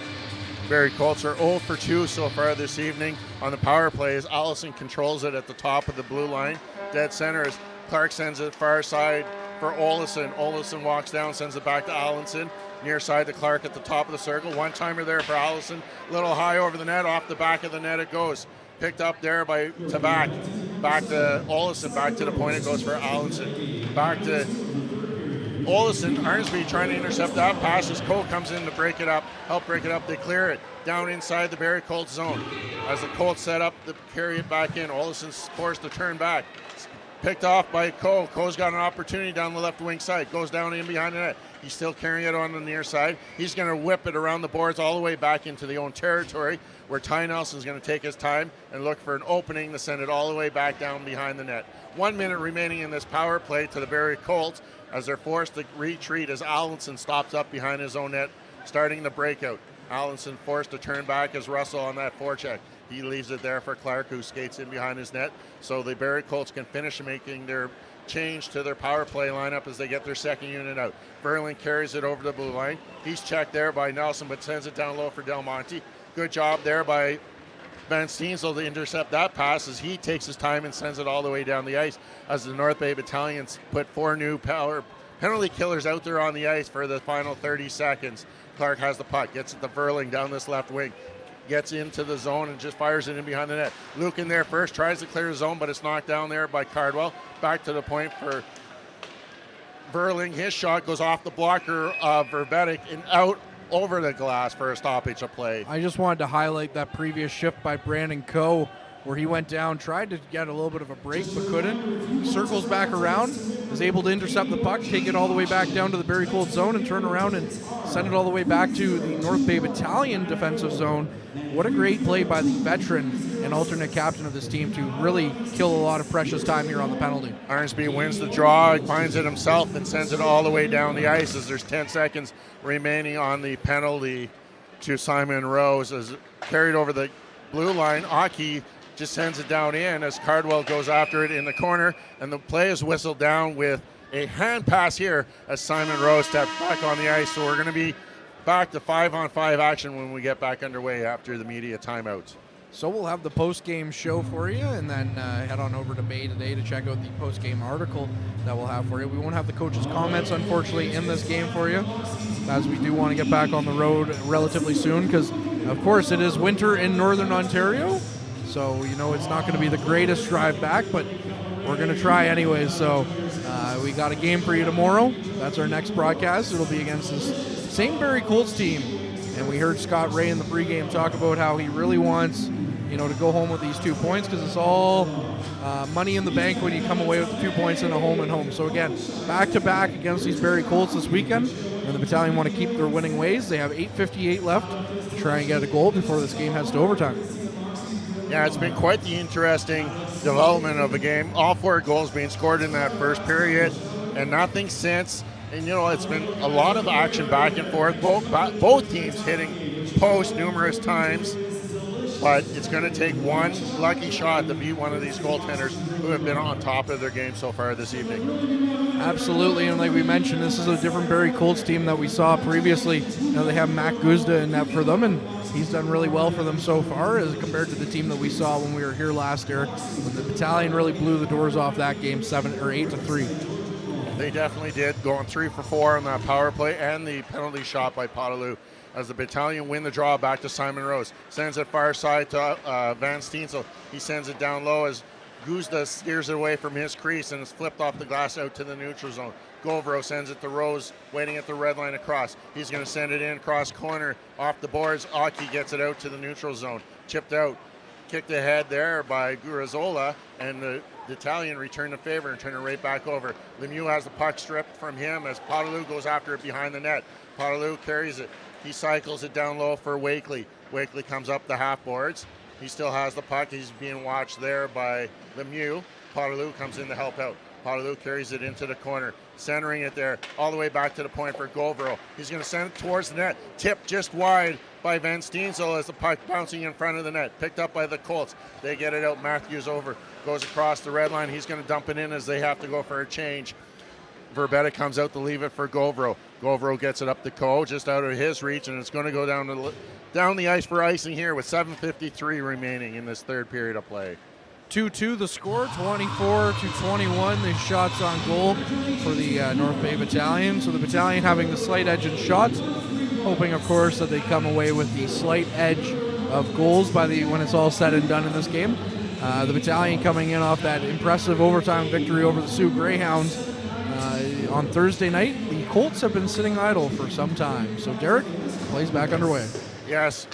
Barrie Colts are 0 for 2 so far this evening on the power play as Allison controls it at the top of the blue line. Dead center as Clark sends it far side for Olison. Olison walks down, sends it back to Allison. Near side to Clark at the top of the circle. One-timer there for Allison. Little high over the net, off the back of the net it goes. Picked up there by Tabak. Back to Olison, back to the point it goes for Allison. Back to Olison. Arnsby trying to intercept that pass as Cole comes in to break it up, help break it up. They clear it down inside the Barrie Colts zone. As the Colts set up to carry it back in, Olison's forced to turn back. Picked off by Cole. Cole's got an opportunity down the left wing side. Goes down in behind the net. He's still carrying it on the near side. He's going to whip it around the boards all the way back into the own territory where Ty Nelson's going to take his time and look for an opening to send it all the way back down behind the net. 1 minute remaining in this power play to the Barrie Colts as they're forced to retreat as Allinson stops up behind his own net, starting the breakout. Allinson forced to turn back as Russell on that forecheck. He leaves it there for Clark, who skates in behind his net. So the Barrie Colts can finish making their change to their power play lineup as they get their second unit out. Verlin carries it over the blue line. He's checked there by Nelson, but sends it down low for Del Monte. Good job there by Van Steensel to intercept that pass as he takes his time and sends it all the way down the ice as the North Bay Battalions put 4 new penalty killers out there on the ice for the final 30 seconds. Clark has the puck, gets it to Verling down this left wing. gets into the zone and just fires it in behind the net. Luke in there first, tries to clear the zone, but it's knocked down there by Cardwell. Back to the point for Verling. His shot goes off the blocker of Verbetic and out over the glass for a stoppage of play. I just wanted to highlight that previous shift by Brandon Coe, where he went down, tried to get a little bit of a break, but couldn't. Circles back around, is able to intercept the puck, take it all the way back down to the Barrie Colts zone, and turn around and send it all the way back to the North Bay Battalion defensive zone. What a great play by the veteran and alternate captain of this team to really kill a lot of precious time here on the penalty. Ironsby wins the draw, finds it himself, and sends it all the way down the ice as there's 10 seconds remaining on the penalty to Simon Rose. As carried over the blue line, Aki just sends it down in as Cardwell goes after it in the corner, and the play is whistled down with a hand pass here as Simon Rose steps back on the ice. So we're going to be back to 5-on-5 action when we get back underway after the media timeouts. So we'll have the post-game show for you, and then head on over to Bay today to check out the post-game article that we'll have for you. We won't have the coaches' comments, unfortunately, in this game for you, as we do want to get back on the road relatively soon, because, of course, it is winter in Northern Ontario. So, it's not going to be the greatest drive back, but we're going to try anyways. So we got a game for you tomorrow. That's our next broadcast. It'll be against this same Barrie Colts team. And we heard Scott Ray in the pregame talk about how he really wants, to go home with these 2 points, because it's all money in the bank when you come away with the 2 points in a home and home. So again, back-to-back against these Barrie Colts this weekend. And the Battalion want to keep their winning ways. They have 8:58 left to try and get a goal before this game heads to overtime. Yeah, it's been quite the interesting development of the game. All 4 goals being scored in that first period, and nothing since. And, it's been a lot of action back and forth. Both teams hitting post numerous times, but it's going to take one lucky shot to beat one of these goaltenders who have been on top of their game so far this evening. Absolutely, and like we mentioned, this is a different Barrie Colts team that we saw previously. They have Matt Guzda in net for them, and he's done really well for them so far as compared to the team that we saw when we were here last year, when the Battalion really blew the doors off that game 8-3. They definitely did, going 3 for 4 on that power play and the penalty shot by Potelou, as the Battalion win the draw back to Simon Rose. Sends it far side to Van Steensel. He sends it down low as Guzda steers it away from his crease and is flipped off the glass out to the neutral zone. Govro sends it to Rose, waiting at the red line across. He's going to send it in cross corner off the boards. Aki gets it out to the neutral zone. Chipped out. Kicked ahead there by Gurazola, and the Battalion return the favor and turn it right back over. Lemieux has the puck stripped from him as Potelou goes after it behind the net. Potelou carries it. He cycles it down low for Wakely. Wakely comes up the half boards. He still has the puck. He's being watched there by Lemieux. Potelou comes in to help out. Potelou carries it into the corner, centering it there all the way back to the point for Govro. He's going to send it towards the net. Tipped just wide by Van Steensel as the puck bouncing in front of the net. Picked up by the Colts. They get it out. Matthews over. Goes across the red line. He's going to dump it in as they have to go for a change. Verbetta comes out to leave it for Govro. Govro gets it up to Coe, just out of his reach, and it's going to go down the ice for icing here with 7:53 remaining in this third period of play. 2-2 the score, 24-21 the shots on goal for the North Bay Battalion. So the Battalion having the slight edge in shots, hoping of course that they come away with the slight edge of goals when it's all said and done in this game. The Battalion coming in off that impressive overtime victory over the Sioux Greyhounds on Thursday night. The Colts have been sitting idle for some time. So Derek, plays back underway. Yes.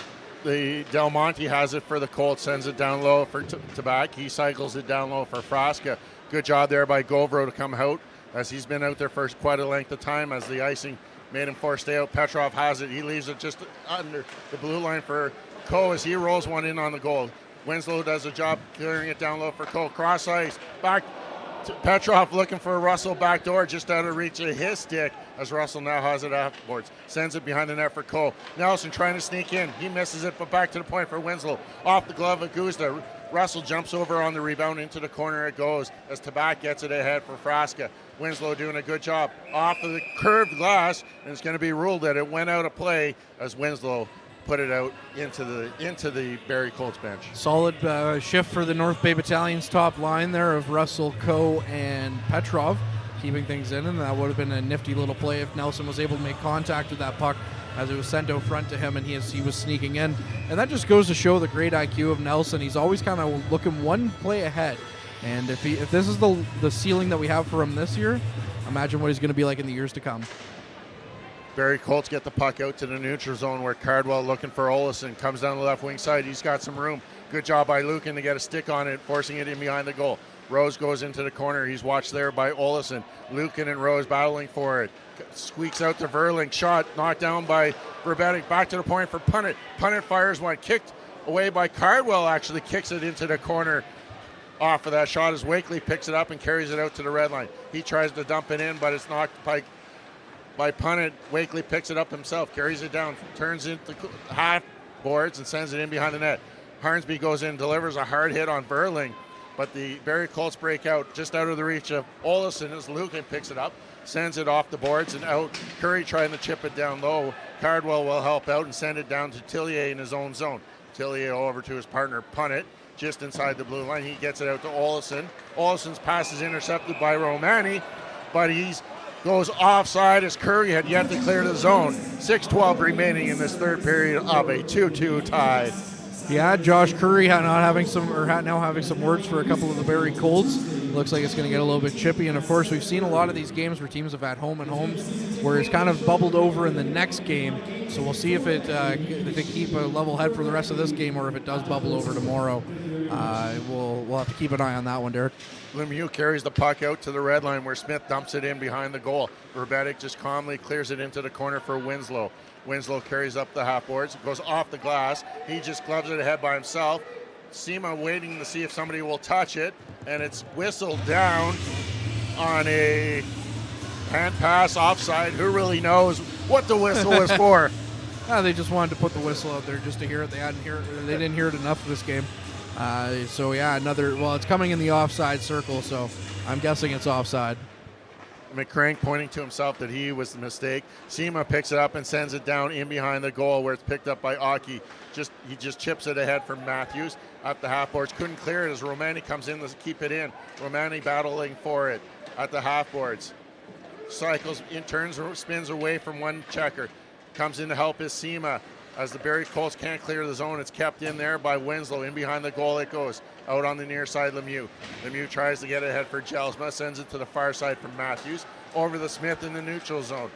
The Del Monte has it for the Colts, sends it down low for Tabac. He cycles it down low for Frasca. Good job there by Govro to come out, as he's been out there for quite a length of time as the icing made him forced to stay out. Petrov has it. He leaves it just under the blue line for Coe as he rolls one in on the goal. Winslow does a job clearing it down low for Coe. Cross ice, back to Petrov looking for Russell backdoor, just out of reach of his stick as Russell now has it afterwards. Sends it behind the net for Coe. Nelson trying to sneak in. He misses it, but back to the point for Winslow. Off the glove of Guzda. Russell jumps over on the rebound into the corner. It goes as Tabac gets it ahead for Frasca. Winslow doing a good job off of the curved glass, and it's going to be ruled that it went out of play as Winslow put it out into the Barrie Colts bench. Solid shift for the North Bay Battalion's top line there of Russell, Coe, and Petrov. keeping things in, and that would have been a nifty little play if Nelson was able to make contact with that puck as it was sent out front to him, and he was sneaking in. And that just goes to show the great IQ of Nelson. He's always kind of looking one play ahead. And if this is the ceiling that we have for him this year, imagine what he's going to be like in the years to come. Barrie Colts get the puck out to the neutral zone where Cardwell looking for Olesen. Comes down the left wing side. He's got some room. Good job by Lucan to get a stick on it, forcing it in behind the goal. Rose goes into the corner. He's watched there by Olesen. Lucan and Rose battling for it. Squeaks out to Verling. Shot knocked down by Verbetic. Back to the point for Punnett. Punnett fires one. Kicked away by Cardwell. Actually kicks it into the corner. Off of that shot as Wakely picks it up and carries it out to the red line. He tries to dump it in, but it's knocked by Punnett. Wakely picks it up himself, carries it down, turns into half boards and sends it in behind the net. Harnsby goes in, delivers a hard hit on Verling, but the Barrie Colts break out just out of the reach of Olesen as Lucan picks it up, sends it off the boards and out. Curry trying to chip it down low. Cardwell will help out and send it down to Tillier in his own zone. Tillier over to his partner Punnett, just inside the blue line. He gets it out to Olesen. Olesen's pass is intercepted by Romani, but he's goes offside as Curry had yet to clear the zone. 6:12 remaining in this third period of a 2-2 tie. Yeah, Josh Curry now having some words for a couple of the Barrie Colts. Looks like it's going to get a little bit chippy, and of course we've seen a lot of these games where teams have had home and homes where it's kind of bubbled over in the next game. So we'll see if they keep a level head for the rest of this game, or if it does bubble over tomorrow. We'll have to keep an eye on that one, Derek. Lemieux carries the puck out to the red line where Smith dumps it in behind the goal. Verbetic just calmly clears it into the corner for Winslow. Winslow carries up the half boards. It goes off the glass. He just gloves it ahead by himself. Sema waiting to see if somebody will touch it, and it's whistled down on a hand pass offside. Who really knows what the whistle was for? They just wanted to put the whistle out there just to hear it. They didn't hear it enough for this game. It's coming in the offside circle, so I'm guessing it's offside. McCrank pointing to himself that he was the mistake. Sema picks it up and sends it down in behind the goal where it's picked up by Aki. He just chips it ahead from Matthews at the half boards. Couldn't clear it as Romani comes in to keep it in. Romani battling for it at the half boards. Cycles in, turns, spins away from one checker. Comes in to help his Sema. As the Barrie Colts can't clear the zone, it's kept in there by Winslow. In behind the goal it goes. Out on the near side, Lemieux. Lemieux tries to get it ahead for Jelsma. Sends it to the far side for Matthews. Over to Smith in the neutral zone.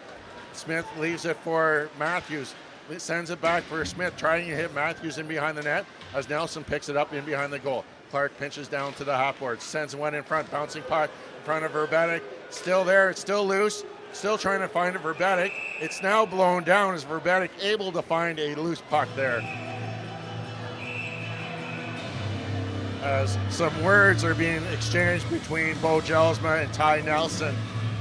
Smith leaves it for Matthews. Sends it back for Smith, trying to hit Matthews in behind the net as Nelson picks it up in behind the goal. Clark pinches down to the half board. Sends one in front. Bouncing puck in front of Verbetic. Still there. It's still loose. Still trying to find it, Verbetic. It's now blown down as Verbetic able to find a loose puck there. As some words are being exchanged between Bo Jelsma and Ty Nelson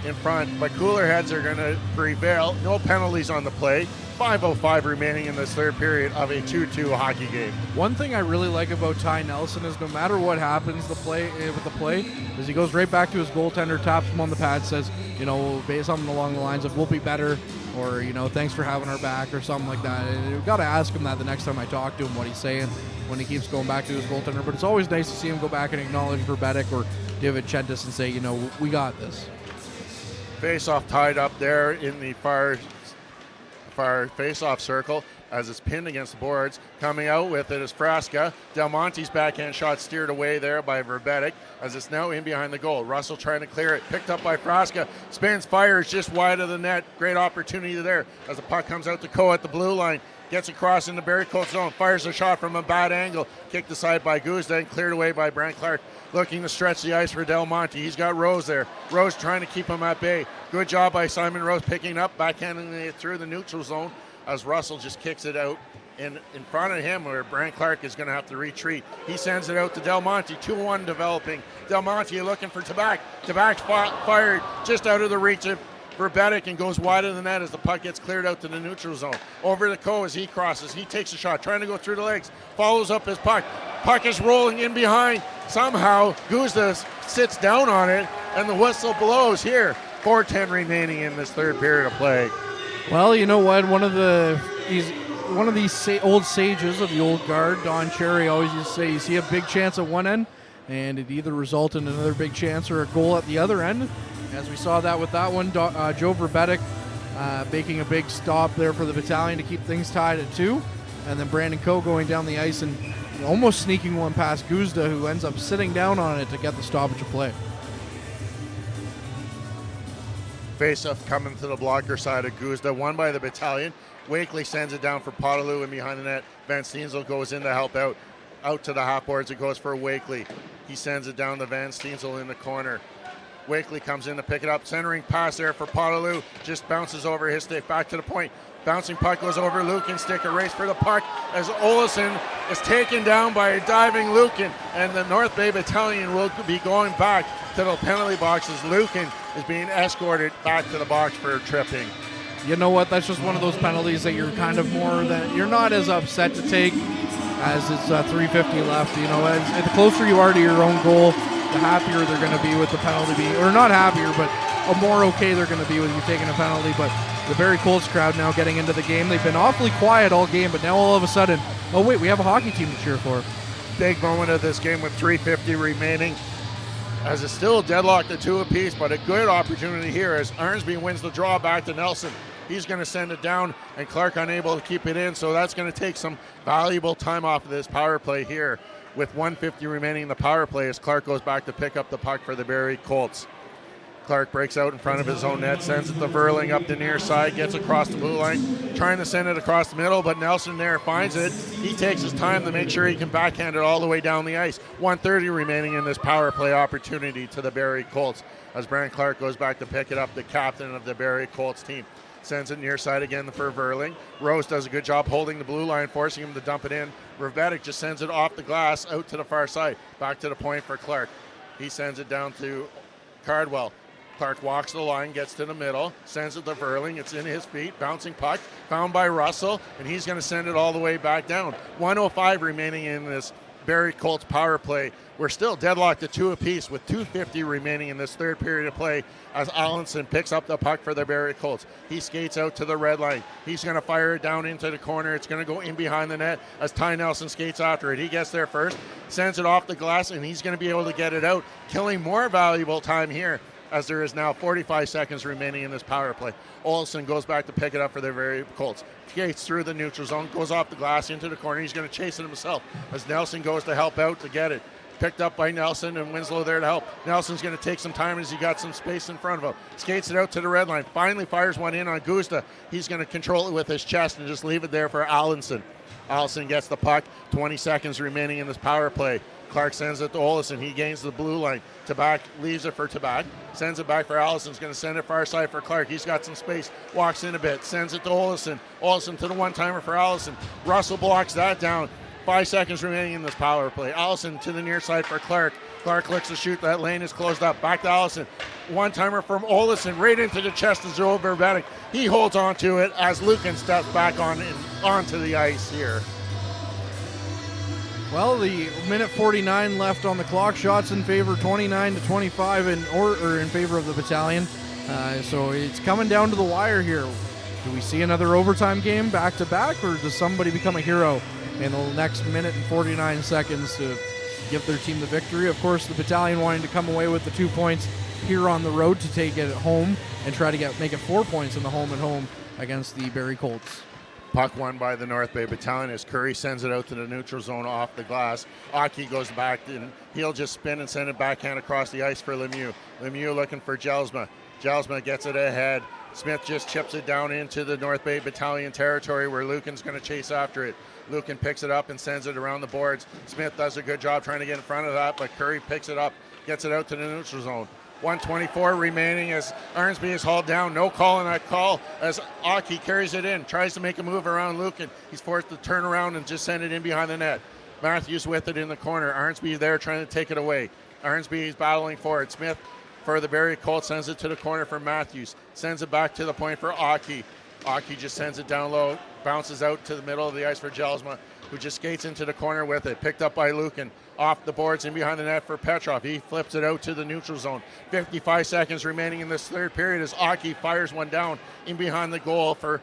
in front, but cooler heads are going to prevail. No penalties on the play. 5:05 remaining in this third period of a 2-2 hockey game. One thing I really like about Ty Nelson is no matter what happens with the play, is he goes right back to his goaltender, taps him on the pad, says, something along the lines of "we'll be better," or thanks for having our back, or something like that. And you've got to ask him that the next time I talk to him, what he's saying when he keeps going back to his goaltender. But it's always nice to see him go back and acknowledge Verbetic or David Chentis and say, we got this. Face-off tied up there in the far face-off circle as it's pinned against the boards. Coming out with it is Frasca. Del Monte's backhand shot steered away there by Verbetic as it's now in behind the goal. Russell trying to clear it. Picked up by Frasca. Spins, fires just wide of the net. Great opportunity there as the puck comes out to Coe at the blue line. Gets across in the Barrie Colts zone. Fires a shot from a bad angle. Kicked aside by Guzda and cleared away by Brant Clark. Looking to stretch the ice for Del Monte. He's got Rose there. Rose trying to keep him at bay. Good job by Simon Rose picking up, backhanding it through the neutral zone as Russell just kicks it out in front of him where Brant Clark is going to have to retreat. He sends it out to Del Monte. 2-1 developing. Del Monte looking for Tabak. Tabak fired just out of the reach of Verbetic and goes wide of the net as the puck gets cleared out to the neutral zone. Over to Coe as he crosses. He takes a shot, trying to go through the legs. Follows up his puck. Puck is rolling in behind. Somehow Guzda sits down on it and the whistle blows here. 4:10 remaining in this third period of play. Well, you know what? One of these old sages of the old guard, Don Cherry, always used to say, you see a big chance at one end, and it either result in another big chance or a goal at the other end. As we saw that with that one, Joe Verbetic making a big stop there for the Battalion to keep things tied at 2. And then Brandon Coe going down the ice and almost sneaking one past Guzda, who ends up sitting down on it to get the stoppage of play. Face-off coming to the blocker side of Guzda, won by the Battalion. Wakely sends it down for Potaloo and behind the net. Van Steensel goes in to help out. Out to the half boards, it goes for Wakely. He sends it down to Van Steensel in the corner. Wakely comes in to pick it up. Centering pass there for Potaloo. Just bounces over his stick. Back to the point. Bouncing puck goes over Lucan's stick. A race for the puck as Olesen is taken down by a diving Lucan. And the North Bay Battalion will be going back to the penalty box as Lucan is being escorted back to the box for tripping. You know what? That's just one of those penalties that you're kind of you're not as upset to take as it's 3:50 left. You know, as the closer you are to your own goal, the happier they're going to be with the penalty being, or not happier, but more okay they're going to be with you taking a penalty. But the Barrie Colts crowd now getting into the game. They've been awfully quiet all game, but now all of a sudden, oh wait, we have a hockey team to cheer for. Big moment of this game with 3:50 remaining, as it's still deadlocked at 2 apiece, but a good opportunity here as Arnsby wins the draw back to Nelson. He's going to send it down, and Clark unable to keep it in, so that's going to take some valuable time off of this power play here. With 1:50 remaining in the power play as Clark goes back to pick up the puck for the Barrie Colts. Clark breaks out in front of his own net, sends it to Verling up the near side, gets across the blue line, trying to send it across the middle, but Nelson there finds it. He takes his time to make sure he can backhand it all the way down the ice. 1:30 remaining in this power play opportunity to the Barrie Colts as Brandon Clark goes back to pick it up, the captain of the Barrie Colts team. Sends it near side again for Verling. Rose does a good job holding the blue line, forcing him to dump it in. Verbetic just sends it off the glass out to the far side. Back to the point for Clark. He sends it down to Cardwell. Clark walks the line, gets to the middle, sends it to Verling. It's in his feet, bouncing puck, found by Russell, and he's going to send it all the way back down. 1:05 remaining in this Barrie Colts power play. We're still deadlocked at 2 apiece with 2:50 remaining in this third period of play as Allenson picks up the puck for the Barrie Colts. He skates out to the red line. He's going to fire it down into the corner. It's going to go in behind the net as Ty Nelson skates after it. He gets there first, sends it off the glass, and he's going to be able to get it out, killing more valuable time here as there is now 45 seconds remaining in this power play. Olsen goes back to pick it up for the Barrie Colts. Skates through the neutral zone, goes off the glass into the corner. He's going to chase it himself as Nelson goes to help out to get it. Picked up by Nelson, and Winslow there to help. Nelson's going to take some time as he got some space in front of him. Skates it out to the red line. Finally fires one in on Guzda. He's going to control it with his chest and just leave it there for Allison. Allison gets the puck. 20 seconds remaining in this power play. Clark sends it to Olesen. He gains the blue line. Tabak leaves it for Tabak. Sends it back for Allison. He's going to send it far side for Clark. He's got some space. Walks in a bit. Sends it to Olesen. Olesen to the one-timer for Allison. Russell blocks that down. 5 seconds remaining in this power play. Allison to the near side for Clark. Clark looks to shoot. That lane is closed up. Back to Allison. One-timer from Olesen right into the chest of Joel Verbetic. He holds on to it as Lucan steps back onto the ice here. Well, the minute 49 left on the clock. Shots in favor 29-25 or in favor of the Battalion. So it's coming down to the wire here. Do we see another overtime game back to back, or does somebody become a hero in the next minute and 49 seconds to give their team the victory? Of course, the Battalion wanting to come away with the 2 points here on the road to take it home and try to make it 4 points in the home and home against the Barrie Colts. Puck won by the North Bay Battalion as Curry sends it out to the neutral zone off the glass. Aki goes back and he'll just spin and send it backhand across the ice for Lemieux. Lemieux looking for Jelsma. Jelsma gets it ahead. Smith just chips it down into the North Bay Battalion territory where Lucan's going to chase after it. Lucan picks it up and sends it around the boards. Smith does a good job trying to get in front of that, but Curry picks it up, gets it out to the neutral zone. 1:24 remaining as Arnsby is hauled down. No call on that call as Aki carries it in, tries to make a move around Lucan. He's forced to turn around and just send it in behind the net. Matthews with it in the corner. Arnsby there trying to take it away. Arnsby is battling for it. Smith for the Barrie Colts sends it to the corner for Matthews. Sends it back to the point for Aki. Aki just sends it down low, bounces out to the middle of the ice for Jelsma, who just skates into the corner with it. Picked up by Lucan. Off the boards in behind the net for Petrov. He flips it out to the neutral zone. 55 seconds remaining in this third period as Aki fires one down in behind the goal for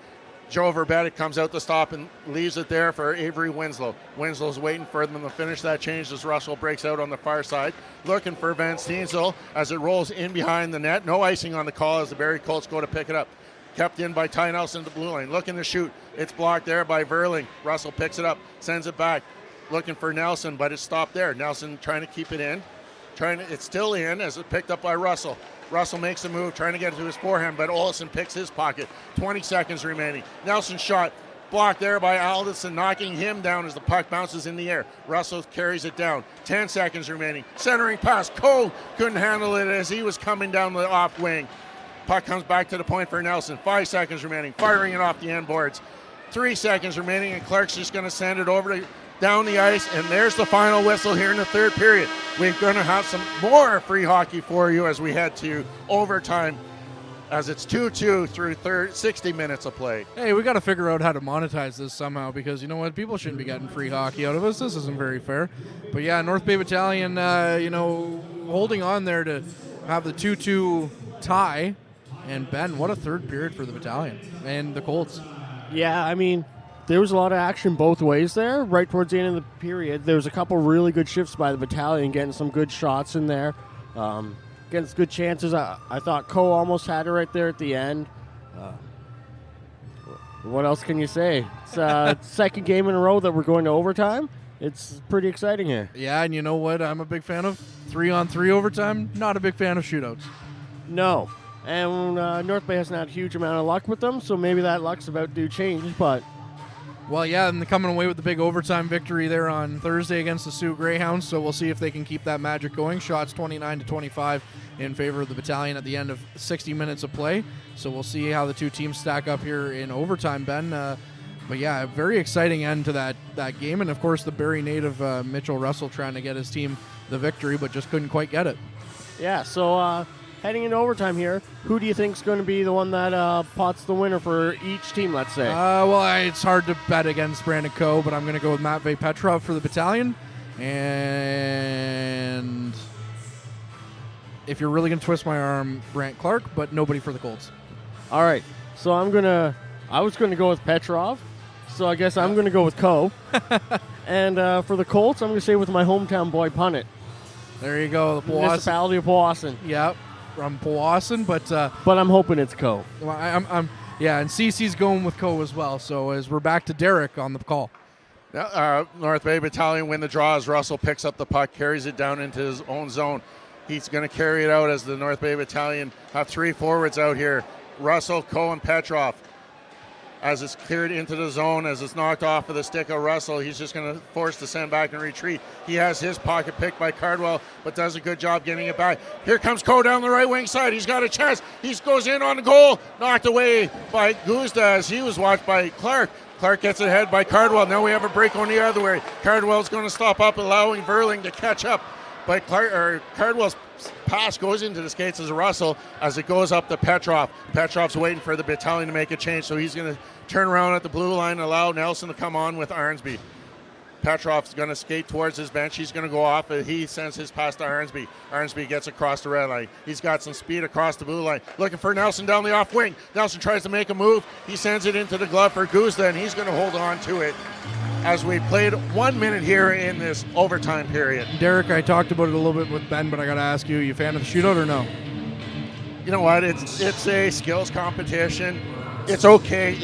Joe Verbetti comes out to stop and leaves it there for Avery Winslow. Winslow's waiting for them to finish that change as Russell breaks out on the far side. Looking for Van Steensel as it rolls in behind the net. No icing on the call as the Barrie Colts go to pick it up. Kept in by Ty Nelson at the blue line. Looking to shoot. It's blocked there by Verling. Russell picks it up, sends it back. Looking for Nelson, but it's stopped there. Nelson trying to keep it in. It's still in as it picked up by Russell. Russell makes a move, trying to get it to his forehand, but Olsen picks his pocket. 20 seconds remaining. Nelson's shot blocked there by Alderson, knocking him down as the puck bounces in the air. Russell carries it down. 10 seconds remaining. Centering pass. Cole couldn't handle it as he was coming down the off wing. Puck comes back to the point for Nelson. 5 seconds remaining. Firing it off the end boards. 3 seconds remaining, and Clark's just going to send it over to down the ice, and there's the final whistle here in the third period. We're going to have some more free hockey for you as we head to overtime, as it's 2-2 through 60 minutes of play. Hey, we got to figure out how to monetize this somehow, because you know what? People shouldn't be getting free hockey out of us. This isn't very fair. But yeah, North Bay Battalion, holding on there to have the 2-2 tie. And Ben, what a third period for the Battalion and the Colts. Yeah, I mean, there was a lot of action both ways there. Right towards the end of the period, there was a couple really good shifts by the Battalion, getting some good shots in there, getting some good chances. I thought Coe almost had it right there at the end. What else can you say? It's second game in a row that we're going to overtime. It's pretty exciting here. Yeah, and you know what I'm a big fan of? 3-on-3 overtime. Not a big fan of shootouts. No. And North Bay hasn't had a huge amount of luck with them, so maybe that luck's about to change, but... Well, yeah, and they're coming away with the big overtime victory there on Thursday against the Sioux Greyhounds, so we'll see if they can keep that magic going. Shots 29-25 in favor of the Battalion at the end of 60 minutes of play, so we'll see how the two teams stack up here in overtime, Ben. But yeah, a very exciting end to that game, and of course the Barrie native Mitchell Russell trying to get his team the victory, but just couldn't quite get it. Yeah, so... heading into overtime here, who do you think is going to be the one that pots the winner for each team, let's say? It's hard to bet against Brandon Coe, but I'm going to go with Matvey Petrov for the Battalion. And if you're really going to twist my arm, Brant Clark, but nobody for the Colts. All right, so I was going to go with Petrov, so I guess I'm going to go with Coe. And for the Colts, I'm going to say with my hometown boy, Punnett. There you go, the municipality of Powassan. Yep. From Powassan, but I'm hoping it's Coe. Well, and CC's going with Coe as well. So as we're back to Derek on the call. North Bay Battalion win the draw as Russell picks up the puck, carries it down into his own zone. He's going to carry it out as the North Bay Battalion have three forwards out here. Russell, Coe, and Petrov. As it's cleared into the zone, as it's knocked off of the stick of Russell, he's just going to force the send back and retreat. He has his pocket picked by Cardwell, but does a good job getting it back. Here comes Coe down the right wing side. He's got a chance. He goes in on the goal, knocked away by Guzda as he was watched by Clark. Clark gets it ahead by Cardwell. Now we have a break on the other way. Cardwell's going to stop up, allowing Verling to catch up. But Cardwell's pass goes into the skates as Russell as it goes up to Petrov. Petrov's waiting for the Battalion to make a change, so he's going to turn around at the blue line and allow Nelson to come on with Arnsby. Petrov's going to skate towards his bench. He's going to go off, and he sends his pass to Arnsby. Arnsby gets across the red line. He's got some speed across the blue line. Looking for Nelson down the off wing. Nelson tries to make a move. He sends it into the glove for Guzda, and he's going to hold on to it as we played 1 minute here in this overtime period. Derek, I talked about it a little bit with Ben, but I got to ask you, you a fan of the shootout or no? You know what? It's a skills competition. It's okay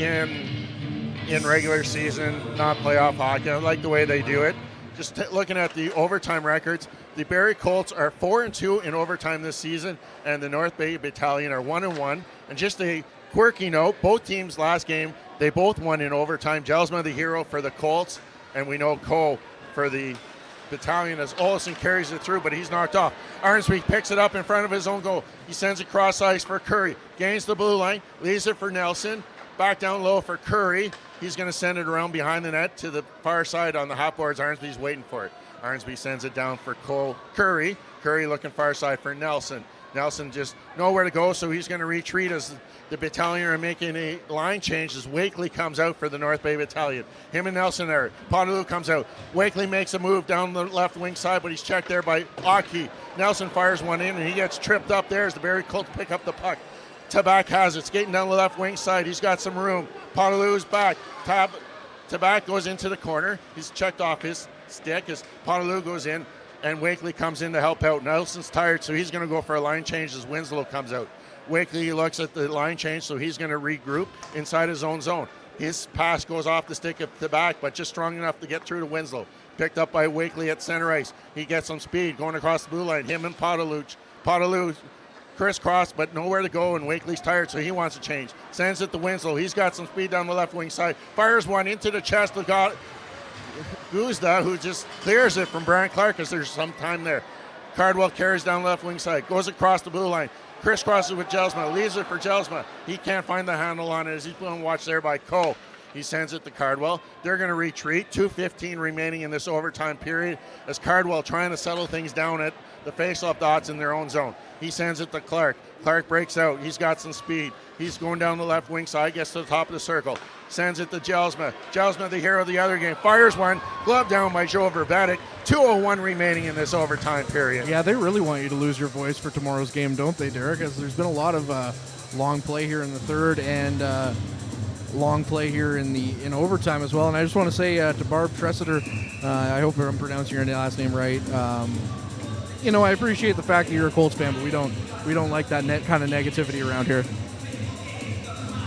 in regular season, not playoff hockey. I like the way they do it. Just looking at the overtime records, the Barrie Colts are 4-2 in overtime this season, and the North Bay Battalion are 1-1. And just a quirky note, both teams last game, they both won in overtime. Gelsma the hero for the Colts, and we know Coe for the Battalion as Olsen carries it through, but he's knocked off. Arnsby picks it up in front of his own goal. He sends it cross ice for Curry. Gains the blue line, leaves it for Nelson. Back down low for Curry. He's going to send it around behind the net to the far side on the hot boards. Arnsby's waiting for it. Arnsby sends it down for Curry. Curry looking far side for Nelson. Nelson just nowhere to go, so he's going to retreat as the Battalion are making a line change as Wakely comes out for the North Bay Battalion. Him and Nelson there. Ponaloo comes out. Wakely makes a move down the left wing side, but he's checked there by Aki. Nelson fires one in, and he gets tripped up there as the Barrie Colts pick up the puck. Tabak has it, skating down the left wing side. He's got some room. Potaloo's back. Tabak goes into the corner. He's checked off his stick as Potaloo goes in, and Wakely comes in to help out. Nelson's tired, so he's going to go for a line change as Winslow comes out. Wakely looks at the line change, so he's going to regroup inside his own zone. His pass goes off the stick of Tabak, but just strong enough to get through to Winslow. Picked up by Wakely at center ice. He gets some speed going across the blue line. Him and Potaloo crisscross, but nowhere to go, and Wakely's tired, so he wants to change. Sends it to Winslow. He's got some speed down the left wing side. Fires one into the chest of Guzda, who just clears it from Brian Clark as there's some time there. Cardwell carries down the left wing side. Goes across the blue line. Crisscrosses with Jelsma. Leaves it for Jelsma. He can't find the handle on it as he's being watched there by Coe. He sends it to Cardwell. They're going to retreat. 2:15 remaining in this overtime period as Cardwell trying to settle things down at the face-off dots in their own zone. He sends it to Clark. Clark breaks out. He's got some speed. He's going down the left wing side, gets to the top of the circle. Sends it to Jelsma. Jelsma, the hero of the other game, fires one. Glove down by Joe Verbetic. 2:01 remaining in this overtime period. Yeah, they really want you to lose your voice for tomorrow's game, don't they, Derek? Because there's been a lot of long play here in the third and long play here in overtime as well. And I just want to say to Barb Tressiter, I hope I'm pronouncing your last name right. I appreciate the fact that you're a Colts fan, but we don't like that kind of negativity around here.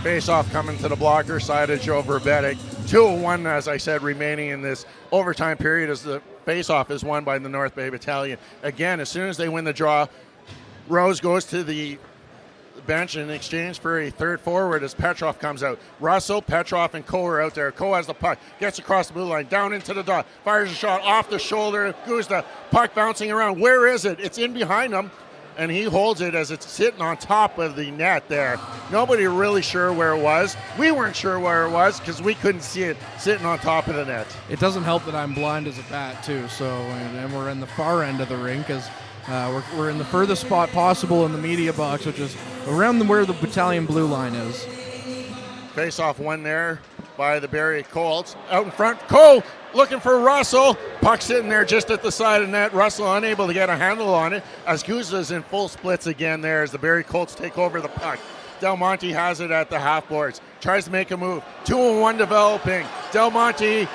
Face-off coming to the blocker side of Joe Verbetic. 2:01, as I said, remaining in this overtime period as the face-off is won by the North Bay Battalion. Again, as soon as they win the draw, Rose goes to the bench in exchange for a third forward as Petrov comes out. Russell, Petrov, and Coe are out there. Coe has the puck, gets across the blue line, down into the dot, fires a shot off the shoulder of Guzda. Puck bouncing around. Where is it? It's in behind him, and he holds it as it's sitting on top of the net there. Nobody really sure where it was. We weren't sure where it was because we couldn't see it sitting on top of the net. It doesn't help that I'm blind as a bat, too, so and we're in the far end of the rink because we're in the furthest spot possible in the media box, which is around where the battalion blue line is. Face-off one there by the Barrie Colts. Out in front, Coe looking for Russell. Puck sitting there just at the side of the net. Russell unable to get a handle on it as Guzda's in full splits again there as the Barrie Colts take over the puck. Del Monte has it at the half boards. Tries to make a move. 2-1 developing. Del Monte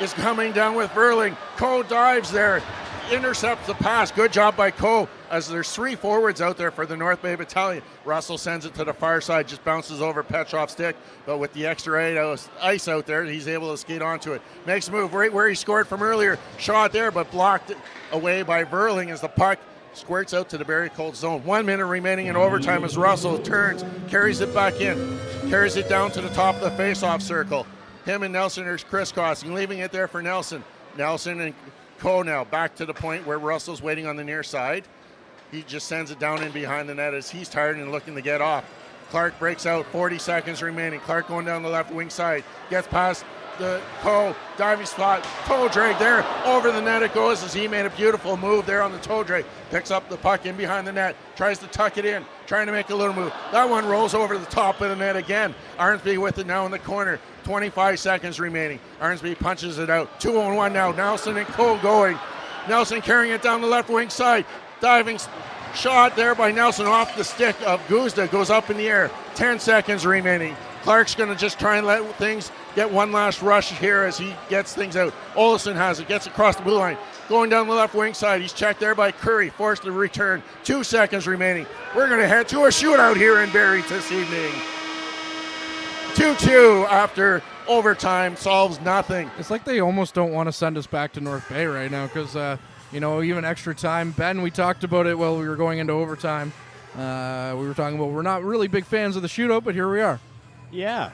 is coming down with Verling. Coe dives there. Intercepts the pass. Good job by Coe as there's three forwards out there for the North Bay Battalion. Russell sends it to the far side, just bounces over Petrov's stick, but with the extra ice out there, he's able to skate onto it. Makes a move right where he scored from earlier. Shot there, but blocked away by Verling as the puck squirts out to the Barrie Colts zone. 1 minute remaining in overtime as Russell turns, carries it back in, carries it down to the top of the face-off circle. Him and Nelson are crisscrossing, leaving it there for Nelson. Nelson and Coe now back to the point where Russell's waiting on the near side. He just sends it down in behind the net as he's tired and looking to get off. Clark breaks out, 40 seconds remaining. Clark going down the left wing side. Gets past the Coe, diving spot, toe drag there. Over the net it goes as he made a beautiful move there on the toe drag. Picks up the puck in behind the net, tries to tuck it in, trying to make a little move. That one rolls over the top of the net again. Arnsby with it now in the corner. 25 seconds remaining. Arnsby punches it out. 2-on-1 now. Nelson and Coe going. Nelson carrying it down the left wing side. Diving shot there by Nelson off the stick of Guzda. Goes up in the air. 10 seconds remaining. Clark's going to just try and let things get one last rush here as he gets things out. Olsen has it. Gets across the blue line. Going down the left wing side. He's checked there by Curry. Forced to return. 2 seconds remaining. We're going to head to a shootout here in Barrie this evening. 2-2 after overtime solves nothing. It's like they almost don't want to send us back to North Bay right now because, even extra time. Ben, we talked about it while we were going into overtime. We were talking about we're not really big fans of the shootout, but here we are. Yeah.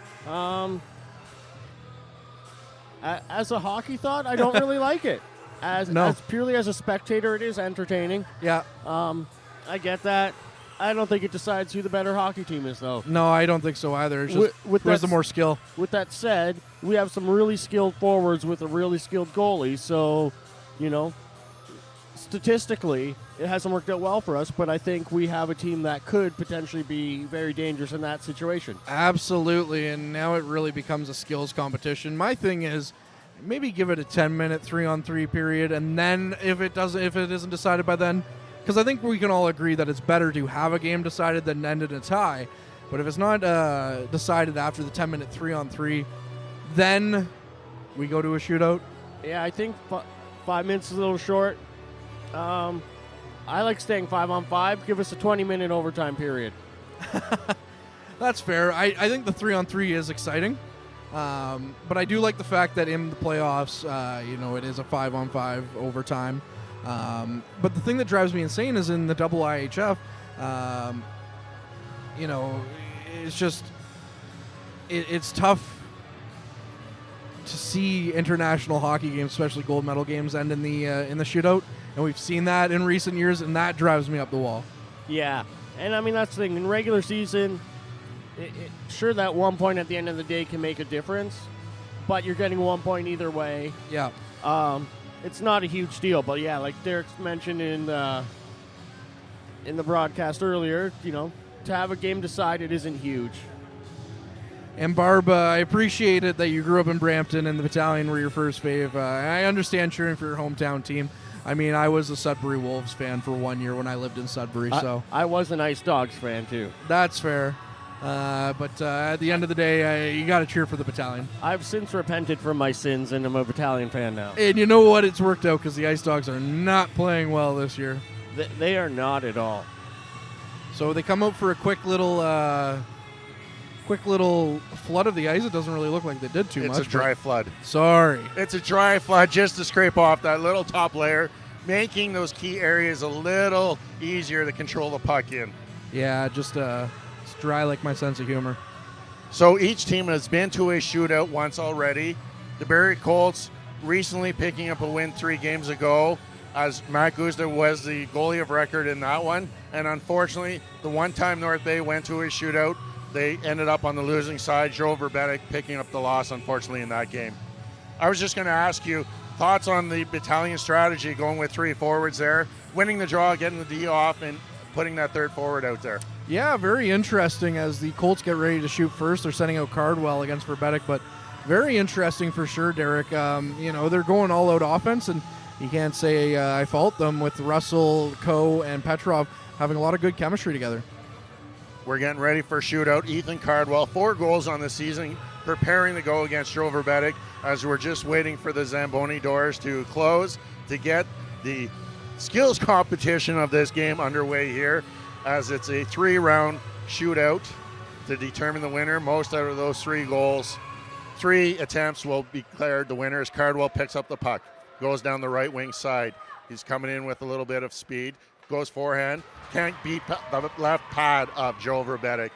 As a hockey thought, I don't really like it. As purely as a spectator, it is entertaining. Yeah. I get that. I don't think it decides who the better hockey team is, though. No, I don't think so either. It's just where's the more skill? With that said, we have some really skilled forwards with a really skilled goalie, so, statistically, it hasn't worked out well for us, but I think we have a team that could potentially be very dangerous in that situation. Absolutely, and now it really becomes a skills competition. My thing is, maybe give it a 10-minute 3-on-3 period, and then if it isn't decided by then, because I think we can all agree that it's better to have a game decided than end in a tie. But if it's not decided after the 10-minute 3-on-3, then we go to a shootout. Yeah, I think 5 minutes is a little short. I like staying 5-on-5. Give us a 20-minute overtime period. That's fair. I think the 3-on-3 is exciting. But I do like the fact that in the playoffs, it is a 5-on-5 overtime. But the thing that drives me insane is in the double IHF, it's just it's tough to see international hockey games, especially gold medal games, end in the shootout, and we've seen that in recent years, and that drives me up the wall. Yeah, and I mean that's the thing. In regular season, sure that 1 point at the end of the day can make a difference, but you're getting 1 point either way. Yeah. It's not a huge deal, but yeah, like Derek mentioned in the broadcast earlier, to have a game decided isn't huge. And Barb, I appreciate it that you grew up in Brampton and the Battalion were your first fave. I understand cheering for your hometown team. I mean, I was a Sudbury Wolves fan for 1 year when I lived in Sudbury, so I was an Ice Dogs fan too. That's fair. But at the end of the day, you got to cheer for the Battalion. I've since repented from my sins, and I'm a Battalion fan now. And you know what? It's worked out because the Ice Dogs are not playing well this year. They are not at all. So they come out for a quick little flood of the ice. It doesn't really look like they did too much. It's a dry flood. Sorry. It's a dry flood just to scrape off that little top layer, making those key areas a little easier to control the puck in. Yeah, just it's dry like my sense of humor. So each team has been to a shootout once already. The Barrie Colts recently picking up a win 3 games ago, as Matt Guzda was the goalie of record in that one. And unfortunately, the one time North Bay went to a shootout, they ended up on the losing side. Joe Verbetic picking up the loss, unfortunately, in that game. I was just going to ask you, thoughts on the Battalion strategy going with 3 forwards there, winning the draw, getting the D off, and putting that third forward out there? Yeah, very interesting as the Colts get ready to shoot first. They're sending out Cardwell against Verbetic, but very interesting for sure, Derek. They're going all out offense, and you can't say I fault them with Russell, Coe, and Petrov having a lot of good chemistry together. We're getting ready for shootout. Ethan Cardwell, 4 goals on the season, preparing to go against Joe Verbetic as we're just waiting for the Zamboni doors to close to get the skills competition of this game underway here, as it's a 3-round shootout to determine the winner. Most out of those 3 goals, 3 attempts will be declared the winner as Cardwell picks up the puck, goes down the right wing side. He's coming in with a little bit of speed, goes forehand, can't beat the left pad of Joe Verbetic.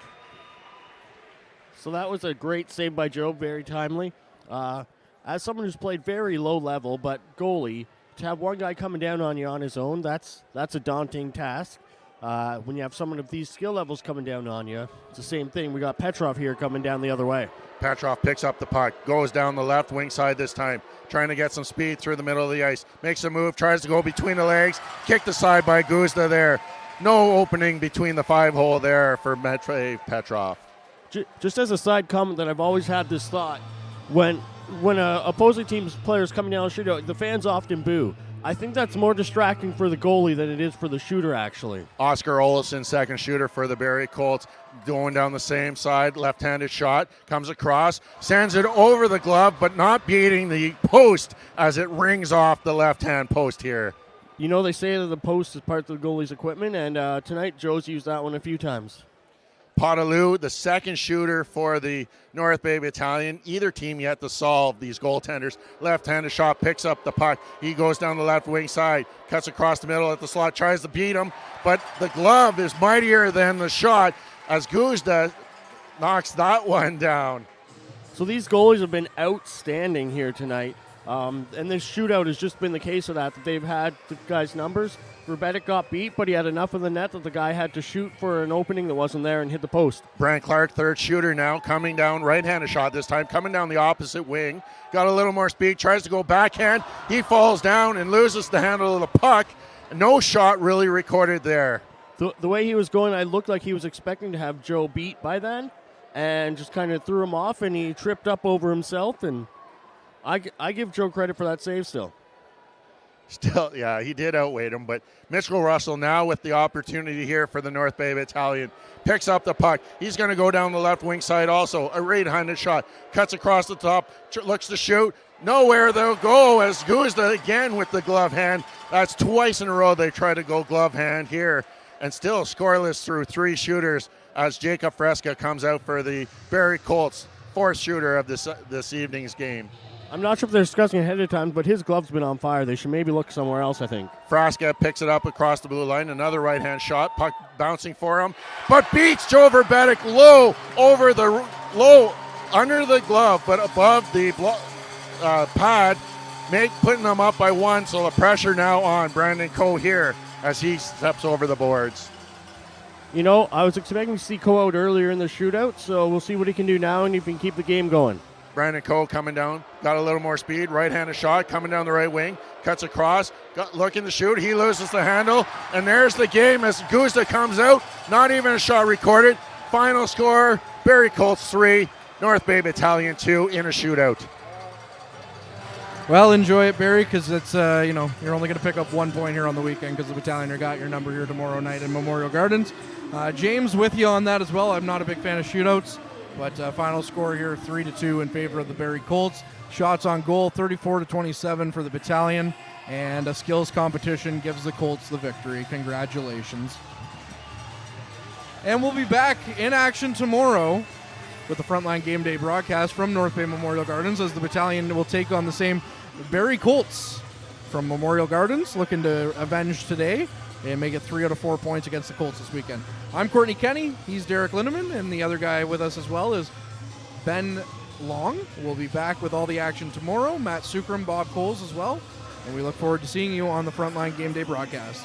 So that was a great save by Joe, very timely. As someone who's played very low level, but goalie, to have one guy coming down on you on his own, that's a daunting task. When you have someone of these skill levels coming down on you, it's the same thing. We got Petrov here coming down the other way. Petrov picks up the puck, goes down the left wing side this time, trying to get some speed through the middle of the ice. Makes a move, tries to go between the legs, kicked aside by Guzda there. No opening between the 5-hole there for Petrov. Just as a side comment that I've always had this thought, when a opposing team's players coming down the shootout, the fans often boo. I think that's more distracting for the goalie than it is for the shooter, actually. Oscar Olofsson, second shooter for the Barrie Colts, going down the same side, left-handed shot, comes across, sends it over the glove, but not beating the post as it rings off the left-hand post here. You know, they say that the post is part of the goalie's equipment, and tonight Joe's used that one a few times. Potaloo, the second shooter for the North Bay Battalion. Either team yet to solve these goaltenders. Left-handed shot, picks up the puck. He goes down the left wing side, cuts across the middle at the slot, tries to beat him, but the glove is mightier than the shot as Guzda knocks that one down. So these goalies have been outstanding here tonight. And this shootout has just been the case of that they've had the guys' numbers. Verbetic got beat, but he had enough in the net that the guy had to shoot for an opening that wasn't there and hit the post. Brant Clark, third shooter now, coming down, right-handed shot this time, coming down the opposite wing. Got a little more speed, tries to go backhand. He falls down and loses the handle of the puck. No shot really recorded there. The way he was going, I looked like he was expecting to have Joe beat by then and just kind of threw him off, and he tripped up over himself, and I give Joe credit for that save still. Still, yeah, he did outweigh him, but Mitchell Russell now with the opportunity here for the North Bay Battalion. Picks up the puck. He's going to go down the left wing side also. A right-handed shot. Cuts across the top. Looks to shoot. Nowhere they'll go as Guzda again with the glove hand. That's twice in a row they try to go glove hand here. And still scoreless through 3 shooters as Jacob Fresca comes out for the Barrie Colts, 4th shooter of this evening's game. I'm not sure if they're discussing ahead of time, but his glove's been on fire. They should maybe look somewhere else, I think. Frasca picks it up across the blue line. Another right-hand shot. Puck bouncing for him. But beats Joe Verbetic low under the glove, but above the pad, putting them up by 1. So the pressure now on Brandon Coe here as he steps over the boards. You know, I was expecting to see Coe out earlier in the shootout, so we'll see what he can do now and if he can keep the game going. Brandon Coe coming down, got a little more speed, right-handed shot, coming down the right wing, cuts across, looking to shoot, he loses the handle, and there's the game as Guzda comes out, not even a shot recorded. Final score, Barrie Colts 3, North Bay Battalion 2 in a shootout. Well, enjoy it, Barrie, because it's, you're only going to pick up 1 point here on the weekend because the Battalion got your number here tomorrow night in Memorial Gardens. James with you on that as well. I'm not a big fan of shootouts. But final score here, 3-2 in favor of the Barrie Colts. Shots on goal, 34-27 for the Battalion. And a skills competition gives the Colts the victory. Congratulations. And we'll be back in action tomorrow with the Frontline Game Day broadcast from North Bay Memorial Gardens as the Battalion will take on the same Barrie Colts from Memorial Gardens, looking to avenge today and make it 3 out of 4 points against the Colts this weekend. I'm Courtney Kenny. He's Derek Lindeman, and the other guy with us as well is Ben Long. We'll be back with all the action tomorrow. Matt Sukram, Bob Coles as well, and we look forward to seeing you on the Frontline Game Day broadcast.